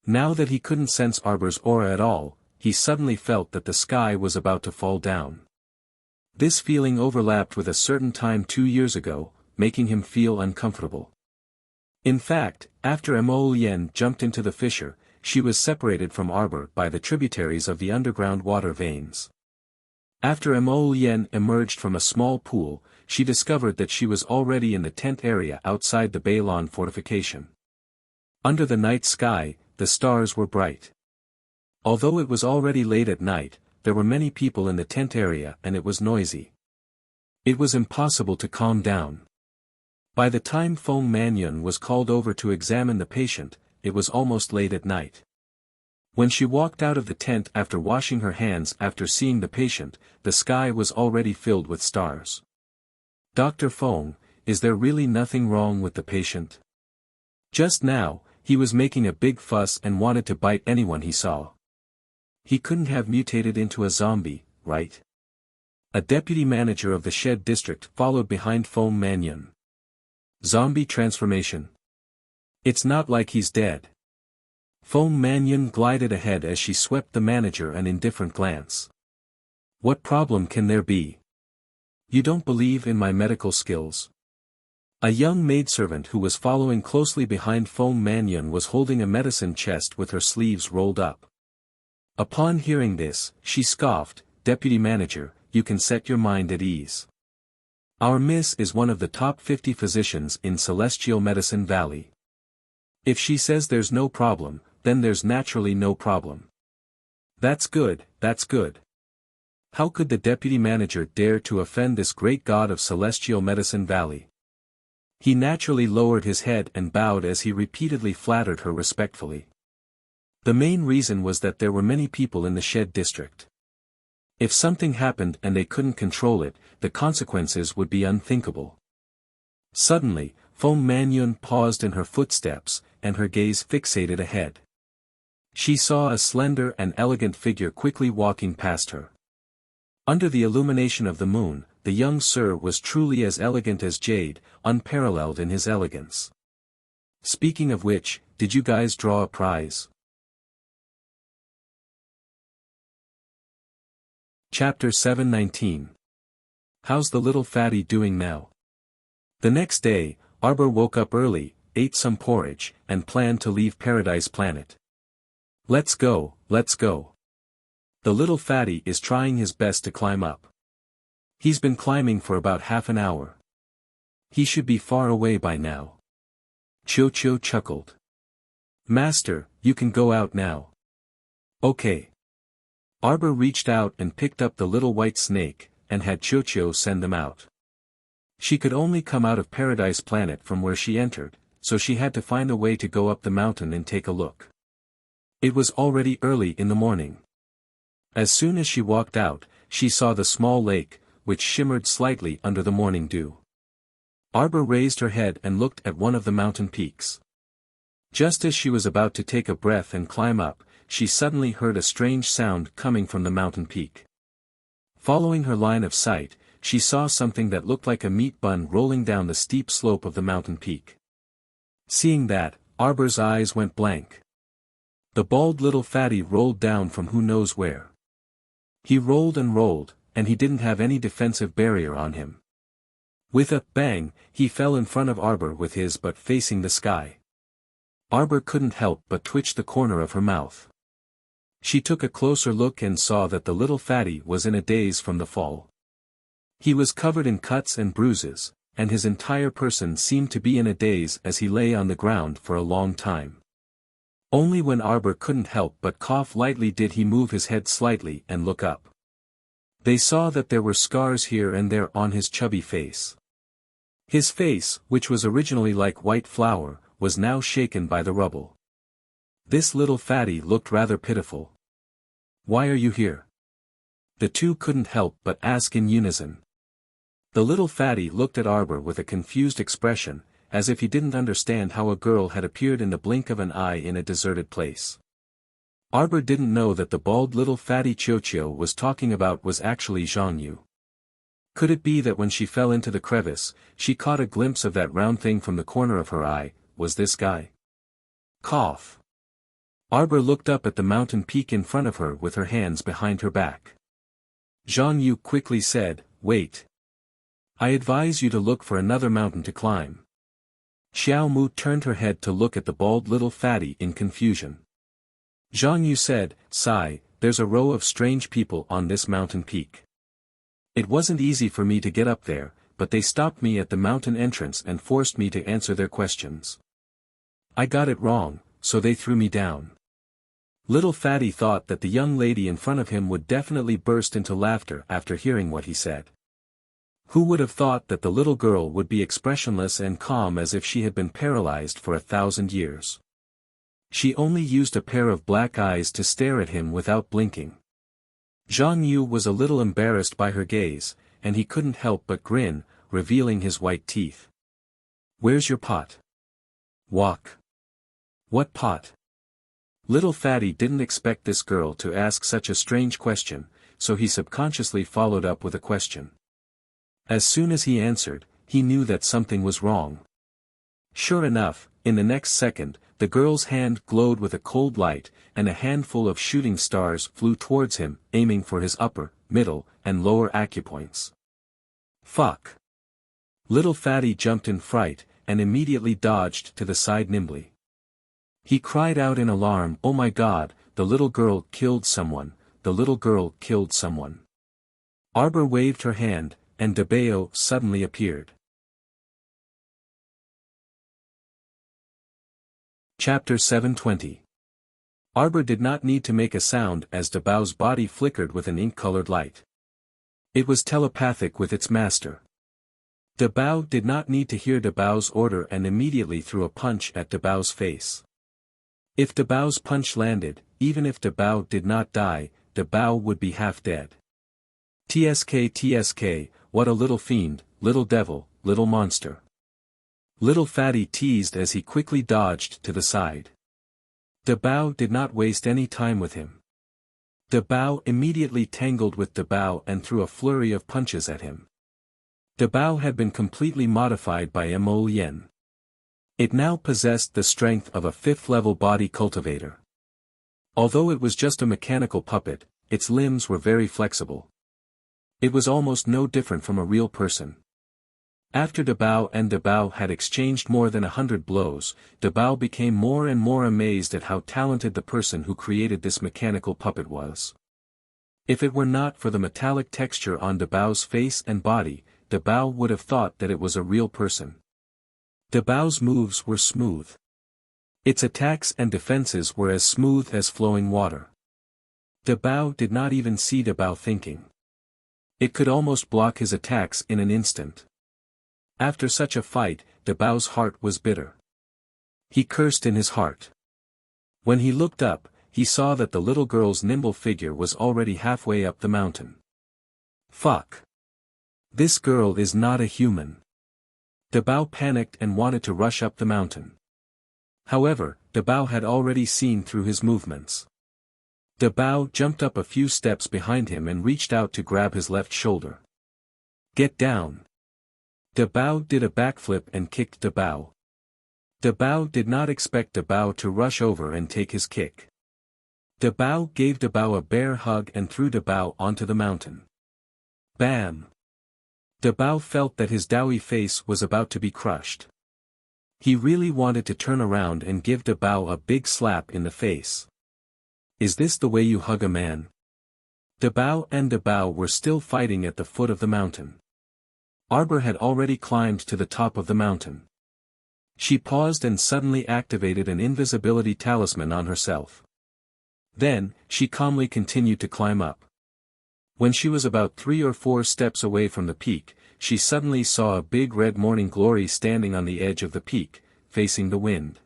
Now that he couldn't sense Arbor's aura at all, he suddenly felt that the sky was about to fall down. This feeling overlapped with a certain time 2 years ago, making him feel uncomfortable. In fact, after Mo Lien jumped into the fissure, she was separated from Arbor by the tributaries of the underground water veins. After Mo Lien emerged from a small pool, she discovered that she was already in the tent area outside the Bailon fortification. Under the night sky, the stars were bright. Although it was already late at night, there were many people in the tent area and it was noisy. It was impossible to calm down. By the time Feng Manyun was called over to examine the patient, it was almost late at night. When she walked out of the tent after washing her hands after seeing the patient, the sky was already filled with stars. Dr. Feng, is there really nothing wrong with the patient? Just now, he was making a big fuss and wanted to bite anyone he saw. He couldn't have mutated into a zombie, right? A deputy manager of the Shed district followed behind Feng Manyun. Zombie transformation. It's not like he's dead. Feng Manyun glided ahead as she swept the manager an indifferent glance. What problem can there be? You don't believe in my medical skills? A young maidservant who was following closely behind Feng Manyun was holding a medicine chest with her sleeves rolled up. Upon hearing this, she scoffed, Deputy Manager, you can set your mind at ease. Our miss is one of the top 50 physicians in Celestial Medicine Valley. If she says there's no problem, then there's naturally no problem. That's good, that's good. How could the deputy manager dare to offend this great god of Celestial Medicine Valley? He naturally lowered his head and bowed as he repeatedly flattered her respectfully. The main reason was that there were many people in the Shed district. If something happened and they couldn't control it, the consequences would be unthinkable. Suddenly, Feng Manyun paused in her footsteps, and her gaze fixated ahead. She saw a slender and elegant figure quickly walking past her. Under the illumination of the moon, the young sir was truly as elegant as jade, unparalleled in his elegance. Speaking of which, did you guys draw a prize? Chapter 719. How's the little fatty doing now? The next day, Arbor woke up early, ate some porridge, and planned to leave Paradise Planet. Let's go, let's go. The little fatty is trying his best to climb up. He's been climbing for about half an hour. He should be far away by now. Cho-Cho chuckled. Master, you can go out now. Okay. Arbor reached out and picked up the little white snake, and had Cho-Cho send them out. She could only come out of Paradise Planet from where she entered, so she had to find a way to go up the mountain and take a look. It was already early in the morning. As soon as she walked out, she saw the small lake, which shimmered slightly under the morning dew. Arbor raised her head and looked at one of the mountain peaks. Just as she was about to take a breath and climb up, she suddenly heard a strange sound coming from the mountain peak. Following her line of sight, she saw something that looked like a meat bun rolling down the steep slope of the mountain peak. Seeing that, Arbor's eyes went blank. The bald little fatty rolled down from who knows where. He rolled, and he didn't have any defensive barrier on him. With a bang, he fell in front of Arbor with his butt facing the sky. Arbor couldn't help but twitch the corner of her mouth. She took a closer look and saw that the little fatty was in a daze from the fall. He was covered in cuts and bruises, and his entire person seemed to be in a daze as he lay on the ground for a long time. Only when Arbor couldn't help but cough lightly did he move his head slightly and look up. They saw that there were scars here and there on his chubby face. His face, which was originally like white flour, was now shaken by the rubble. This little fatty looked rather pitiful. Why are you here? The two couldn't help but ask in unison. The little fatty looked at Arbor with a confused expression, as if he didn't understand how a girl had appeared in the blink of an eye in a deserted place. Arbor didn't know that the bald little fatty Cho-Cho was talking about was actually Zhang Yu. Could it be that when she fell into the crevice, she caught a glimpse of that round thing from the corner of her eye? Was this guy? Cough. Arbor looked up at the mountain peak in front of her with her hands behind her back. Zhang Yu quickly said, "Wait. I advise you to look for another mountain to climb." Xiao Mu turned her head to look at the bald little fatty in confusion. Zhang Yu said, "Sigh, there's a row of strange people on this mountain peak. It wasn't easy for me to get up there, but they stopped me at the mountain entrance and forced me to answer their questions. I got it wrong, so they threw me down." Little fatty thought that the young lady in front of him would definitely burst into laughter after hearing what he said. Who would have thought that the little girl would be expressionless and calm as if she had been paralyzed for 1,000 years? She only used a pair of black eyes to stare at him without blinking. Zhang Yu was a little embarrassed by her gaze, and he couldn't help but grin, revealing his white teeth. "Where's your pot?" "Walk." "What pot?" Little fatty didn't expect this girl to ask such a strange question, so he subconsciously followed up with a question. As soon as he answered, he knew that something was wrong. Sure enough, in the next second, the girl's hand glowed with a cold light, and a handful of shooting stars flew towards him, aiming for his upper, middle, and lower acupoints. Fuck! Little fatty jumped in fright, and immediately dodged to the side nimbly. He cried out in alarm, "Oh my god, the little girl killed someone, the little girl killed someone." Arbor waved her hand, and Debeo suddenly appeared. Chapter 720. Arbor did not need to make a sound as Dabao's body flickered with an ink-colored light. It was telepathic with its master. Dabao did not need to hear Dabao's order and immediately threw a punch at Dabao's face. If Dabao's punch landed, even if Dabao did not die, Dabao would be half dead. TSK, what a little fiend, little devil, little monster. Little Fatty teased as he quickly dodged to the side. Dabao did not waste any time with him. Dabao immediately tangled with Dabao and threw a flurry of punches at him. Dabao had been completely modified by Mo Yen. It now possessed the strength of a fifth-level body cultivator. Although it was just a mechanical puppet, its limbs were very flexible. It was almost no different from a real person. After Dabao and Dabao had exchanged more than 100 blows, Dabao became more and more amazed at how talented the person who created this mechanical puppet was. If it were not for the metallic texture on Dabao's face and body, Dabao would have thought that it was a real person. Dabao's moves were smooth. Its attacks and defenses were as smooth as flowing water. Dabao did not even see Dabao thinking. It could almost block his attacks in an instant. After such a fight, Dabao's heart was bitter. He cursed in his heart. When he looked up, he saw that the little girl's nimble figure was already halfway up the mountain. Fuck. This girl is not a human. Dabao panicked and wanted to rush up the mountain. However, Dabao had already seen through his movements. Dabao jumped up a few steps behind him and reached out to grab his left shoulder. Get down. Dabao did a backflip and kicked Dabao. Dabao did not expect Dabao to rush over and take his kick. Dabao gave Dabao a bear hug and threw Dabao onto the mountain. Bam! Dabao felt that his doughy face was about to be crushed. He really wanted to turn around and give Dabao a big slap in the face. Is this the way you hug a man? Dabao and Dabao were still fighting at the foot of the mountain. Arbor had already climbed to the top of the mountain. She paused and suddenly activated an invisibility talisman on herself. Then, she calmly continued to climb up. When she was about 3 or 4 steps away from the peak, she suddenly saw a big red morning glory standing on the edge of the peak, facing the wind.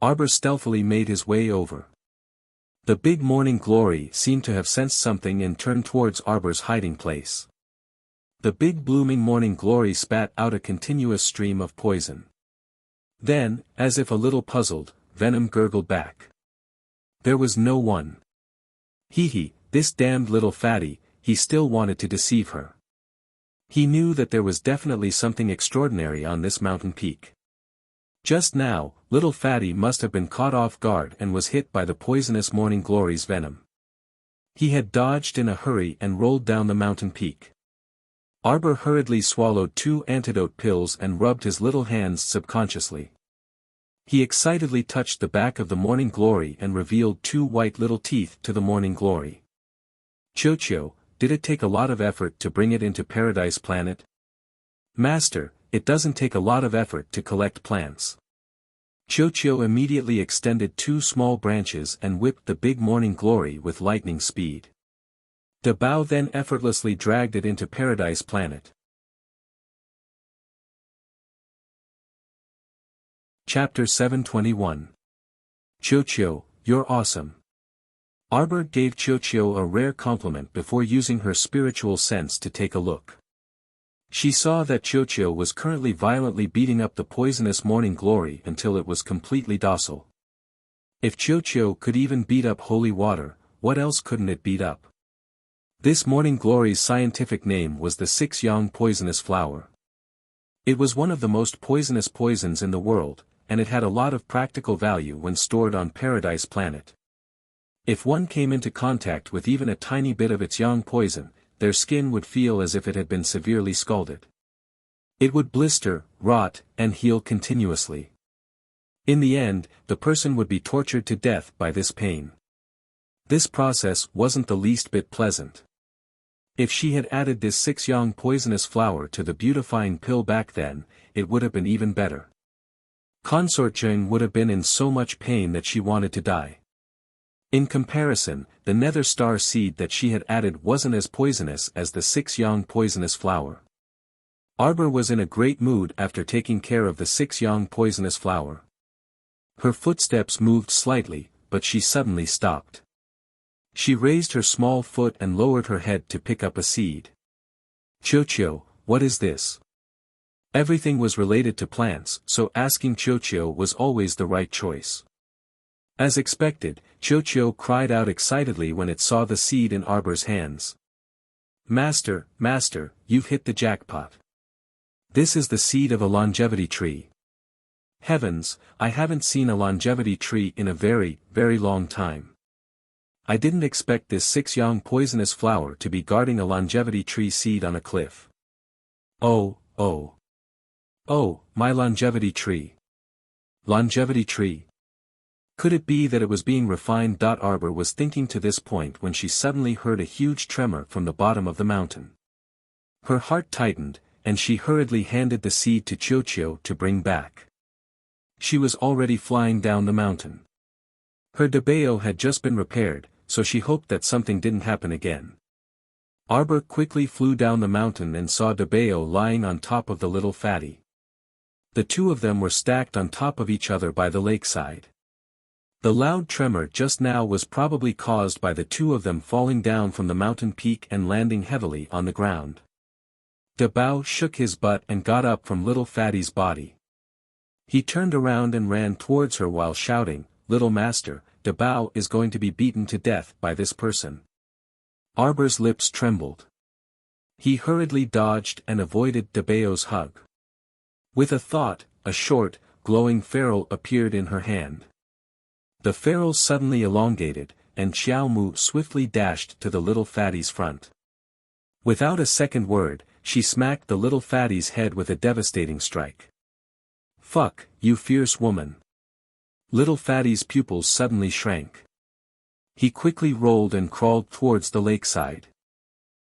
Arbor stealthily made his way over. The big morning glory seemed to have sensed something and turned towards Arbor's hiding place. The big blooming morning glory spat out a continuous stream of poison. Then, as if a little puzzled, venom gurgled back. There was no one. Hee, this damned little fatty, he still wanted to deceive her. He knew that there was definitely something extraordinary on this mountain peak. Just now, little fatty must have been caught off guard and was hit by the poisonous morning glory's venom. He had dodged in a hurry and rolled down the mountain peak. Arbor hurriedly swallowed 2 antidote pills and rubbed his little hands subconsciously. He excitedly touched the back of the morning glory and revealed 2 white little teeth to the morning glory. Chocho, did it take a lot of effort to bring it into Paradise Planet? Master, it doesn't take a lot of effort to collect plants. Chocho immediately extended 2 small branches and whipped the big morning glory with lightning speed. Dabao then effortlessly dragged it into Paradise Planet. Chapter 721. Chocho, you're awesome. Arbor gave Chocho a rare compliment before using her spiritual sense to take a look. She saw that Chocho was currently violently beating up the poisonous morning glory until it was completely docile. If Chocho could even beat up holy water, what else couldn't it beat up? This morning glory's scientific name was the 6-yang poisonous flower. It was one of the most poisonous poisons in the world, and it had a lot of practical value when stored on Paradise Planet. If one came into contact with even a tiny bit of its yang poison, their skin would feel as if it had been severely scalded. It would blister, rot, and heal continuously. In the end, the person would be tortured to death by this pain. This process wasn't the least bit pleasant. If she had added this 6-yang poisonous flower to the beautifying pill back then, it would have been even better. Consort would have been in so much pain that she wanted to die. In comparison, the nether star seed that she had added wasn't as poisonous as the 6-yang poisonous flower. Arbor was in a great mood after taking care of the 6-yang poisonous flower. Her footsteps moved slightly, but she suddenly stopped. She raised her small foot and lowered her head to pick up a seed. Chocho, what is this? Everything was related to plants, so asking Chocho was always the right choice. As expected, Chocho cried out excitedly when it saw the seed in Arbor's hands. Master, Master, you've hit the jackpot. This is the seed of a longevity tree. Heavens, I haven't seen a longevity tree in a very, very long time. I didn't expect this 6-yang poisonous flower to be guarding a longevity tree seed on a cliff. Oh, oh. Oh, my longevity tree. Longevity tree. Could it be that it was being refined? Arbor was thinking to this point when she suddenly heard a huge tremor from the bottom of the mountain. Her heart tightened, and she hurriedly handed the seed to Chocho to bring back. She was already flying down the mountain. Her Dabeo had just been repaired, so she hoped that something didn't happen again. Arbor quickly flew down the mountain and saw Dabeo lying on top of the little fatty. The two of them were stacked on top of each other by the lakeside. The loud tremor just now was probably caused by the two of them falling down from the mountain peak and landing heavily on the ground. Dabao shook his butt and got up from little fatty's body. He turned around and ran towards her while shouting, "Little master, Dabao is going to be beaten to death by this person." Arbor's lips trembled. He hurriedly dodged and avoided Dabao's hug. With a thought, a short, glowing ferrule appeared in her hand. The ferrule suddenly elongated, and Xiao Mu swiftly dashed to the little fatty's front. Without a second word, she smacked the little fatty's head with a devastating strike. "Fuck, you fierce woman." Little fatty's pupils suddenly shrank. He quickly rolled and crawled towards the lakeside.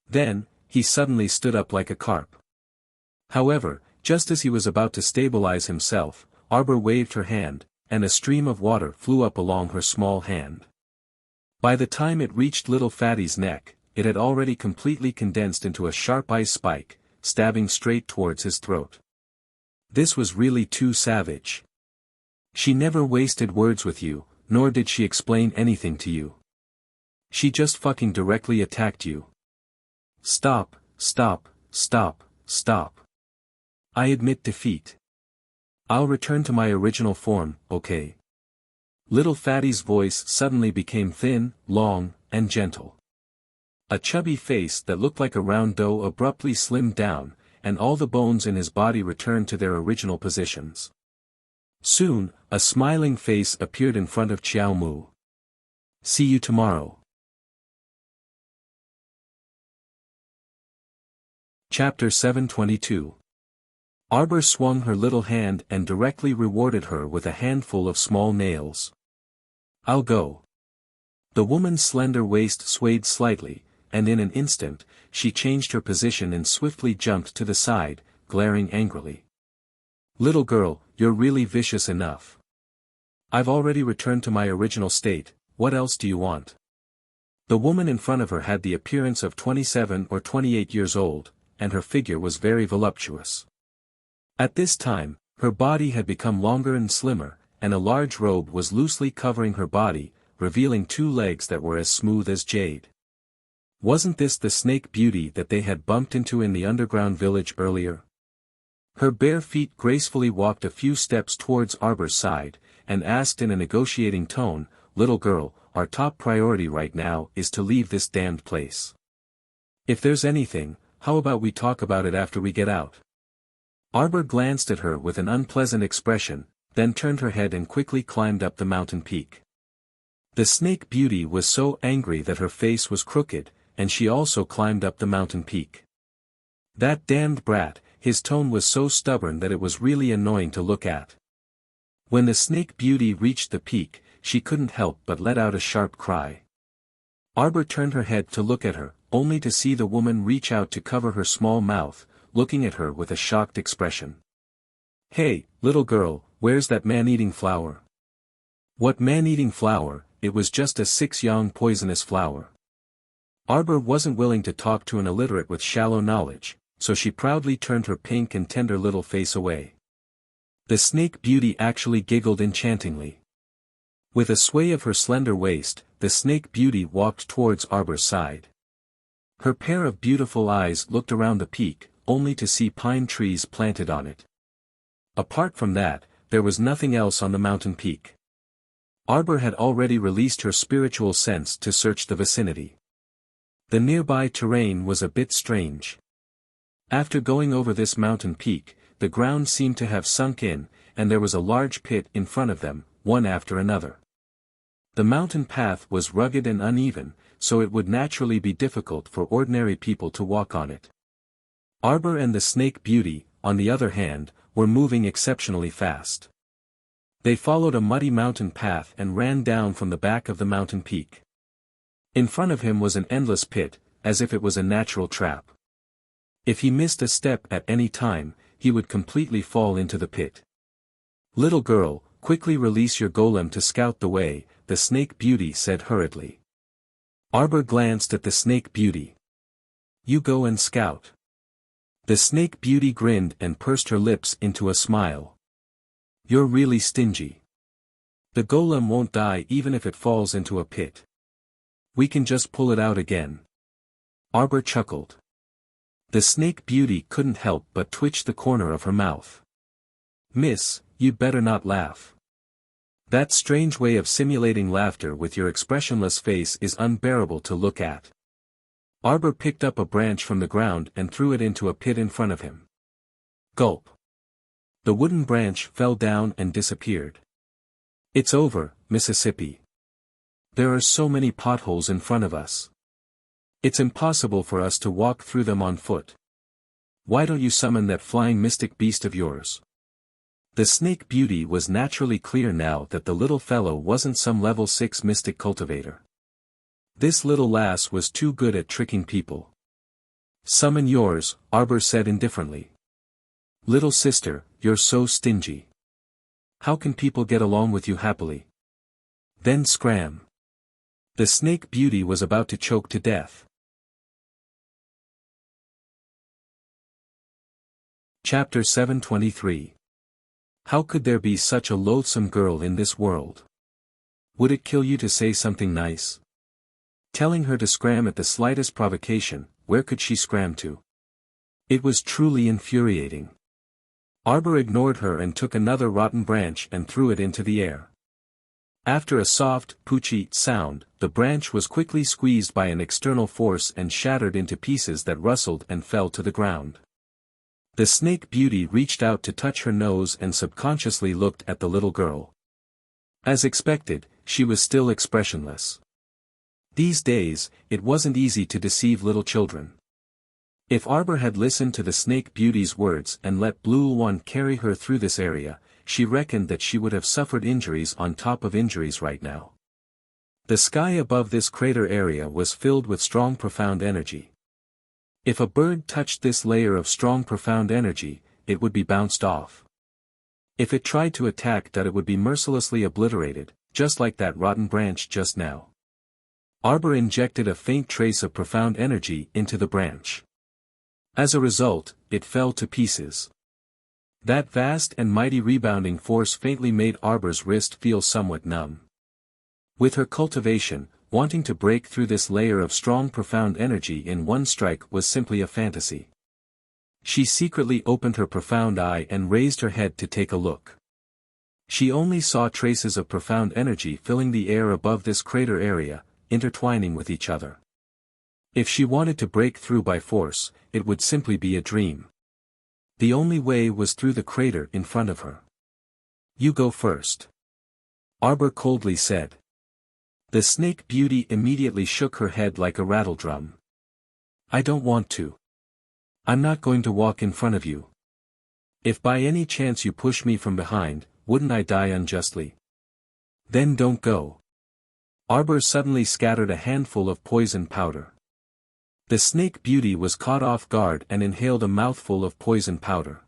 Then, he suddenly stood up like a carp. However, just as he was about to stabilize himself, Arbor waved her hand, and a stream of water flew up along her small hand. By the time it reached little fatty's neck, it had already completely condensed into a sharp ice spike, stabbing straight towards his throat. This was really too savage. She never wasted words with you, nor did she explain anything to you. She just fucking directly attacked you. Stop, stop, stop, stop. I admit defeat. I'll return to my original form, okay? Little fatty's voice suddenly became thin, long, and gentle. A chubby face that looked like a round dough abruptly slimmed down, and all the bones in his body returned to their original positions. Soon, a smiling face appeared in front of Xiao Mu. See you tomorrow. Chapter 722. Arbor swung her little hand and directly rewarded her with a handful of small nails. I'll go. The woman's slender waist swayed slightly, and in an instant, she changed her position and swiftly jumped to the side, glaring angrily. Little girl, you're really vicious enough. I've already returned to my original state, what else do you want? The woman in front of her had the appearance of 27 or 28 years old, and her figure was very voluptuous. At this time, her body had become longer and slimmer, and a large robe was loosely covering her body, revealing 2 legs that were as smooth as jade. Wasn't this the snake beauty that they had bumped into in the underground village earlier? Her bare feet gracefully walked a few steps towards Arbor's side, and asked in a negotiating tone, "Little girl, our top priority right now is to leave this damned place. If there's anything, how about we talk about it after we get out?" Arbor glanced at her with an unpleasant expression, then turned her head and quickly climbed up the mountain peak. The snake beauty was so angry that her face was crooked, and she also climbed up the mountain peak. That damned brat, his tone was so stubborn that it was really annoying to look at. When the snake beauty reached the peak, she couldn't help but let out a sharp cry. Arbor turned her head to look at her, only to see the woman reach out to cover her small mouth, looking at her with a shocked expression. "Hey, little girl, Where's that man-eating flower? What man-eating flower? It was just a 6-yang poisonous flower. Arbor wasn't willing to talk to an illiterate with shallow knowledge, so she proudly turned her pink and tender little face away. The snake beauty actually giggled enchantingly. With a sway of her slender waist, the snake beauty walked towards Arbor's side. Her pair of beautiful eyes looked around the peak, only to see pine trees planted on it. Apart from that, there was nothing else on the mountain peak. Arbor had already released her spiritual sense to search the vicinity. The nearby terrain was a bit strange. After going over this mountain peak, the ground seemed to have sunk in, and there was a large pit in front of them, one after another. The mountain path was rugged and uneven, so it would naturally be difficult for ordinary people to walk on it. Arbor and the snake beauty, on the other hand, were moving exceptionally fast. They followed a muddy mountain path and ran down from the back of the mountain peak. In front of him was an endless pit, as if it was a natural trap. If he missed a step at any time, he would completely fall into the pit. "Little girl, quickly release your golem to scout the way," the snake beauty said hurriedly. Arbor glanced at the snake beauty. "You go and scout." The snake beauty grinned and pursed her lips into a smile. "You're really stingy. The golem won't die even if it falls into a pit. We can just pull it out again." Arbor chuckled. The snake beauty couldn't help but twitch the corner of her mouth. "Miss, you'd better not laugh. That strange way of simulating laughter with your expressionless face is unbearable to look at." Arbor picked up a branch from the ground and threw it into a pit in front of him. Gulp. The wooden branch fell down and disappeared. "It's over, Mississippi. There are so many potholes in front of us. It's impossible for us to walk through them on foot. Why don't you summon that flying mystic beast of yours?" The snake beauty was naturally clear now that the little fellow wasn't some level 6 mystic cultivator. This little lass was too good at tricking people. "Summon yours," Arbor said indifferently. "Little sister, you're so stingy. How can people get along with you happily?" Then scram. The snake beauty was about to choke to death. Chapter 723. How could there be such a loathsome girl in this world? Would it kill you to say something nice? Telling her to scram at the slightest provocation, where could she scram to? It was truly infuriating. Arbor ignored her and took another rotten branch and threw it into the air. After a soft, poochy sound, the branch was quickly squeezed by an external force and shattered into pieces that rustled and fell to the ground. The snake beauty reached out to touch her nose and subconsciously looked at the little girl. As expected, she was still expressionless. These days, it wasn't easy to deceive little children. If Arbor had listened to the snake beauty's words and let Blue One carry her through this area, she reckoned that she would have suffered injuries on top of injuries right now. The sky above this crater area was filled with strong profound energy. If a bird touched this layer of strong profound energy, it would be bounced off. If it tried to attack that, it would be mercilessly obliterated, just like that rotten branch just now. Arbor injected a faint trace of profound energy into the branch. As a result, it fell to pieces. That vast and mighty rebounding force faintly made Arbor's wrist feel somewhat numb. With her cultivation, wanting to break through this layer of strong profound energy in one strike was simply a fantasy. She secretly opened her profound eye and raised her head to take a look. She only saw traces of profound energy filling the air above this crater area, intertwining with each other. If she wanted to break through by force, it would simply be a dream. The only way was through the crater in front of her. "You go first," Arbor coldly said. The snake beauty immediately shook her head like a rattledrum. "I don't want to. I'm not going to walk in front of you. If by any chance you push me from behind, wouldn't I die unjustly? Then don't go." Arbor suddenly scattered a handful of poison powder. The snake beauty was caught off guard and inhaled a mouthful of poison powder.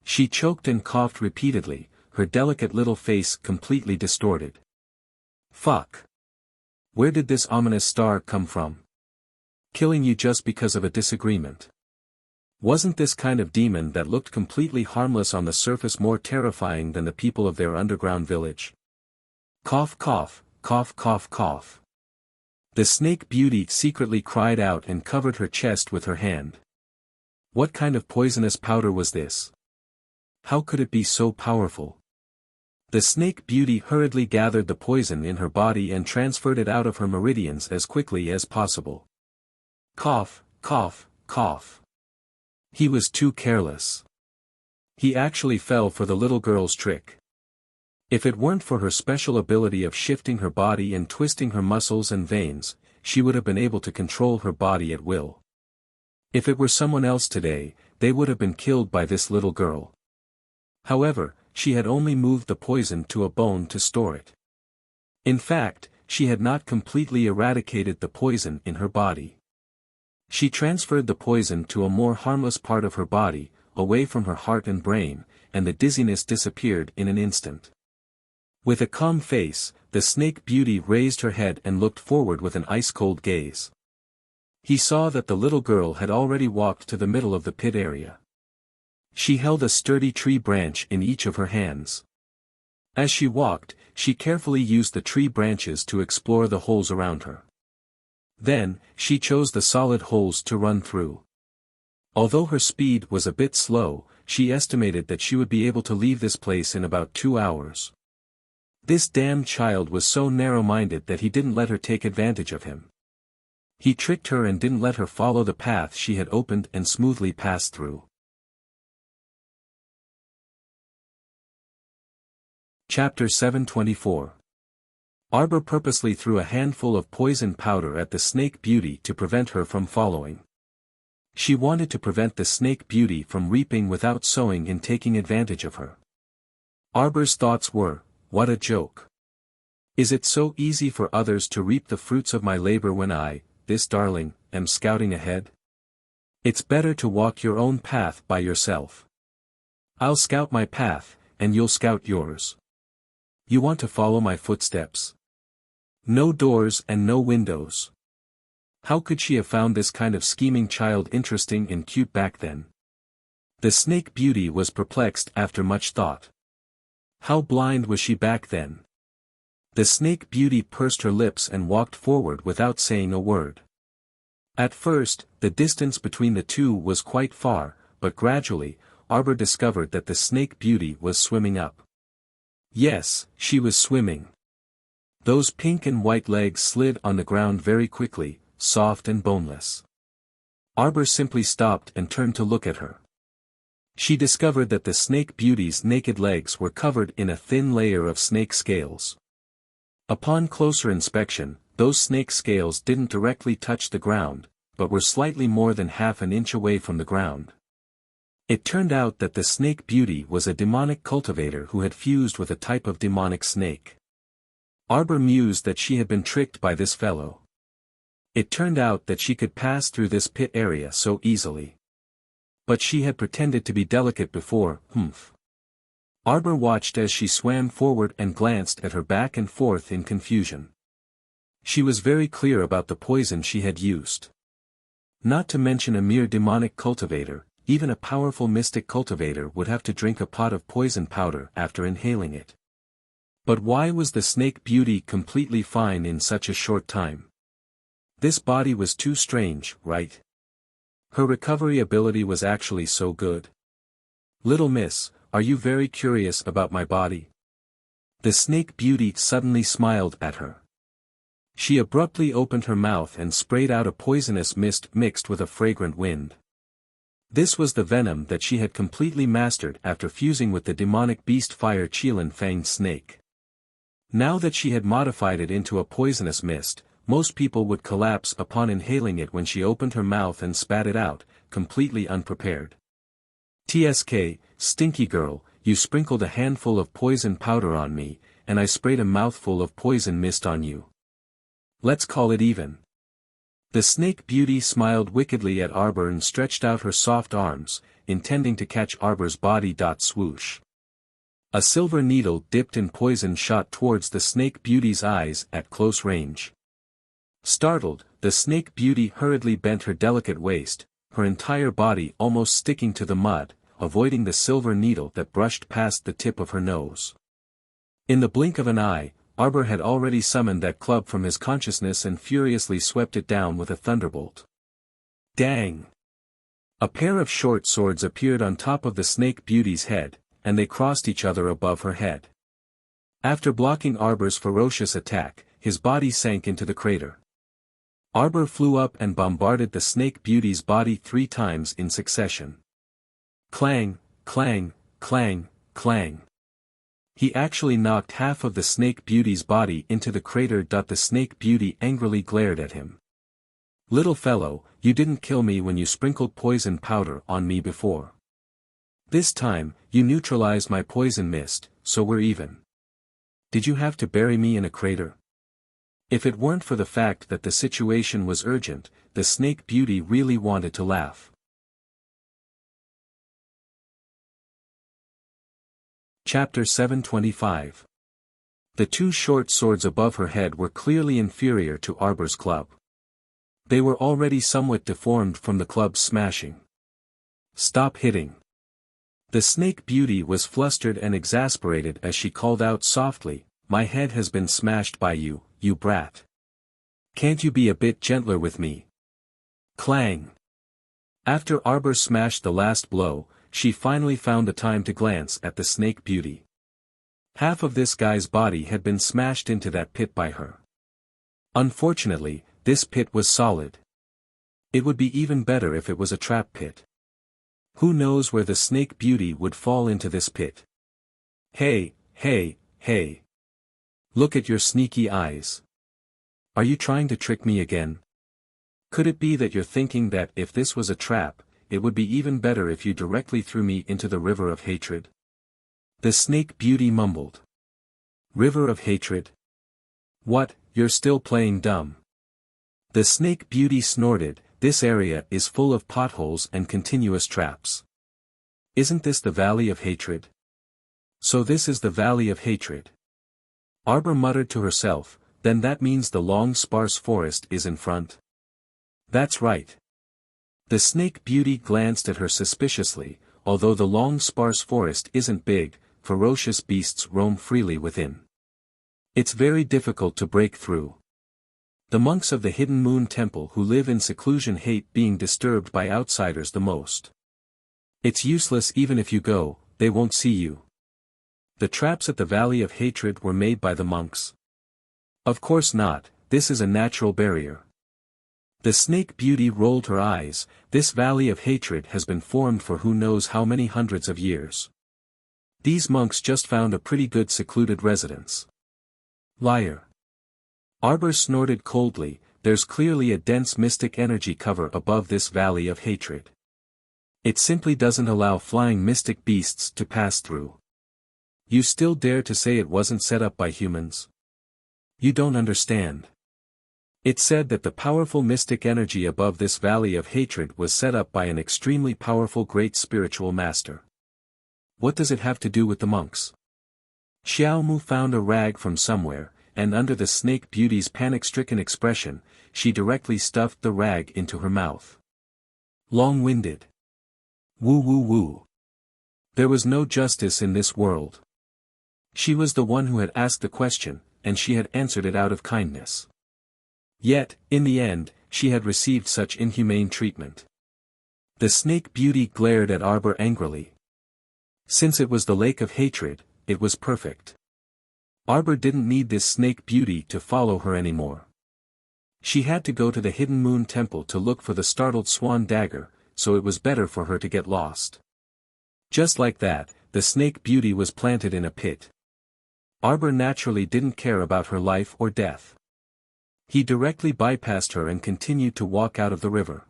She choked and coughed repeatedly, her delicate little face completely distorted. Fuck. Where did this ominous star come from? Killing you just because of a disagreement. Wasn't this kind of demon that looked completely harmless on the surface more terrifying than the people of their underground village? Cough cough, cough cough cough. The snake beauty secretly cried out and covered her chest with her hand. What kind of poisonous powder was this? How could it be so powerful? The snake beauty hurriedly gathered the poison in her body and transferred it out of her meridians as quickly as possible. Cough, cough, cough. He was too careless. He actually fell for the little girl's trick. If it weren't for her special ability of shifting her body and twisting her muscles and veins, she would have been able to control her body at will. If it were someone else today, they would have been killed by this little girl. However, she had only moved the poison to a bone to store it. In fact, she had not completely eradicated the poison in her body. She transferred the poison to a more harmless part of her body, away from her heart and brain, and the dizziness disappeared in an instant. With a calm face, the snake beauty raised her head and looked forward with an ice-cold gaze. He saw that the little girl had already walked to the middle of the pit area. She held a sturdy tree branch in each of her hands. As she walked, she carefully used the tree branches to explore the holes around her. Then, she chose the solid holes to run through. Although her speed was a bit slow, she estimated that she would be able to leave this place in about 2 hours. This damned child was so narrow-minded that he didn't let her take advantage of him. He tricked her and didn't let her follow the path she had opened and smoothly passed through. Chapter 724. Arbor purposely threw a handful of poison powder at the snake beauty to prevent her from following. She wanted to prevent the snake beauty from reaping without sowing and taking advantage of her. Arbor's thoughts were, what a joke. Is it so easy for others to reap the fruits of my labor when I, this darling, am scouting ahead? It's better to walk your own path by yourself. I'll scout my path, and you'll scout yours. You want to follow my footsteps? No doors and no windows. How could she have found this kind of scheming child interesting and cute back then? The snake beauty was perplexed after much thought. How blind was she back then? The snake beauty pursed her lips and walked forward without saying a word. At first, the distance between the two was quite far, but gradually, Arbor discovered that the snake beauty was swimming up. Yes, she was swimming. Those pink and white legs slid on the ground very quickly, soft and boneless. Arbor simply stopped and turned to look at her. She discovered that the snake beauty's naked legs were covered in a thin layer of snake scales. Upon closer inspection, those snake scales didn't directly touch the ground, but were slightly more than half an inch away from the ground. It turned out that the snake beauty was a demonic cultivator who had fused with a type of demonic snake. Arbor mused that she had been tricked by this fellow. It turned out that she could pass through this pit area so easily. But she had pretended to be delicate before, Arbor watched as she swam forward and glanced at her back and forth in confusion. She was very clear about the poison she had used. Not to mention a mere demonic cultivator, even a powerful mystic cultivator would have to drink a pot of poison powder after inhaling it. But why was the snake beauty completely fine in such a short time? This body was too strange, right? Her recovery ability was actually so good. Little miss, are you very curious about my body? The snake beauty suddenly smiled at her. She abruptly opened her mouth and sprayed out a poisonous mist mixed with a fragrant wind. This was the venom that she had completely mastered after fusing with the demonic beast fire Qilin Fanged snake. Now that she had modified it into a poisonous mist, most people would collapse upon inhaling it when she opened her mouth and spat it out, completely unprepared. TSK, stinky girl, you sprinkled a handful of poison powder on me, and I sprayed a mouthful of poison mist on you. Let's call it even. The snake beauty smiled wickedly at Arbor and stretched out her soft arms, intending to catch Arbor's body. Swoosh. A silver needle dipped in poison shot towards the snake beauty's eyes at close range. Startled, the snake beauty hurriedly bent her delicate waist, her entire body almost sticking to the mud, avoiding the silver needle that brushed past the tip of her nose. In the blink of an eye, Arbor had already summoned that club from his consciousness and furiously swept it down with a thunderbolt. Dang! A pair of short swords appeared on top of the snake beauty's head, and they crossed each other above her head. After blocking Arbor's ferocious attack, his body sank into the crater. Arbor flew up and bombarded the snake beauty's body 3 times in succession. Clang, clang, clang, clang. He actually knocked half of the snake beauty's body into the crater. The snake beauty angrily glared at him. Little fellow, you didn't kill me when you sprinkled poison powder on me before. This time, you neutralized my poison mist, so we're even. Did you have to bury me in a crater? If it weren't for the fact that the situation was urgent, the snake beauty really wanted to laugh. Chapter 725. The 2 short swords above her head were clearly inferior to Arbor's club. They were already somewhat deformed from the club's smashing. Stop hitting. The snake beauty was flustered and exasperated as she called out softly, my head has been smashed by you, you brat. Can't you be a bit gentler with me? Clang. After Arbor smashed the last blow, she finally found the time to glance at the snake beauty. Half of this guy's body had been smashed into that pit by her. Unfortunately, this pit was solid. It would be even better if it was a trap pit. Who knows where the snake beauty would fall into this pit? Hey, hey, hey. Look at your sneaky eyes. Are you trying to trick me again? Could it be that you're thinking that if this was a trap, it would be even better if you directly threw me into the river of hatred? The snake beauty mumbled. River of hatred? What, you're still playing dumb? The snake beauty snorted, this area is full of potholes and continuous traps. Isn't this the valley of hatred? So this is the valley of hatred. Arbor muttered to herself, then that means the long sparse forest is in front. That's right. The snake beauty glanced at her suspiciously, although the long sparse forest isn't big, ferocious beasts roam freely within. It's very difficult to break through. The monks of the Hidden Moon Temple who live in seclusion hate being disturbed by outsiders the most. It's useless even if you go, they won't see you. The traps at the Valley of Hatred were made by the monks. Of course not, this is a natural barrier. The snake beauty rolled her eyes, this Valley of Hatred has been formed for who knows how many hundreds of years. These monks just found a pretty good secluded residence. Liar. Arbor snorted coldly, there's clearly a dense mystic energy cover above this Valley of Hatred. It simply doesn't allow flying mystic beasts to pass through. You still dare to say it wasn't set up by humans? You don't understand. It said that the powerful mystic energy above this Valley of Hatred was set up by an extremely powerful great spiritual master. What does it have to do with the monks? Xiao Mu found a rag from somewhere, and under the snake beauty's panic-stricken expression, she directly stuffed the rag into her mouth. Long-winded. Woo woo woo. There was no justice in this world. She was the one who had asked the question, and she had answered it out of kindness. Yet, in the end, she had received such inhumane treatment. The snake beauty glared at Arbor angrily. Since it was the lake of hatred, it was perfect. Arbor didn't need this snake beauty to follow her anymore. She had to go to the Hidden Moon Temple to look for the startled swan dagger, so it was better for her to get lost. Just like that, the snake beauty was planted in a pit. Arbor naturally didn't care about her life or death. He directly bypassed her and continued to walk out of the river.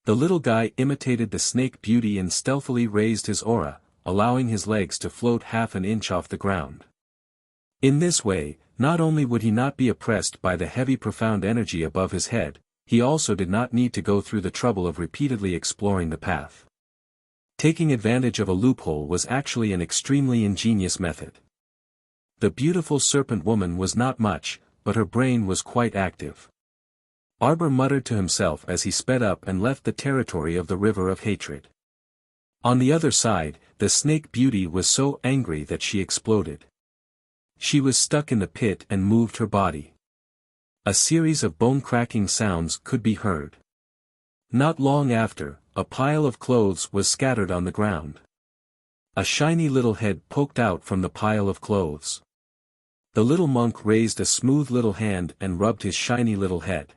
The little guy imitated the snake beauty and stealthily raised his aura, allowing his legs to float half an inch off the ground. In this way, not only would he not be oppressed by the heavy profound energy above his head, he also did not need to go through the trouble of repeatedly exploring the path. Taking advantage of a loophole was actually an extremely ingenious method. The beautiful serpent woman was not much, but her brain was quite active. Arbor muttered to himself as he sped up and left the territory of the river of hatred. On the other side, the snake beauty was so angry that she exploded. She was stuck in the pit and moved her body. A series of bone-cracking sounds could be heard. Not long after, a pile of clothes was scattered on the ground. A shiny little head poked out from the pile of clothes. The little monk raised a smooth little hand and rubbed his shiny little head.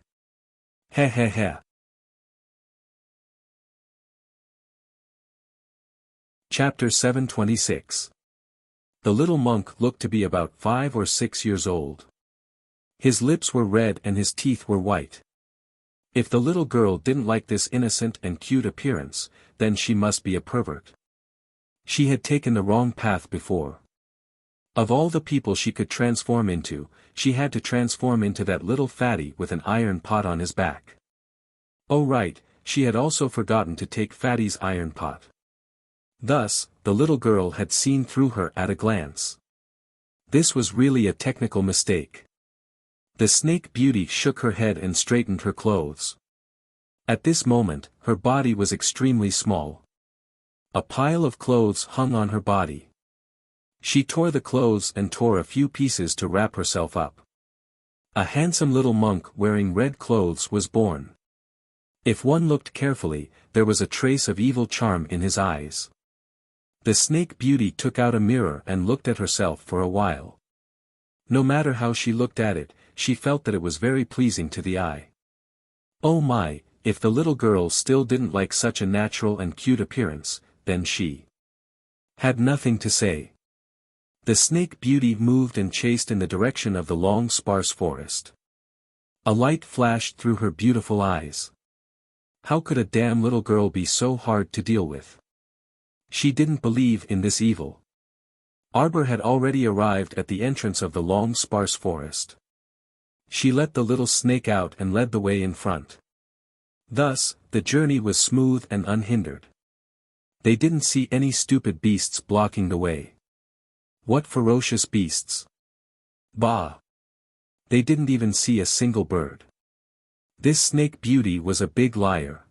Heh heh heh. Chapter 726. The little monk looked to be about 5 or 6 years old. His lips were red and his teeth were white. If the little girl didn't like this innocent and cute appearance, then she must be a pervert. She had taken the wrong path before. Of all the people she could transform into, she had to transform into that little fatty with an iron pot on his back. Oh right, she had also forgotten to take Fatty's iron pot. Thus, the little girl had seen through her at a glance. This was really a technical mistake. The snake beauty shook her head and straightened her clothes. At this moment, her body was extremely small. A pile of clothes hung on her body. She tore the clothes and tore a few pieces to wrap herself up. A handsome little monk wearing red clothes was born. If one looked carefully, there was a trace of evil charm in his eyes. The snake beauty took out a mirror and looked at herself for a while. No matter how she looked at it, she felt that it was very pleasing to the eye. Oh my, if the little girl still didn't like such a natural and cute appearance, then she had nothing to say. The snake beauty moved and chased in the direction of the long sparse forest. A light flashed through her beautiful eyes. How could a damn little girl be so hard to deal with? She didn't believe in this evil. Arbor had already arrived at the entrance of the long sparse forest. She let the little snake out and led the way in front. Thus, the journey was smooth and unhindered. They didn't see any stupid beasts blocking the way. What ferocious beasts! Bah! They didn't even see a single bird. This snake beauty was a big liar.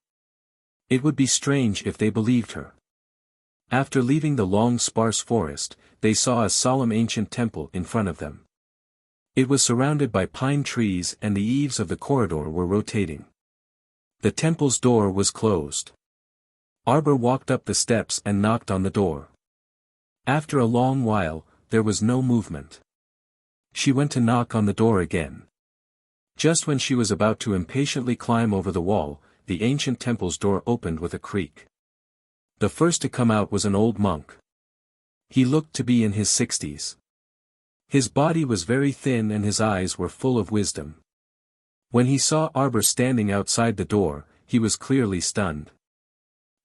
It would be strange if they believed her. After leaving the long sparse forest, they saw a solemn ancient temple in front of them. It was surrounded by pine trees and the eaves of the corridor were rotating. The temple's door was closed. Arbor walked up the steps and knocked on the door. After a long while, there was no movement. She went to knock on the door again. Just when she was about to impatiently climb over the wall, the ancient temple's door opened with a creak. The first to come out was an old monk. He looked to be in his 60s. His body was very thin and his eyes were full of wisdom. When he saw Arbor standing outside the door, he was clearly stunned.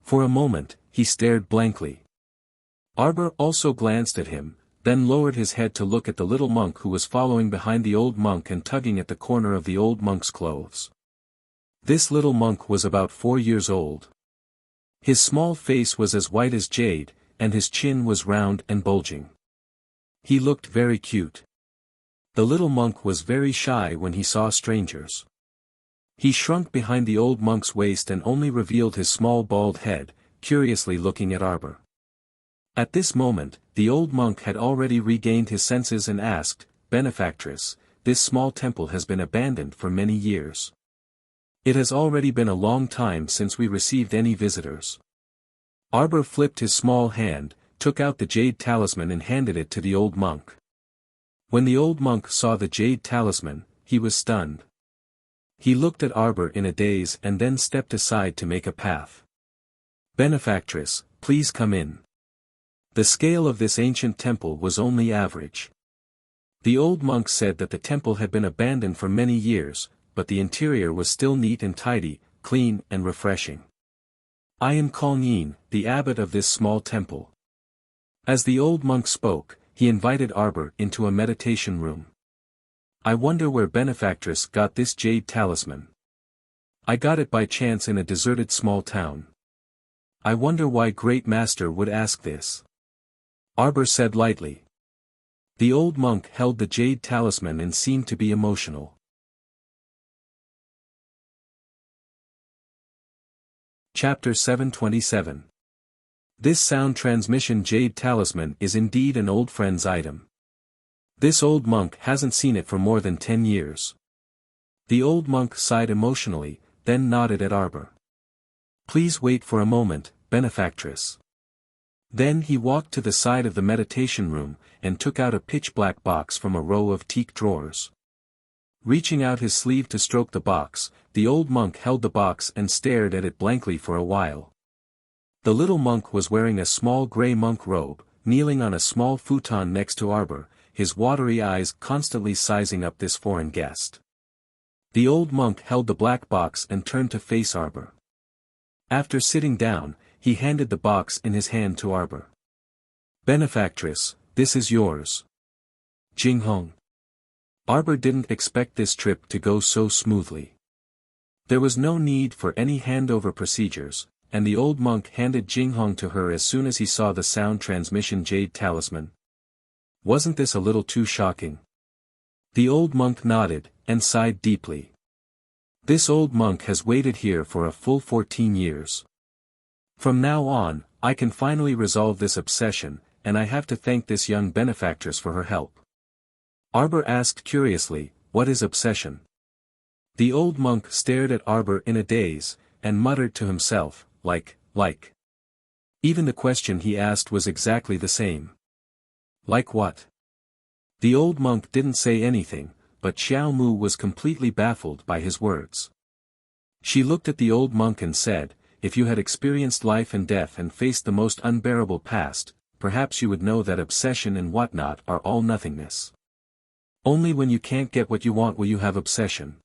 For a moment, he stared blankly. Arbor also glanced at him, then lowered his head to look at the little monk who was following behind the old monk and tugging at the corner of the old monk's clothes. This little monk was about 4 years old. His small face was as white as jade, and his chin was round and bulging. He looked very cute. The little monk was very shy when he saw strangers. He shrunk behind the old monk's waist and only revealed his small bald head, curiously looking at Arbor. At this moment, the old monk had already regained his senses and asked, "Benefactress, this small temple has been abandoned for many years. It has already been a long time since we received any visitors." Arbor flipped his small hand, took out the jade talisman and handed it to the old monk. When the old monk saw the jade talisman, he was stunned. He looked at Arbor in a daze and then stepped aside to make a path. "Benefactress, please come in." The scale of this ancient temple was only average. The old monk said that the temple had been abandoned for many years, but the interior was still neat and tidy, clean and refreshing. "I am Kong Yin, the abbot of this small temple." As the old monk spoke, he invited Arbor into a meditation room. "I wonder where Benefactress got this jade talisman. I got it by chance in a deserted small town. I wonder why Great Master would ask this. Arbor said lightly. The old monk held the jade talisman and seemed to be emotional. Chapter 727. This sound transmission jade talisman is indeed an old friend's item. This old monk hasn't seen it for more than 10 years. The old monk sighed emotionally, then nodded at Arbor. Please wait for a moment, benefactress. Then he walked to the side of the meditation room, and took out a pitch-black box from a row of teak drawers. Reaching out his sleeve to stroke the box, the old monk held the box and stared at it blankly for a while. The little monk was wearing a small grey monk robe, kneeling on a small futon next to Arbor, his watery eyes constantly sizing up this foreign guest. The old monk held the black box and turned to face Arbor. After sitting down, he handed the box in his hand to Arbor. Benefactress, this is yours. Jinghong. Arbor didn't expect this trip to go so smoothly. There was no need for any handover procedures, and the old monk handed Jinghong to her as soon as he saw the sound transmission jade talisman. Wasn't this a little too shocking? The old monk nodded, and sighed deeply. This old monk has waited here for a full 14 years. From now on, I can finally resolve this obsession, and I have to thank this young benefactress for her help. Arbor asked curiously, what is obsession? The old monk stared at Arbor in a daze, and muttered to himself, like. Even the question he asked was exactly the same. Like what? The old monk didn't say anything, but Xiao Mu was completely baffled by his words. She looked at the old monk and said, if you had experienced life and death and faced the most unbearable past, perhaps you would know that obsession and whatnot are all nothingness. Only when you can't get what you want will you have obsession.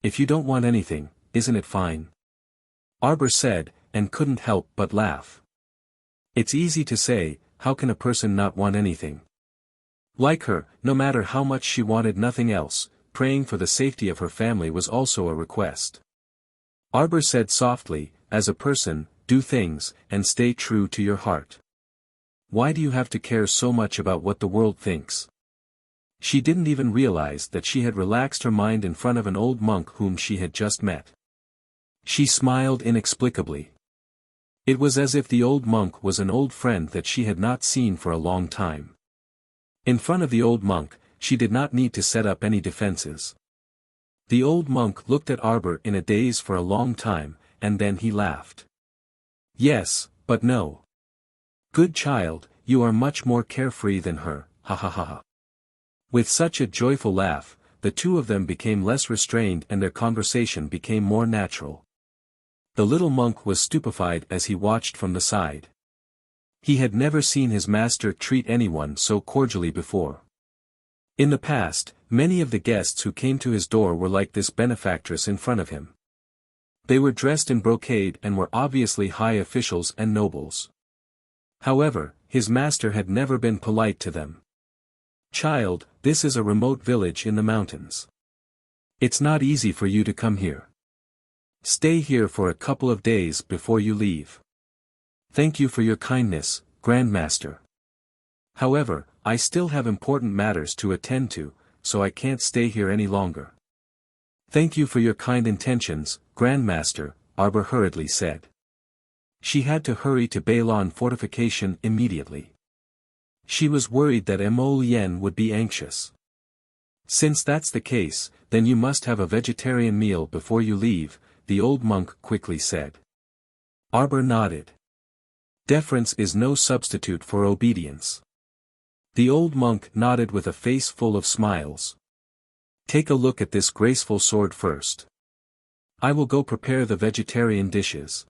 If you don't want anything, isn't it fine? Arbor said, and couldn't help but laugh. It's easy to say, how can a person not want anything? Like her, no matter how much she wanted nothing else, praying for the safety of her family was also a request. Arbor said softly, as a person, do things, and stay true to your heart. Why do you have to care so much about what the world thinks? She didn't even realize that she had relaxed her mind in front of an old monk whom she had just met. She smiled inexplicably. It was as if the old monk was an old friend that she had not seen for a long time. In front of the old monk, she did not need to set up any defenses. The old monk looked at Arbor in a daze for a long time, and then he laughed. Yes, but no. Good child, you are much more carefree than her, ha ha ha ha. With such a joyful laugh, the two of them became less restrained and their conversation became more natural. The little monk was stupefied as he watched from the side. He had never seen his master treat anyone so cordially before. In the past, many of the guests who came to his door were like this benefactress in front of him. They were dressed in brocade and were obviously high officials and nobles. However, his master had never been polite to them. Child, this is a remote village in the mountains. It's not easy for you to come here. Stay here for a couple of days before you leave. Thank you for your kindness, Grandmaster. However, I still have important matters to attend to, so I can't stay here any longer. Thank you for your kind intentions, Grandmaster, Arbor hurriedly said. She had to hurry to Bailon fortification immediately. She was worried that Mo Lien would be anxious. Since that's the case, then you must have a vegetarian meal before you leave, the old monk quickly said. Arbor nodded. Deference is no substitute for obedience. The old monk nodded with a face full of smiles. Take a look at this graceful sword first. I will go prepare the vegetarian dishes.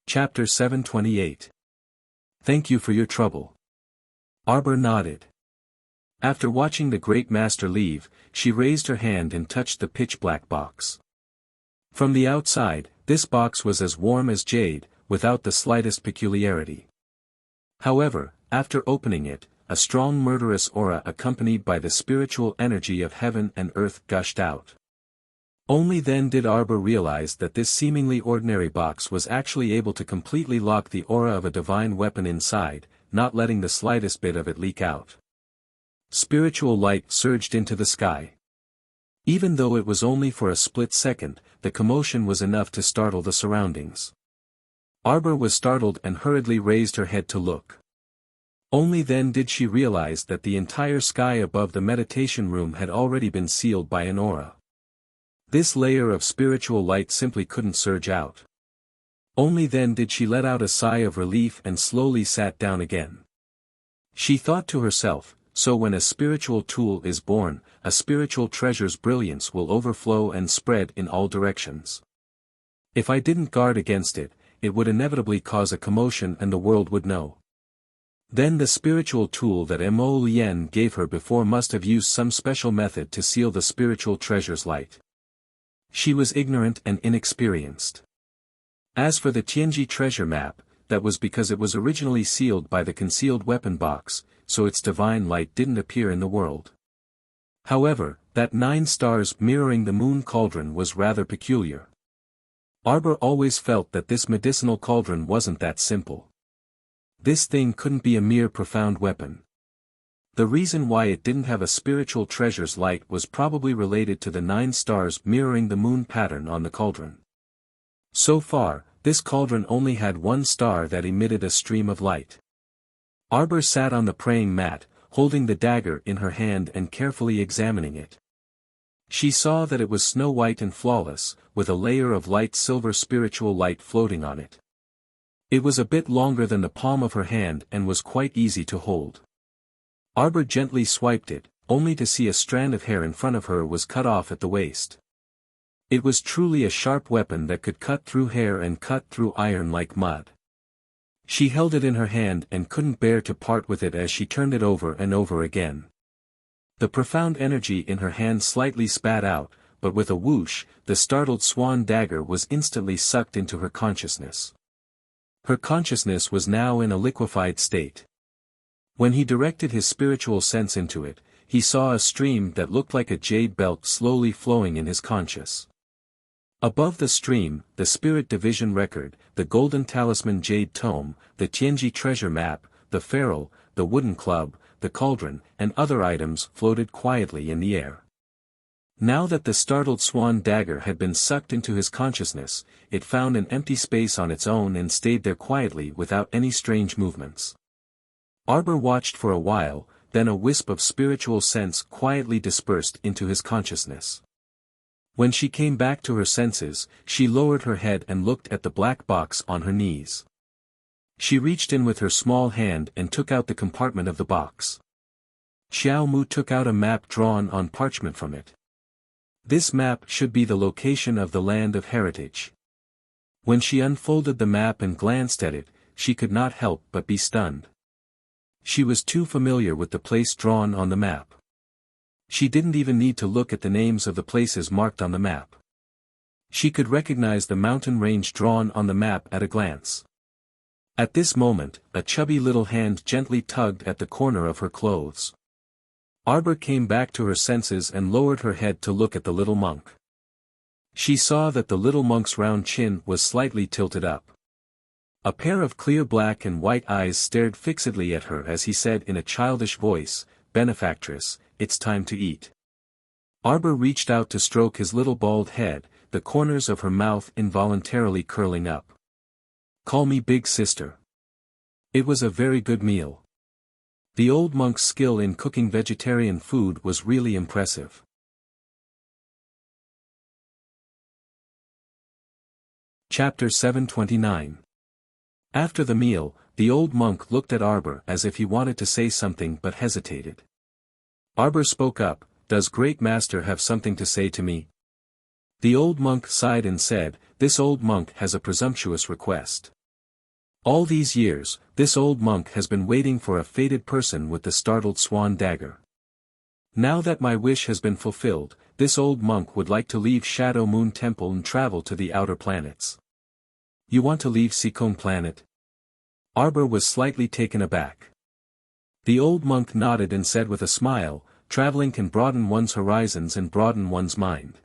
Chapter 728. Thank you for your trouble. Arbor nodded. After watching the great master leave, she raised her hand and touched the pitch-black box. From the outside, this box was as warm as jade, without the slightest peculiarity. However, after opening it, a strong murderous aura accompanied by the spiritual energy of heaven and earth gushed out. Only then did Arbor realize that this seemingly ordinary box was actually able to completely lock the aura of a divine weapon inside, not letting the slightest bit of it leak out. Spiritual light surged into the sky. Even though it was only for a split second, the commotion was enough to startle the surroundings. Arbor was startled and hurriedly raised her head to look. Only then did she realize that the entire sky above the meditation room had already been sealed by an aura. This layer of spiritual light simply couldn't surge out. Only then did she let out a sigh of relief and slowly sat down again. She thought to herself, so when a spiritual tool is born, a spiritual treasure's brilliance will overflow and spread in all directions. If I didn't guard against it, it would inevitably cause a commotion and the world would know. Then the spiritual tool that Mo Lien gave her before must have used some special method to seal the spiritual treasure's light. She was ignorant and inexperienced. As for the Tianji treasure map, that was because it was originally sealed by the concealed weapon box, so its divine light didn't appear in the world. However, that 9 stars mirroring the moon cauldron was rather peculiar. Arbor always felt that this medicinal cauldron wasn't that simple. This thing couldn't be a mere profound weapon. The reason why it didn't have a spiritual treasure's light was probably related to the 9 stars mirroring the moon pattern on the cauldron. So far, this cauldron only had 1 star that emitted a stream of light. Arbor sat on the praying mat, holding the dagger in her hand and carefully examining it. She saw that it was snow-white and flawless, with a layer of light silver spiritual light floating on it. It was a bit longer than the palm of her hand and was quite easy to hold. Arbor gently swiped it, only to see a strand of hair in front of her was cut off at the waist. It was truly a sharp weapon that could cut through hair and cut through iron like mud. She held it in her hand and couldn't bear to part with it as she turned it over and over again. The profound energy in her hand slightly spat out, but with a whoosh, the startled swan dagger was instantly sucked into her consciousness. Her consciousness was now in a liquefied state. When he directed his spiritual sense into it, he saw a stream that looked like a jade belt slowly flowing in his conscious. Above the stream, the Spirit Division record, the Golden Talisman Jade Tome, the Tianji treasure map, the ferrule, the wooden club, the cauldron, and other items floated quietly in the air. Now that the startled swan dagger had been sucked into his consciousness, it found an empty space on its own and stayed there quietly without any strange movements. Arbor watched for a while, then a wisp of spiritual sense quietly dispersed into his consciousness. When she came back to her senses, she lowered her head and looked at the black box on her knees. She reached in with her small hand and took out the compartment of the box. Xiao Mu took out a map drawn on parchment from it. This map should be the location of the land of heritage. When she unfolded the map and glanced at it, she could not help but be stunned. She was too familiar with the place drawn on the map. She didn't even need to look at the names of the places marked on the map. She could recognize the mountain range drawn on the map at a glance. At this moment, a chubby little hand gently tugged at the corner of her clothes. Arbor came back to her senses and lowered her head to look at the little monk. She saw that the little monk's round chin was slightly tilted up. A pair of clear black and white eyes stared fixedly at her as he said in a childish voice, "Benefactress, it's time to eat." Arbor reached out to stroke his little bald head, the corners of her mouth involuntarily curling up. "Call me big sister." It was a very good meal. The old monk's skill in cooking vegetarian food was really impressive. Chapter 729. After the meal, the old monk looked at Arbor as if he wanted to say something but hesitated. Arbor spoke up, "Does Great Master have something to say to me?" The old monk sighed and said, "This old monk has a presumptuous request. All these years, this old monk has been waiting for a fated person with the startled swan dagger. Now that my wish has been fulfilled, this old monk would like to leave Shadow Moon Temple and travel to the outer planets." "You want to leave Sikong planet?" Arbor was slightly taken aback. The old monk nodded and said with a smile, "Traveling can broaden one's horizons and broaden one's mind.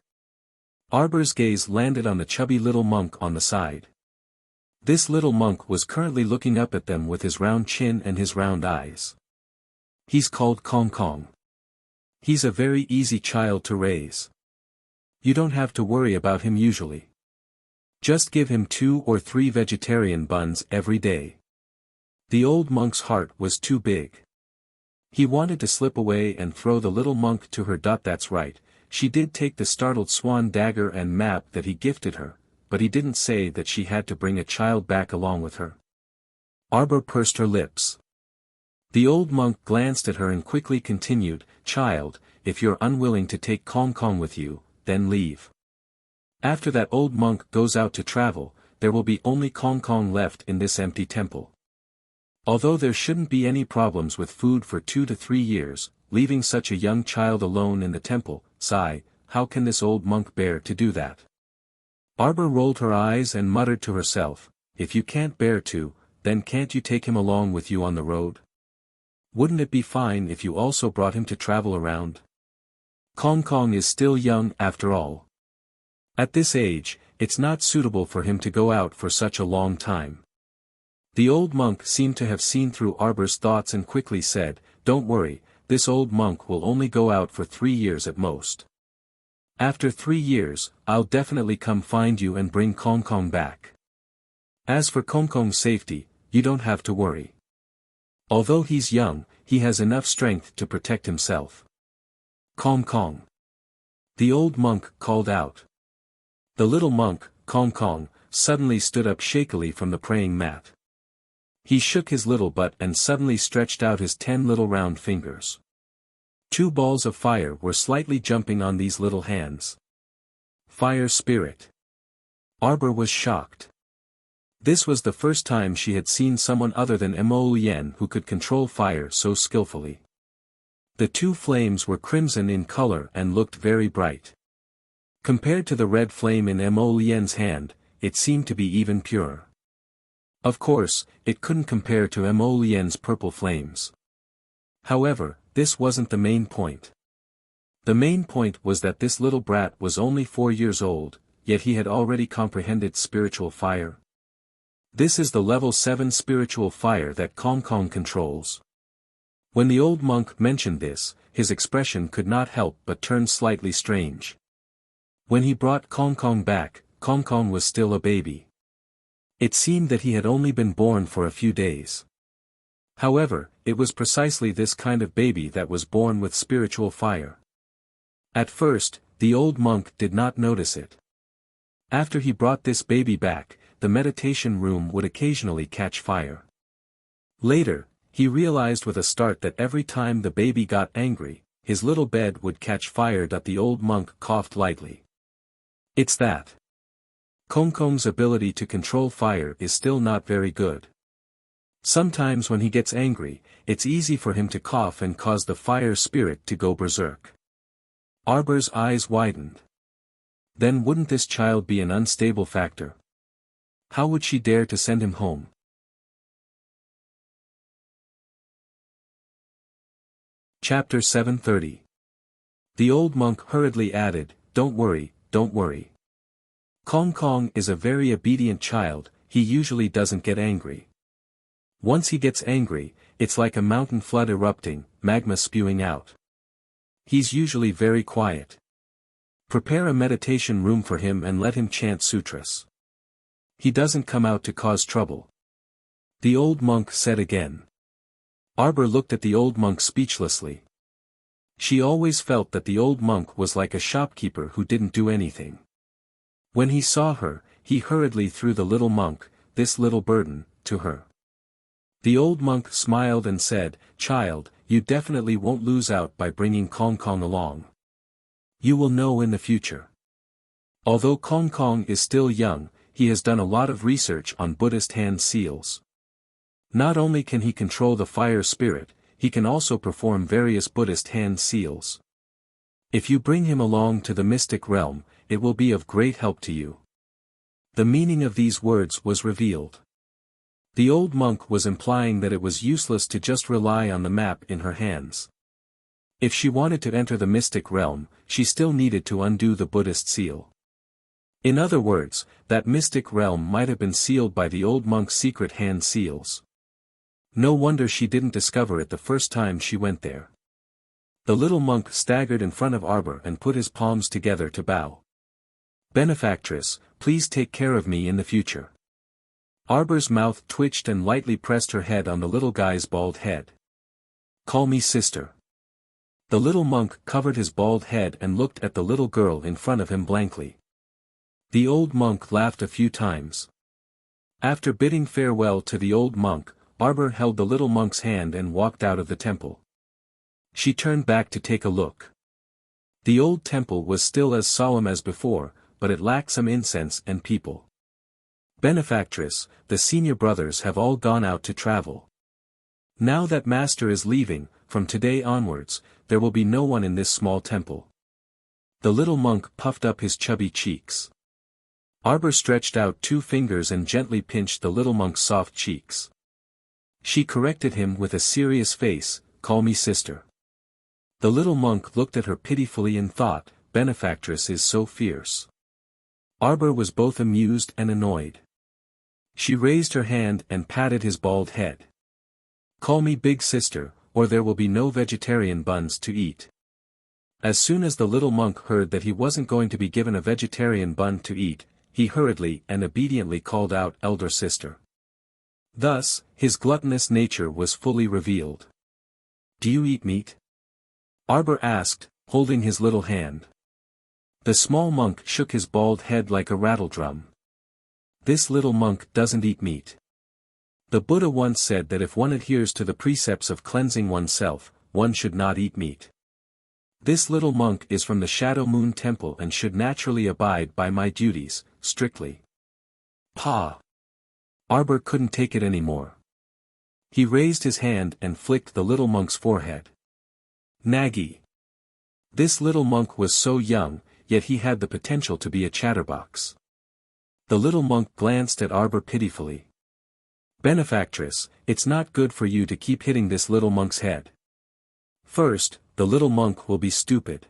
Arbor's gaze landed on the chubby little monk on the side. This little monk was currently looking up at them with his round chin and his round eyes. He's called Kong Kong. He's a very easy child to raise. You don't have to worry about him usually. Just give him 2 or 3 vegetarian buns every day. The old monk's heart was too big. He wanted to slip away and throw the little monk to her. That's right, she did take the startled swan dagger and map that he gifted her, but he didn't say that she had to bring a child back along with her. Arbor pursed her lips. The old monk glanced at her and quickly continued, "Child, if you're unwilling to take Kong Kong with you, then leave. After that old monk goes out to travel, there will be only Kong Kong left in this empty temple. Although there shouldn't be any problems with food for 2 to 3 years, leaving such a young child alone in the temple, sigh, how can this old monk bear to do that?" Arbor rolled her eyes and muttered to herself, "If you can't bear to, then can't you take him along with you on the road? Wouldn't it be fine if you also brought him to travel around? Kong Kong is still young after all. At this age, it's not suitable for him to go out for such a long time." The old monk seemed to have seen through Arbor's thoughts and quickly said, "Don't worry, this old monk will only go out for 3 years at most. After 3 years, I'll definitely come find you and bring Kong Kong back. As for Kong Kong's safety, you don't have to worry. Although he's young, he has enough strength to protect himself." "Kong Kong!" the old monk called out. The little monk, Kong Kong, suddenly stood up shakily from the praying mat. He shook his little butt and suddenly stretched out his 10 little round fingers. 2 balls of fire were slightly jumping on these little hands. Fire spirit. Arbor was shocked. This was the first time she had seen someone other than Mo Yen who could control fire so skillfully. The 2 flames were crimson in color and looked very bright. Compared to the red flame in Mo Yen's hand, it seemed to be even purer. Of course, it couldn't compare to Mo Yen's purple flames. However, this wasn't the main point. The main point was that this little brat was only 4 years old, yet he had already comprehended spiritual fire. This is the level 7 spiritual fire that Kong Kong controls. When the old monk mentioned this, his expression could not help but turn slightly strange. When he brought Kong Kong back, Kong Kong was still a baby. It seemed that he had only been born for a few days. However, it was precisely this kind of baby that was born with spiritual fire. At first, the old monk did not notice it. After he brought this baby back, the meditation room would occasionally catch fire. Later, he realized with a start that every time the baby got angry, his little bed would catch fire. The old monk coughed lightly. "It's that. Kong Kong's ability to control fire is still not very good. Sometimes when he gets angry, it's easy for him to cough and cause the fire spirit to go berserk." Arbor's eyes widened. Then wouldn't this child be an unstable factor? How would she dare to send him home? Chapter 730. The old monk hurriedly added, "Don't worry, don't worry. Kong Kong is a very obedient child, he usually doesn't get angry. Once he gets angry, it's like a mountain flood erupting, magma spewing out. He's usually very quiet. Prepare a meditation room for him and let him chant sutras. He doesn't come out to cause trouble." The old monk said again. Arbor looked at the old monk speechlessly. She always felt that the old monk was like a shopkeeper who didn't do anything. When he saw her, he hurriedly threw the little monk, this little burden, to her. The old monk smiled and said, "Child, you definitely won't lose out by bringing Kong Kong along. You will know in the future. Although Kong Kong is still young, he has done a lot of research on Buddhist hand seals. Not only can he control the fire spirit, he can also perform various Buddhist hand seals. If you bring him along to the mystic realm, it will be of great help to you." The meaning of these words was revealed. The old monk was implying that it was useless to just rely on the map in her hands. If she wanted to enter the mystic realm, she still needed to undo the Buddhist seal. In other words, that mystic realm might have been sealed by the old monk's secret hand seals. No wonder she didn't discover it the first time she went there. The little monk staggered in front of Arbor and put his palms together to bow. "Benefactress, please take care of me in the future." Arbor's mouth twitched and lightly pressed her head on the little guy's bald head. "Call me sister." The little monk covered his bald head and looked at the little girl in front of him blankly. The old monk laughed a few times. After bidding farewell to the old monk, Arbor held the little monk's hand and walked out of the temple. She turned back to take a look. The old temple was still as solemn as before, but it lacked some incense and people. "Benefactress, the senior brothers have all gone out to travel. Now that master is leaving, from today onwards, there will be no one in this small temple." The little monk puffed up his chubby cheeks. Arbor stretched out 2 fingers and gently pinched the little monk's soft cheeks. She corrected him with a serious face, "Call me sister." The little monk looked at her pitifully and thought, "Benefactress is so fierce." Arbor was both amused and annoyed. She raised her hand and patted his bald head. "Call me big sister, or there will be no vegetarian buns to eat." As soon as the little monk heard that he wasn't going to be given a vegetarian bun to eat, he hurriedly and obediently called out elder sister. Thus, his gluttonous nature was fully revealed. "Do you eat meat?" Arbor asked, holding his little hand. The small monk shook his bald head like a rattledrum. "This little monk doesn't eat meat. The Buddha once said that if one adheres to the precepts of cleansing oneself, one should not eat meat. This little monk is from the Shadow Moon Temple and should naturally abide by my duties, strictly." "Pa!" Arbor couldn't take it anymore. He raised his hand and flicked the little monk's forehead. "Naggy." This little monk was so young, yet he had the potential to be a chatterbox. The little monk glanced at Arbor pitifully. "Benefactress, it's not good for you to keep hitting this little monk's head. First, the little monk will be stupid.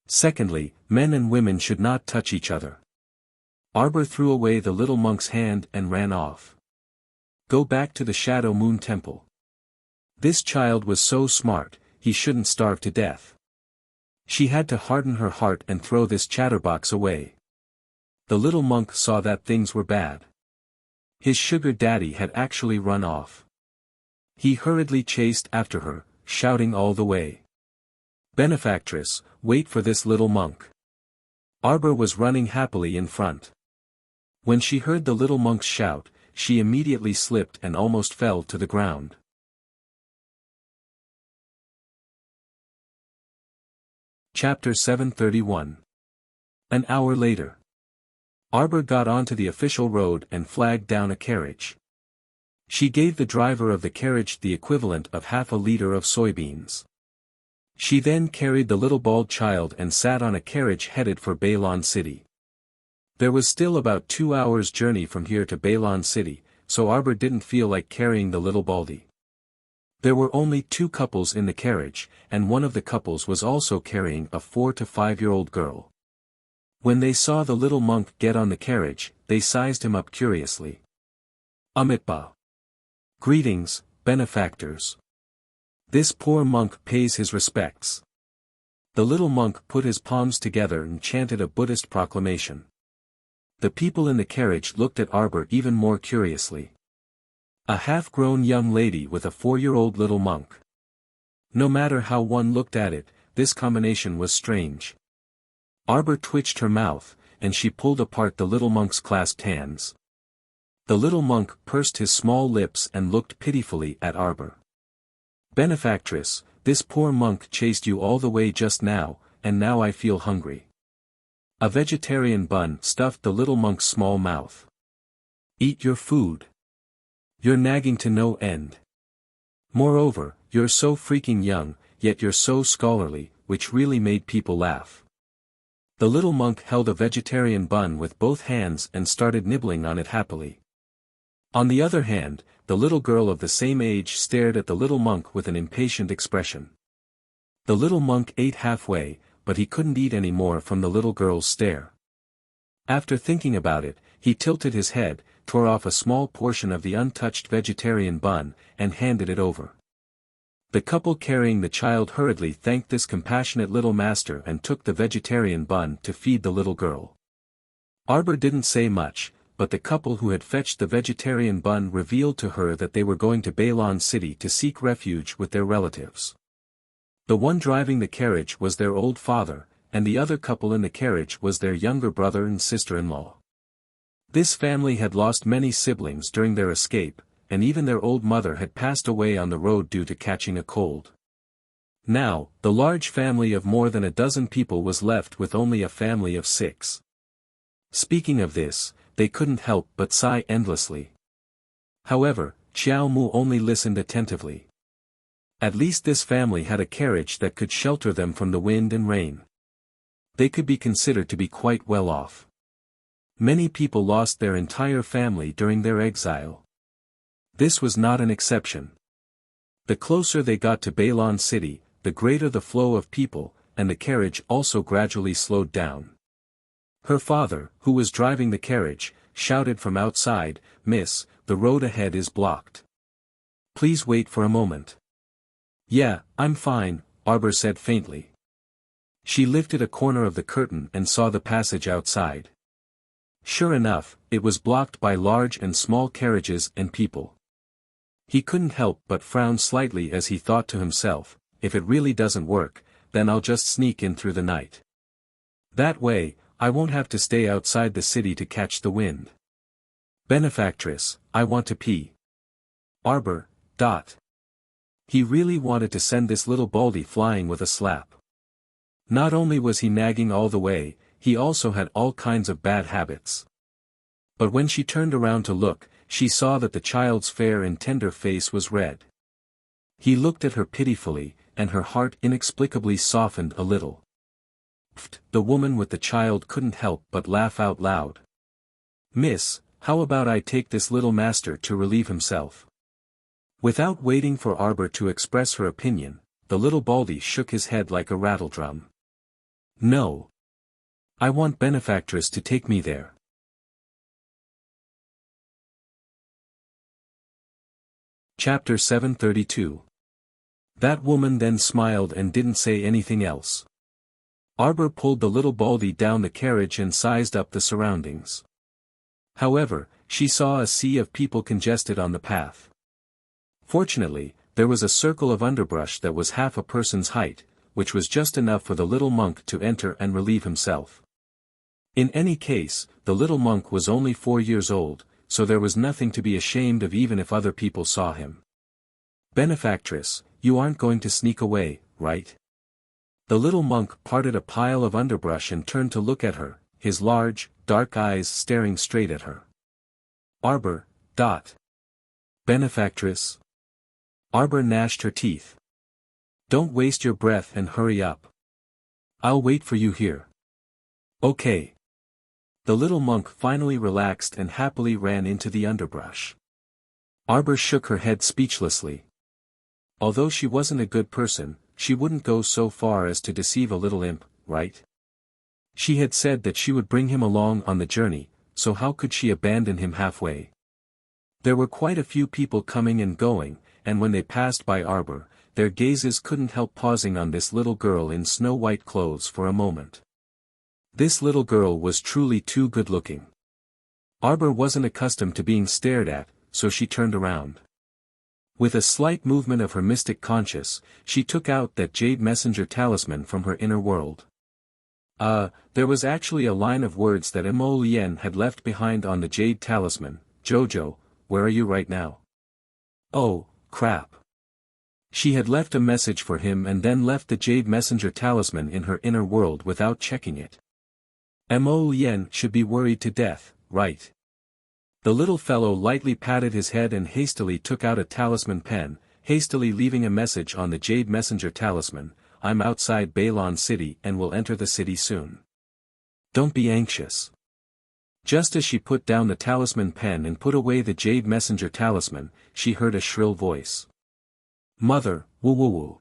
Secondly, men and women should not touch each other." Arbor threw away the little monk's hand and ran off. "Go back to the Shadow Moon Temple. This child was so smart, he shouldn't starve to death." She had to harden her heart and throw this chatterbox away. The little monk saw that things were bad. His sugar daddy had actually run off. He hurriedly chased after her, shouting all the way, "Benefactress, wait for this little monk." Arbor was running happily in front. When she heard the little monk's shout, she immediately slipped and almost fell to the ground. Chapter 731. An hour later. Arbor got onto the official road and flagged down a carriage. She gave the driver of the carriage the equivalent of half a liter of soybeans. She then carried the little bald child and sat on a carriage headed for Bailon City. There was still about 2 hours' journey from here to Bailon City, so Arbor didn't feel like carrying the little baldy. There were only 2 couples in the carriage, and one of the couples was also carrying a 4 to 5-year-old girl. When they saw the little monk get on the carriage, they sized him up curiously. "Amitba. Greetings, benefactors. This poor monk pays his respects." The little monk put his palms together and chanted a Buddhist proclamation. The people in the carriage looked at Arbor even more curiously. A half-grown young lady with a 4-year-old little monk. No matter how one looked at it, this combination was strange. Arbor twitched her mouth, and she pulled apart the little monk's clasped hands. The little monk pursed his small lips and looked pitifully at Arbor. "Benefactress, this poor monk chased you all the way just now, and now I feel hungry." A vegetarian bun stuffed the little monk's small mouth. "Eat your food. You're nagging to no end. Moreover, you're so freaking young, yet you're so scholarly," which really made people laugh. The little monk held a vegetarian bun with both hands and started nibbling on it happily. On the other hand, the little girl of the same age stared at the little monk with an impatient expression. The little monk ate halfway, but he couldn't eat any more from the little girl's stare. After thinking about it, he tilted his head, tore off a small portion of the untouched vegetarian bun, and handed it over. The couple carrying the child hurriedly thanked this compassionate little master and took the vegetarian bun to feed the little girl. Arbor didn't say much, but the couple who had fetched the vegetarian bun revealed to her that they were going to Bailon City to seek refuge with their relatives. The one driving the carriage was their old father, and the other couple in the carriage was their younger brother and sister-in-law. This family had lost many siblings during their escape, and even their old mother had passed away on the road due to catching a cold. Now, the large family of more than a dozen people was left with only a family of 6. Speaking of this, they couldn't help but sigh endlessly. However, Xiao Mu only listened attentively. At least this family had a carriage that could shelter them from the wind and rain. They could be considered to be quite well off. Many people lost their entire family during their exile. This was not an exception. The closer they got to Bailon City, the greater the flow of people, and the carriage also gradually slowed down. Her father, who was driving the carriage, shouted from outside, "Miss, the road ahead is blocked. Please wait for a moment." "Yeah, I'm fine," Arbor said faintly. She lifted a corner of the curtain and saw the passage outside. Sure enough, it was blocked by large and small carriages and people. He couldn't help but frown slightly as he thought to himself, if it really doesn't work, then I'll just sneak in through the night. That way, I won't have to stay outside the city to catch the wind. Benefactress, I want to pee. Arbor. He really wanted to send this little baldy flying with a slap. Not only was he nagging all the way, he also had all kinds of bad habits. But when she turned around to look, she saw that the child's fair and tender face was red. He looked at her pitifully, and her heart inexplicably softened a little. The woman with the child couldn't help but laugh out loud. "Miss, how about I take this little master to relieve himself?" Without waiting for Arbor to express her opinion, the little baldy shook his head like a rattledrum. "No. I want Benefactress to take me there." Chapter 732. That woman then smiled and didn't say anything else. Arbor pulled the little baldy down the carriage and sized up the surroundings. However, she saw a sea of people congested on the path. Fortunately, there was a circle of underbrush that was half a person's height, which was just enough for the little monk to enter and relieve himself. In any case, the little monk was only 4 years old, so there was nothing to be ashamed of even if other people saw him. "Benefactress, you aren't going to sneak away, right?" The little monk parted a pile of underbrush and turned to look at her, his large, dark eyes staring straight at her. Arbor. Benefactress. Arbor gnashed her teeth. "Don't waste your breath and hurry up. I'll wait for you here." "Okay." The little monk finally relaxed and happily ran into the underbrush. Arbor shook her head speechlessly. Although she wasn't a good person, she wouldn't go so far as to deceive a little imp, right? She had said that she would bring him along on the journey, so how could she abandon him halfway? There were quite a few people coming and going, and when they passed by Arbor, their gazes couldn't help pausing on this little girl in snow-white clothes for a moment. This little girl was truly too good-looking. Arbor wasn't accustomed to being stared at, so she turned around. With a slight movement of her mystic conscience, she took out that jade messenger talisman from her inner world. There was actually a line of words that Mo Lien had left behind on the jade talisman. "Jojo, where are you right now?" Oh, crap. She had left a message for him and then left the jade messenger talisman in her inner world without checking it. Mo Lien should be worried to death, right? The little fellow lightly patted his head and hastily took out a talisman pen, hastily leaving a message on the jade messenger talisman. "I'm outside Bailon City and will enter the city soon. Don't be anxious." Just as she put down the talisman pen and put away the jade messenger talisman, she heard a shrill voice. "Mother, woo-woo-woo."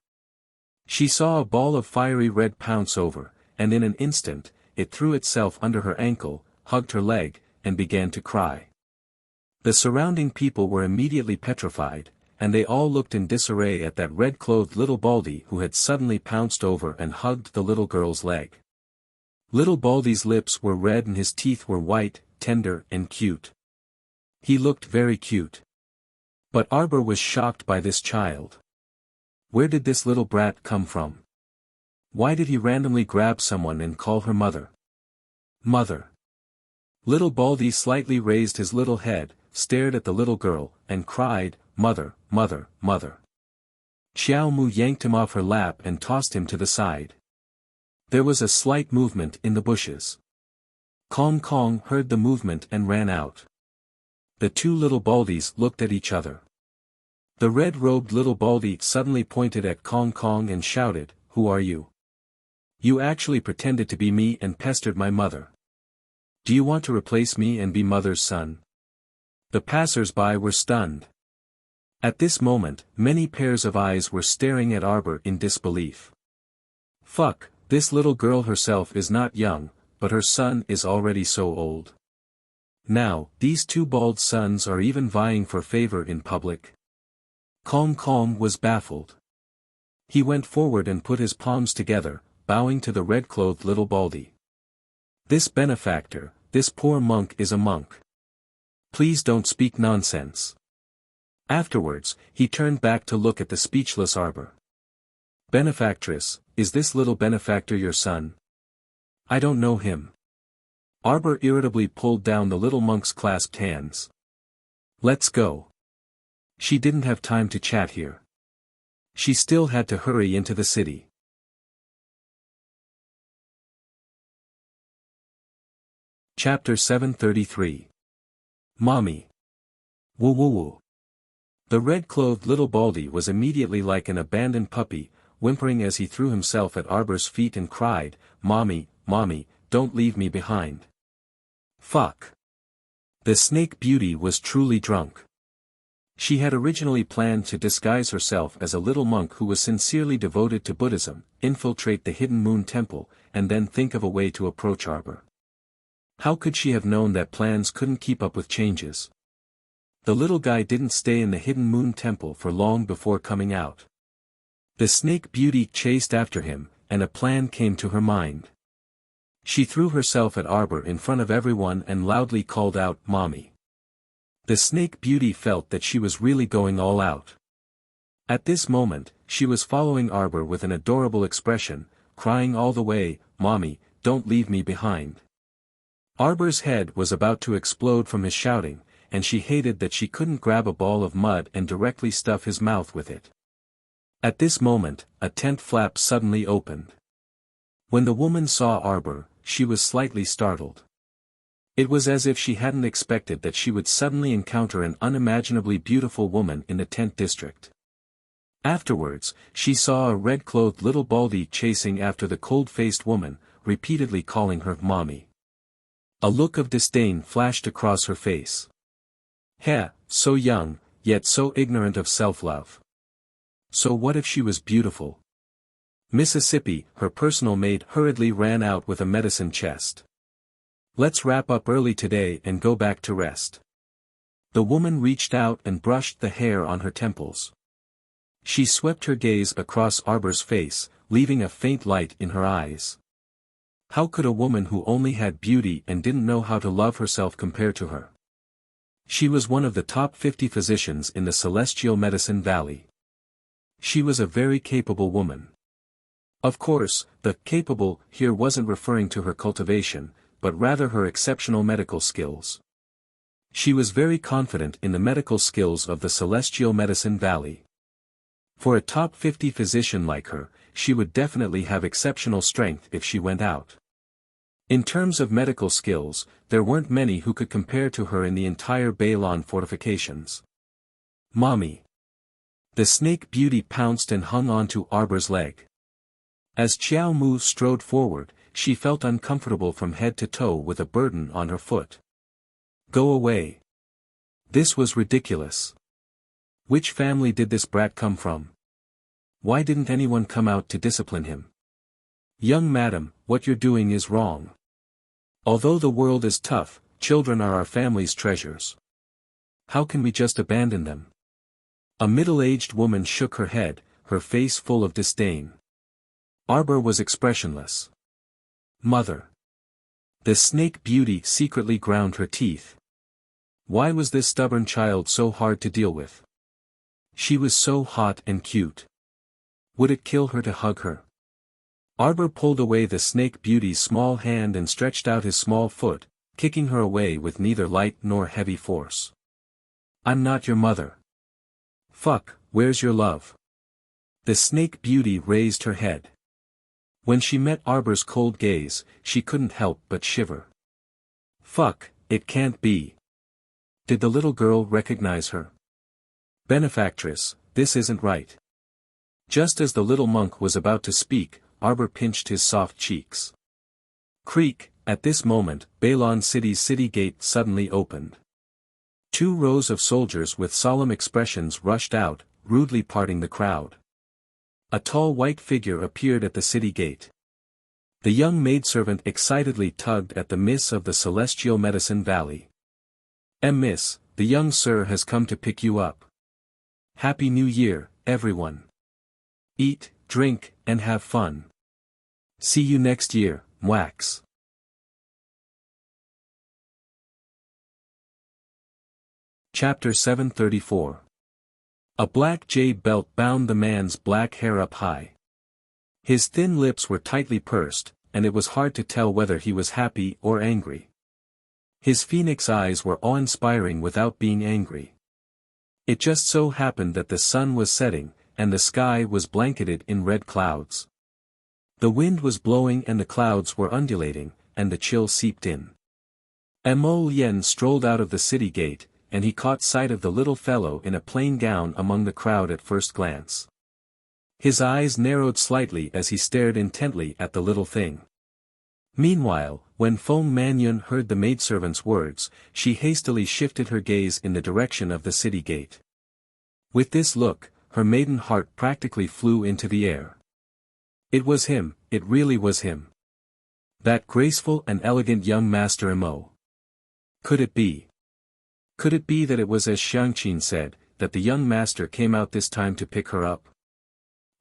She saw a ball of fiery red pounce over, and in an instant, it threw itself under her ankle, hugged her leg, and began to cry. The surrounding people were immediately petrified, and they all looked in disarray at that red-clothed little Baldy who had suddenly pounced over and hugged the little girl's leg. Little Baldy's lips were red and his teeth were white, tender and cute. He looked very cute. But Arbor was shocked by this child. Where did this little brat come from? Why did he randomly grab someone and call her mother? Mother. Little Baldy slightly raised his little head, stared at the little girl, and cried, "Mother, mother, mother." Xiao Mu yanked him off her lap and tossed him to the side. There was a slight movement in the bushes. Kong Kong heard the movement and ran out. The two little Baldies looked at each other. The red-robed little Baldy suddenly pointed at Kong Kong and shouted, "Who are you? You actually pretended to be me and pestered my mother. Do you want to replace me and be mother's son?" The passers-by were stunned. At this moment, many pairs of eyes were staring at Arbor in disbelief. Fuck, this little girl herself is not young, but her son is already so old. Now, these two bald sons are even vying for favor in public. Kong Kong was baffled. He went forward and put his palms together, bowing to the red-clothed little Baldy. "This benefactor, this poor monk is a monk. Please don't speak nonsense." Afterwards, he turned back to look at the speechless Arbor. "Benefactress, is this little benefactor your son?" "I don't know him." Arbor irritably pulled down the little monk's clasped hands. "Let's go." She didn't have time to chat here. She still had to hurry into the city. Chapter 733. Mommy. Woo woo woo. The red-clothed little Baldy was immediately like an abandoned puppy, whimpering as he threw himself at Arbor's feet and cried, "Mommy, Mommy, don't leave me behind." Fuck. The Snake Beauty was truly drunk. She had originally planned to disguise herself as a little monk who was sincerely devoted to Buddhism, infiltrate the hidden moon temple, and then think of a way to approach Arbor. How could she have known that plans couldn't keep up with changes? The little guy didn't stay in the hidden moon temple for long before coming out. The Snake Beauty chased after him, and a plan came to her mind. She threw herself at Arbor in front of everyone and loudly called out, "Mommy." The Snake Beauty felt that she was really going all out. At this moment, she was following Arbor with an adorable expression, crying all the way, "Mommy, don't leave me behind." Arbor's head was about to explode from his shouting, and she hated that she couldn't grab a ball of mud and directly stuff his mouth with it. At this moment, a tent flap suddenly opened. When the woman saw Arbor, she was slightly startled. It was as if she hadn't expected that she would suddenly encounter an unimaginably beautiful woman in the tent district. Afterwards, she saw a red-clothed little Baldy chasing after the cold-faced woman, repeatedly calling her "Mommy." A look of disdain flashed across her face. Heh, so young, yet so ignorant of self-love. So what if she was beautiful? Mississippi, her personal maid, hurriedly ran out with a medicine chest. "Let's wrap up early today and go back to rest." The woman reached out and brushed the hair on her temples. She swept her gaze across Arbor's face, leaving a faint light in her eyes. How could a woman who only had beauty and didn't know how to love herself compare to her? She was one of the top 50 physicians in the Celestial Medicine Valley. She was a very capable woman. Of course, the "capable" here wasn't referring to her cultivation, but rather her exceptional medical skills. She was very confident in the medical skills of the Celestial Medicine Valley. For a top 50 physician like her, she would definitely have exceptional strength if she went out. In terms of medical skills, there weren't many who could compare to her in the entire Bailon fortifications. "Mommy." The Snake Beauty pounced and hung onto Arbor's leg. As Xiao Mu strode forward, she felt uncomfortable from head to toe with a burden on her foot. "Go away. This was ridiculous. Which family did this brat come from? Why didn't anyone come out to discipline him? Young madam, what you're doing is wrong." Although the world is tough, children are our family's treasures. How can we just abandon them? A middle-aged woman shook her head, her face full of disdain. Arbor was expressionless. Mother. The snake beauty secretly ground her teeth. Why was this stubborn child so hard to deal with? She was so hot and cute. Would it kill her to hug her? Arbor pulled away the snake beauty's small hand and stretched out his small foot, kicking her away with neither light nor heavy force. I'm not your mother. Fuck, where's your love? The snake beauty raised her head. When she met Arbor's cold gaze, she couldn't help but shiver. Fuck, it can't be. Did the little girl recognize her? Benefactress, this isn't right. Just as the little monk was about to speak, Arbor pinched his soft cheeks. Creak, at this moment, Balon City's city gate suddenly opened. 2 rows of soldiers with solemn expressions rushed out, rudely parting the crowd. A tall white figure appeared at the city gate. The young maidservant excitedly tugged at the miss of the celestial medicine valley. Miss, the young sir has come to pick you up. Happy New Year, everyone. Eat, drink, and have fun. See you next year, Wax. Chapter 734. A black jade belt bound the man's black hair up high. His thin lips were tightly pursed, and it was hard to tell whether he was happy or angry. His phoenix eyes were awe-inspiring without being angry. It just so happened that the sun was setting, and the sky was blanketed in red clouds. The wind was blowing and the clouds were undulating, and the chill seeped in. Mo Lien strolled out of the city gate, and he caught sight of the little fellow in a plain gown among the crowd at first glance. His eyes narrowed slightly as he stared intently at the little thing. Meanwhile, when Feng Manyun heard the maidservant's words, she hastily shifted her gaze in the direction of the city gate. With this look, her maiden heart practically flew into the air. It was him, it really was him. That graceful and elegant young master Mo. Could it be? Could it be that it was as Xiangqin said, that the young master came out this time to pick her up?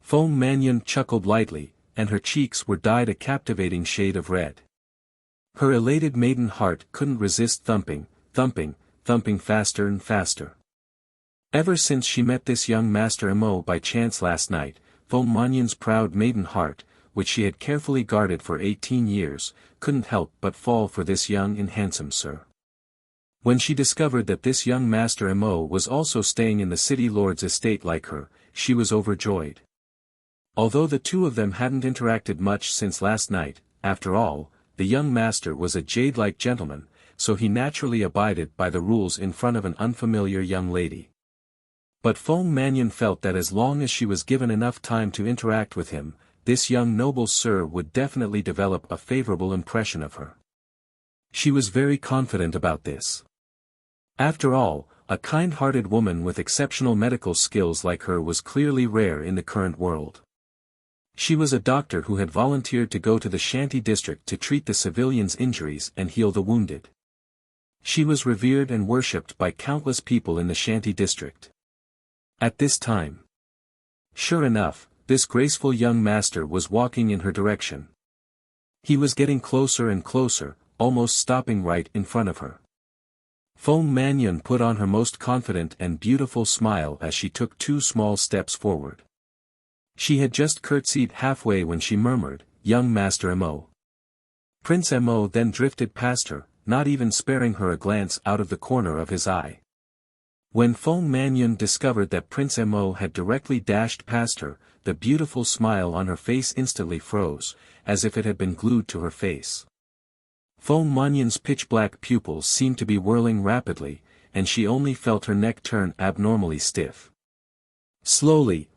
Feng Manyun chuckled lightly, and her cheeks were dyed a captivating shade of red. Her elated maiden heart couldn't resist thumping, thumping, thumping faster and faster. Ever since she met this young master Mo by chance last night, Feng Manyun's proud maiden heart, which she had carefully guarded for 18 years, couldn't help but fall for this young and handsome sir. When she discovered that this young master Mo was also staying in the city lord's estate like her, she was overjoyed. Although the two of them hadn't interacted much since last night, after all, the young master was a jade-like gentleman, so he naturally abided by the rules in front of an unfamiliar young lady. But Feng Manyun felt that as long as she was given enough time to interact with him, this young noble sir would definitely develop a favorable impression of her. She was very confident about this. After all, a kind-hearted woman with exceptional medical skills like her was clearly rare in the current world. She was a doctor who had volunteered to go to the Shanty district to treat the civilians' injuries and heal the wounded. She was revered and worshipped by countless people in the Shanty district. At this time, sure enough, this graceful young master was walking in her direction. He was getting closer and closer, almost stopping right in front of her. Feng Manyun put on her most confident and beautiful smile as she took 2 small steps forward. She had just curtsied halfway when she murmured, "Young Master Mo." Prince Mo then drifted past her, not even sparing her a glance out of the corner of his eye. When Feng Manyun discovered that Prince Mo had directly dashed past her, the beautiful smile on her face instantly froze, as if it had been glued to her face. Feng Manyun's pitch-black pupils seemed to be whirling rapidly, and she only felt her neck turn abnormally stiff. Slowly,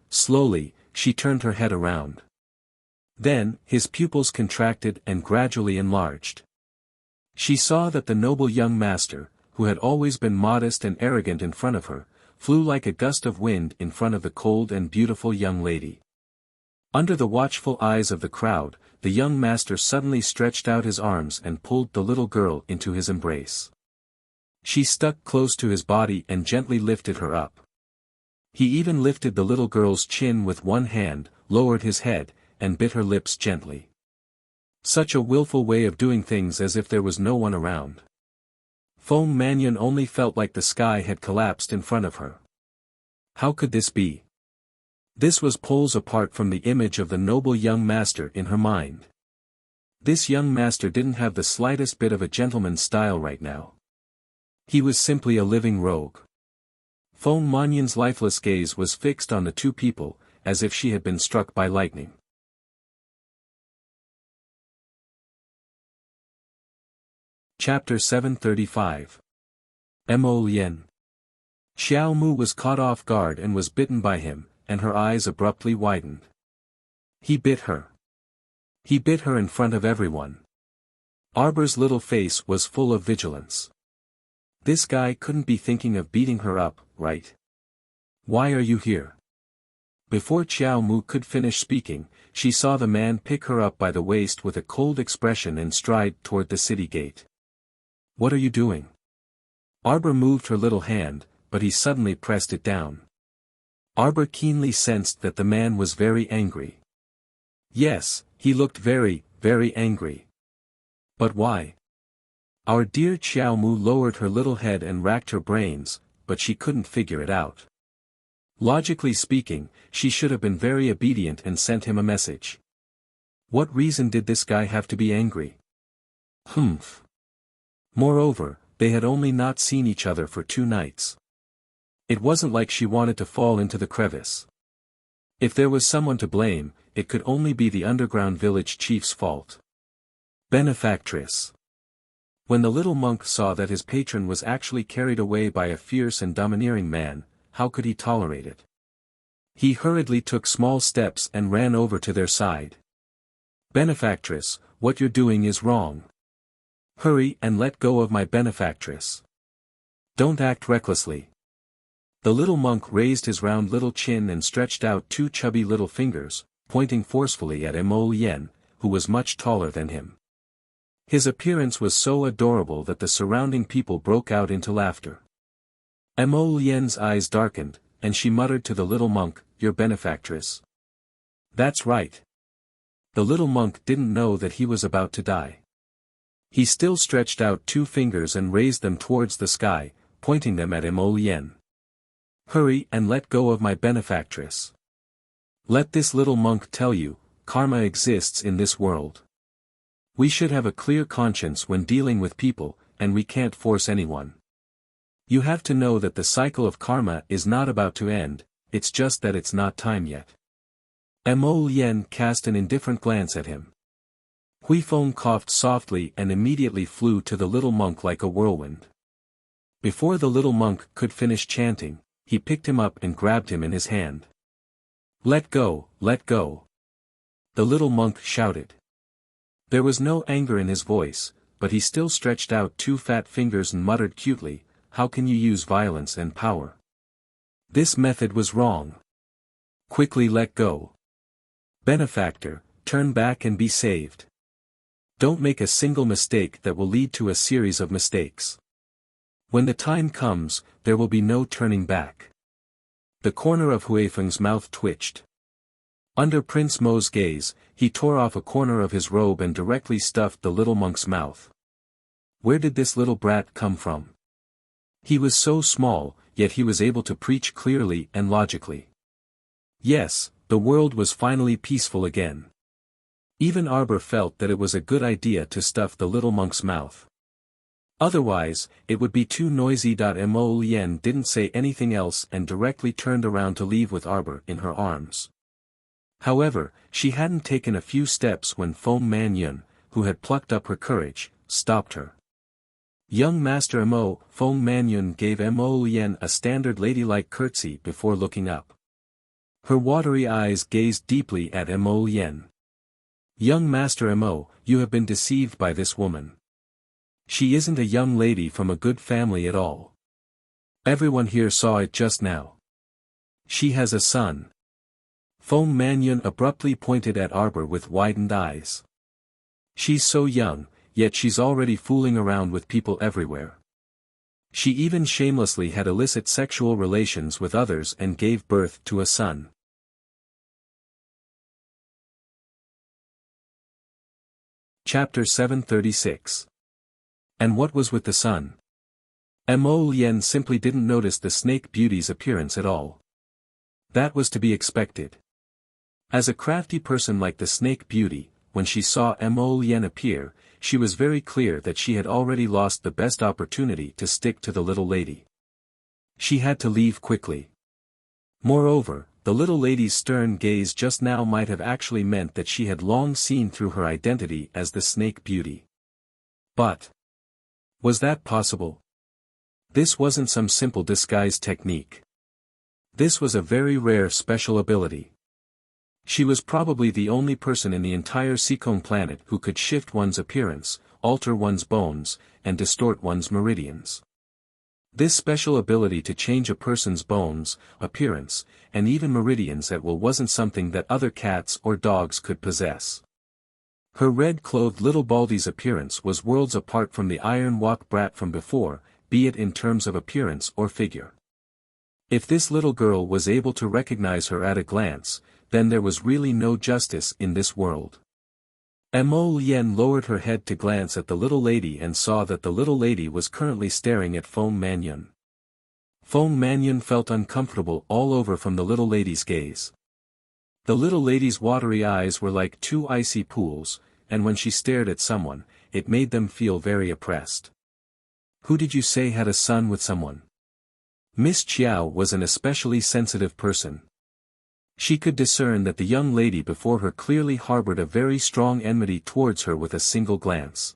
she turned her head around. Then, his pupils contracted and gradually enlarged. She saw that the noble young master, who had always been modest and arrogant in front of her, flew like a gust of wind in front of the cold and beautiful young lady. Under the watchful eyes of the crowd, the young master suddenly stretched out his arms and pulled the little girl into his embrace. She stuck close to his body and gently lifted her up. He even lifted the little girl's chin with one hand, lowered his head, and bit her lips gently. Such a willful way of doing things, as if there was no one around. Feng Mannion only felt like the sky had collapsed in front of her. How could this be? This was poles apart from the image of the noble young master in her mind. This young master didn't have the slightest bit of a gentleman's style right now. He was simply a living rogue. Feng Mannion's lifeless gaze was fixed on the two people, as if she had been struck by lightning. Chapter 735. Mo Lien. Xiao Mu was caught off guard and was bitten by him, and her eyes abruptly widened. He bit her. He bit her in front of everyone. Arbor's little face was full of vigilance. This guy couldn't be thinking of beating her up, right? Why are you here? Before Xiao Mu could finish speaking, she saw the man pick her up by the waist with a cold expression and stride toward the city gate. What are you doing? Arbor moved her little hand, but he suddenly pressed it down. Arbor keenly sensed that the man was very angry. Yes, he looked very, very angry. But why? Our dear Xiao Mu lowered her little head and racked her brains, but she couldn't figure it out. Logically speaking, she should have been very obedient and sent him a message. What reason did this guy have to be angry? Humph. Moreover, they had only not seen each other for 2 nights. It wasn't like she wanted to fall into the crevice. If there was someone to blame, it could only be the underground village chief's fault. Benefactress. When the little monk saw that his patron was actually carried away by a fierce and domineering man, how could he tolerate it? He hurriedly took small steps and ran over to their side. Benefactress, what you're doing is wrong. Hurry and let go of my benefactress. Don't act recklessly. The little monk raised his round little chin and stretched out 2 chubby little fingers, pointing forcefully at Mo Lien, who was much taller than him. His appearance was so adorable that the surrounding people broke out into laughter. Mo Lien's eyes darkened, and she muttered to the little monk, "Your benefactress." That's right. The little monk didn't know that he was about to die. He still stretched out 2 fingers and raised them towards the sky, pointing them at Mo Lien. Hurry and let go of my benefactress. Let this little monk tell you, karma exists in this world. We should have a clear conscience when dealing with people, and we can't force anyone. You have to know that the cycle of karma is not about to end, it's just that it's not time yet. Mo Lien cast an indifferent glance at him. Hui Feng coughed softly and immediately flew to the little monk like a whirlwind. Before the little monk could finish chanting, he picked him up and grabbed him in his hand. Let go, let go. The little monk shouted. There was no anger in his voice, but he still stretched out 2 fat fingers and muttered cutely, how can you use violence and power? This method was wrong. Quickly let go. Benefactor, turn back and be saved. Don't make a single mistake that will lead to a series of mistakes. When the time comes, there will be no turning back. The corner of Huifeng's mouth twitched. Under Prince Mo's gaze, he tore off a corner of his robe and directly stuffed the little monk's mouth. Where did this little brat come from? He was so small, yet he was able to preach clearly and logically. Yes, the world was finally peaceful again. Even Arbor felt that it was a good idea to stuff the little monk's mouth. Otherwise, it would be too noisy. Mo Lien didn't say anything else and directly turned around to leave with Arbor in her arms. However, she hadn't taken a few steps when Feng Mannion, who had plucked up her courage, stopped her. Young Master Mo, Feng Mannion gave Mo Lien a standard ladylike curtsy before looking up. Her watery eyes gazed deeply at Mo Lien. Young Master Mo, you have been deceived by this woman. She isn't a young lady from a good family at all. Everyone here saw it just now. She has a son. Feng Manyun abruptly pointed at Arbor with widened eyes. She's so young, yet she's already fooling around with people everywhere. She even shamelessly had illicit sexual relations with others and gave birth to a son. Chapter 736. And what was with the son? Mo Lien simply didn't notice the snake beauty's appearance at all. That was to be expected. As a crafty person like the snake beauty, when she saw Mo Lien appear, she was very clear that she had already lost the best opportunity to stick to the little lady. She had to leave quickly. Moreover, the little lady's stern gaze just now might have actually meant that she had long seen through her identity as the snake beauty. But was that possible? This wasn't some simple disguise technique. This was a very rare special ability. She was probably the only person in the entire Seacone planet who could shift one's appearance, alter one's bones, and distort one's meridians. This special ability to change a person's bones, appearance, and even meridians at will wasn't something that other cats or dogs could possess. Her red-clothed little Baldy's appearance was worlds apart from the Iron Walk brat from before, be it in terms of appearance or figure. If this little girl was able to recognize her at a glance, then there was really no justice in this world. Mo Lien lowered her head to glance at the little lady and saw that the little lady was currently staring at Feng Manyun. Feng Manyun felt uncomfortable all over from the little lady's gaze. The little lady's watery eyes were like two icy pools, and when she stared at someone, it made them feel very oppressed. Who did you say had a son with someone? Miss Chiao was an especially sensitive person. She could discern that the young lady before her clearly harbored a very strong enmity towards her with a single glance.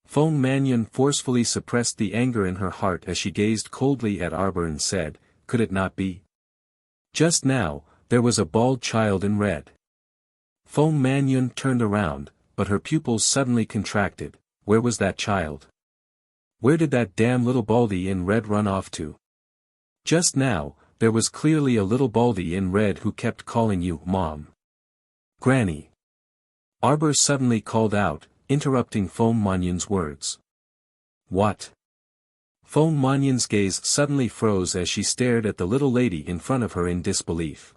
Feng Manyun forcefully suppressed the anger in her heart as she gazed coldly at Arbor and said, "Could it not be? Just now, there was a bald child in red." Feng Manyun turned around, but her pupils suddenly contracted. Where was that child? Where did that damn little baldy in red run off to? Just now, there was clearly a little baldy in red who kept calling you Mom. Granny. Arbor suddenly called out, interrupting Feng Manyun's words. What? Feng Manyun's gaze suddenly froze as she stared at the little lady in front of her in disbelief.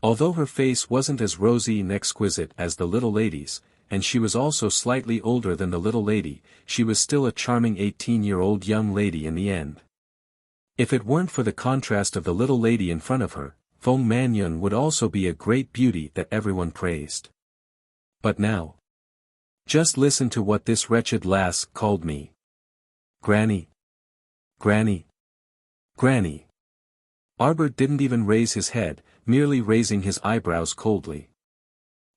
Although her face wasn't as rosy and exquisite as the little lady's, and she was also slightly older than the little lady, she was still a charming 18-year-old young lady in the end. If it weren't for the contrast of the little lady in front of her, Feng Manyun would also be a great beauty that everyone praised. But now? Just listen to what this wretched lass called me. Granny. Granny. Granny. Arbor didn't even raise his head, merely raising his eyebrows coldly.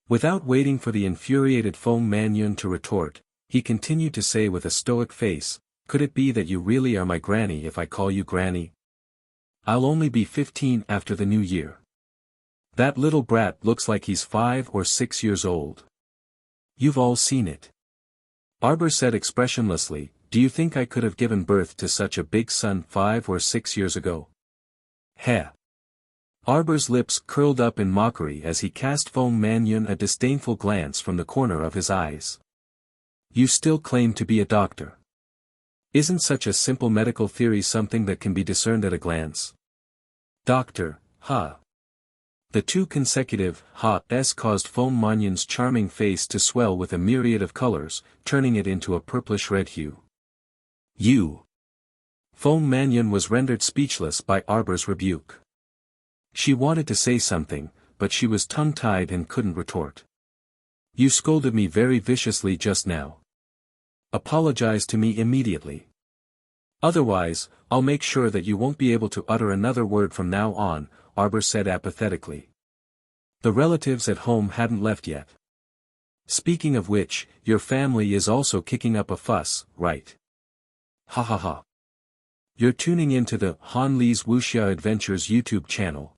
Without waiting for the infuriated Feng Manyun to retort, he continued to say with a stoic face, "Could it be that you really are my granny if I call you granny? I'll only be 15 after the new year. That little brat looks like he's 5 or 6 years old. You've all seen it." Arbor said expressionlessly, "Do you think I could have given birth to such a big son 5 or 6 years ago?" Heh. Arbor's lips curled up in mockery as he cast Feng Manyun a disdainful glance from the corner of his eyes. "You still claim to be a doctor. Isn't such a simple medical theory something that can be discerned at a glance?" "Doctor, ha." The two consecutive ha-s caused Feng Manyun's charming face to swell with a myriad of colors, turning it into a purplish-red hue. "You." Feng Manyun was rendered speechless by Arbor's rebuke. She wanted to say something, but she was tongue-tied and couldn't retort. "You scolded me very viciously just now. Apologize to me immediately. Otherwise, I'll make sure that you won't be able to utter another word from now on," Arbor said apathetically. The relatives at home hadn't left yet. "Speaking of which, your family is also kicking up a fuss, right? Ha ha ha. You're tuning into the Han Li's Wuxia Adventures YouTube channel.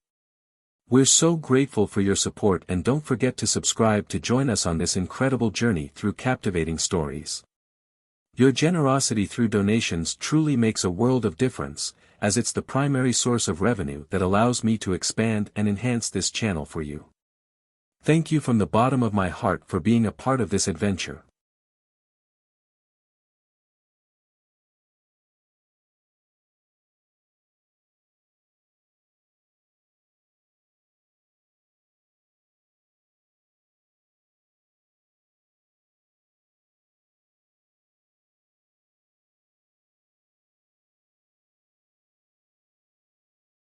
We're so grateful for your support, and don't forget to subscribe to join us on this incredible journey through captivating stories. Your generosity through donations truly makes a world of difference, as it's the primary source of revenue that allows me to expand and enhance this channel for you. Thank you from the bottom of my heart for being a part of this adventure.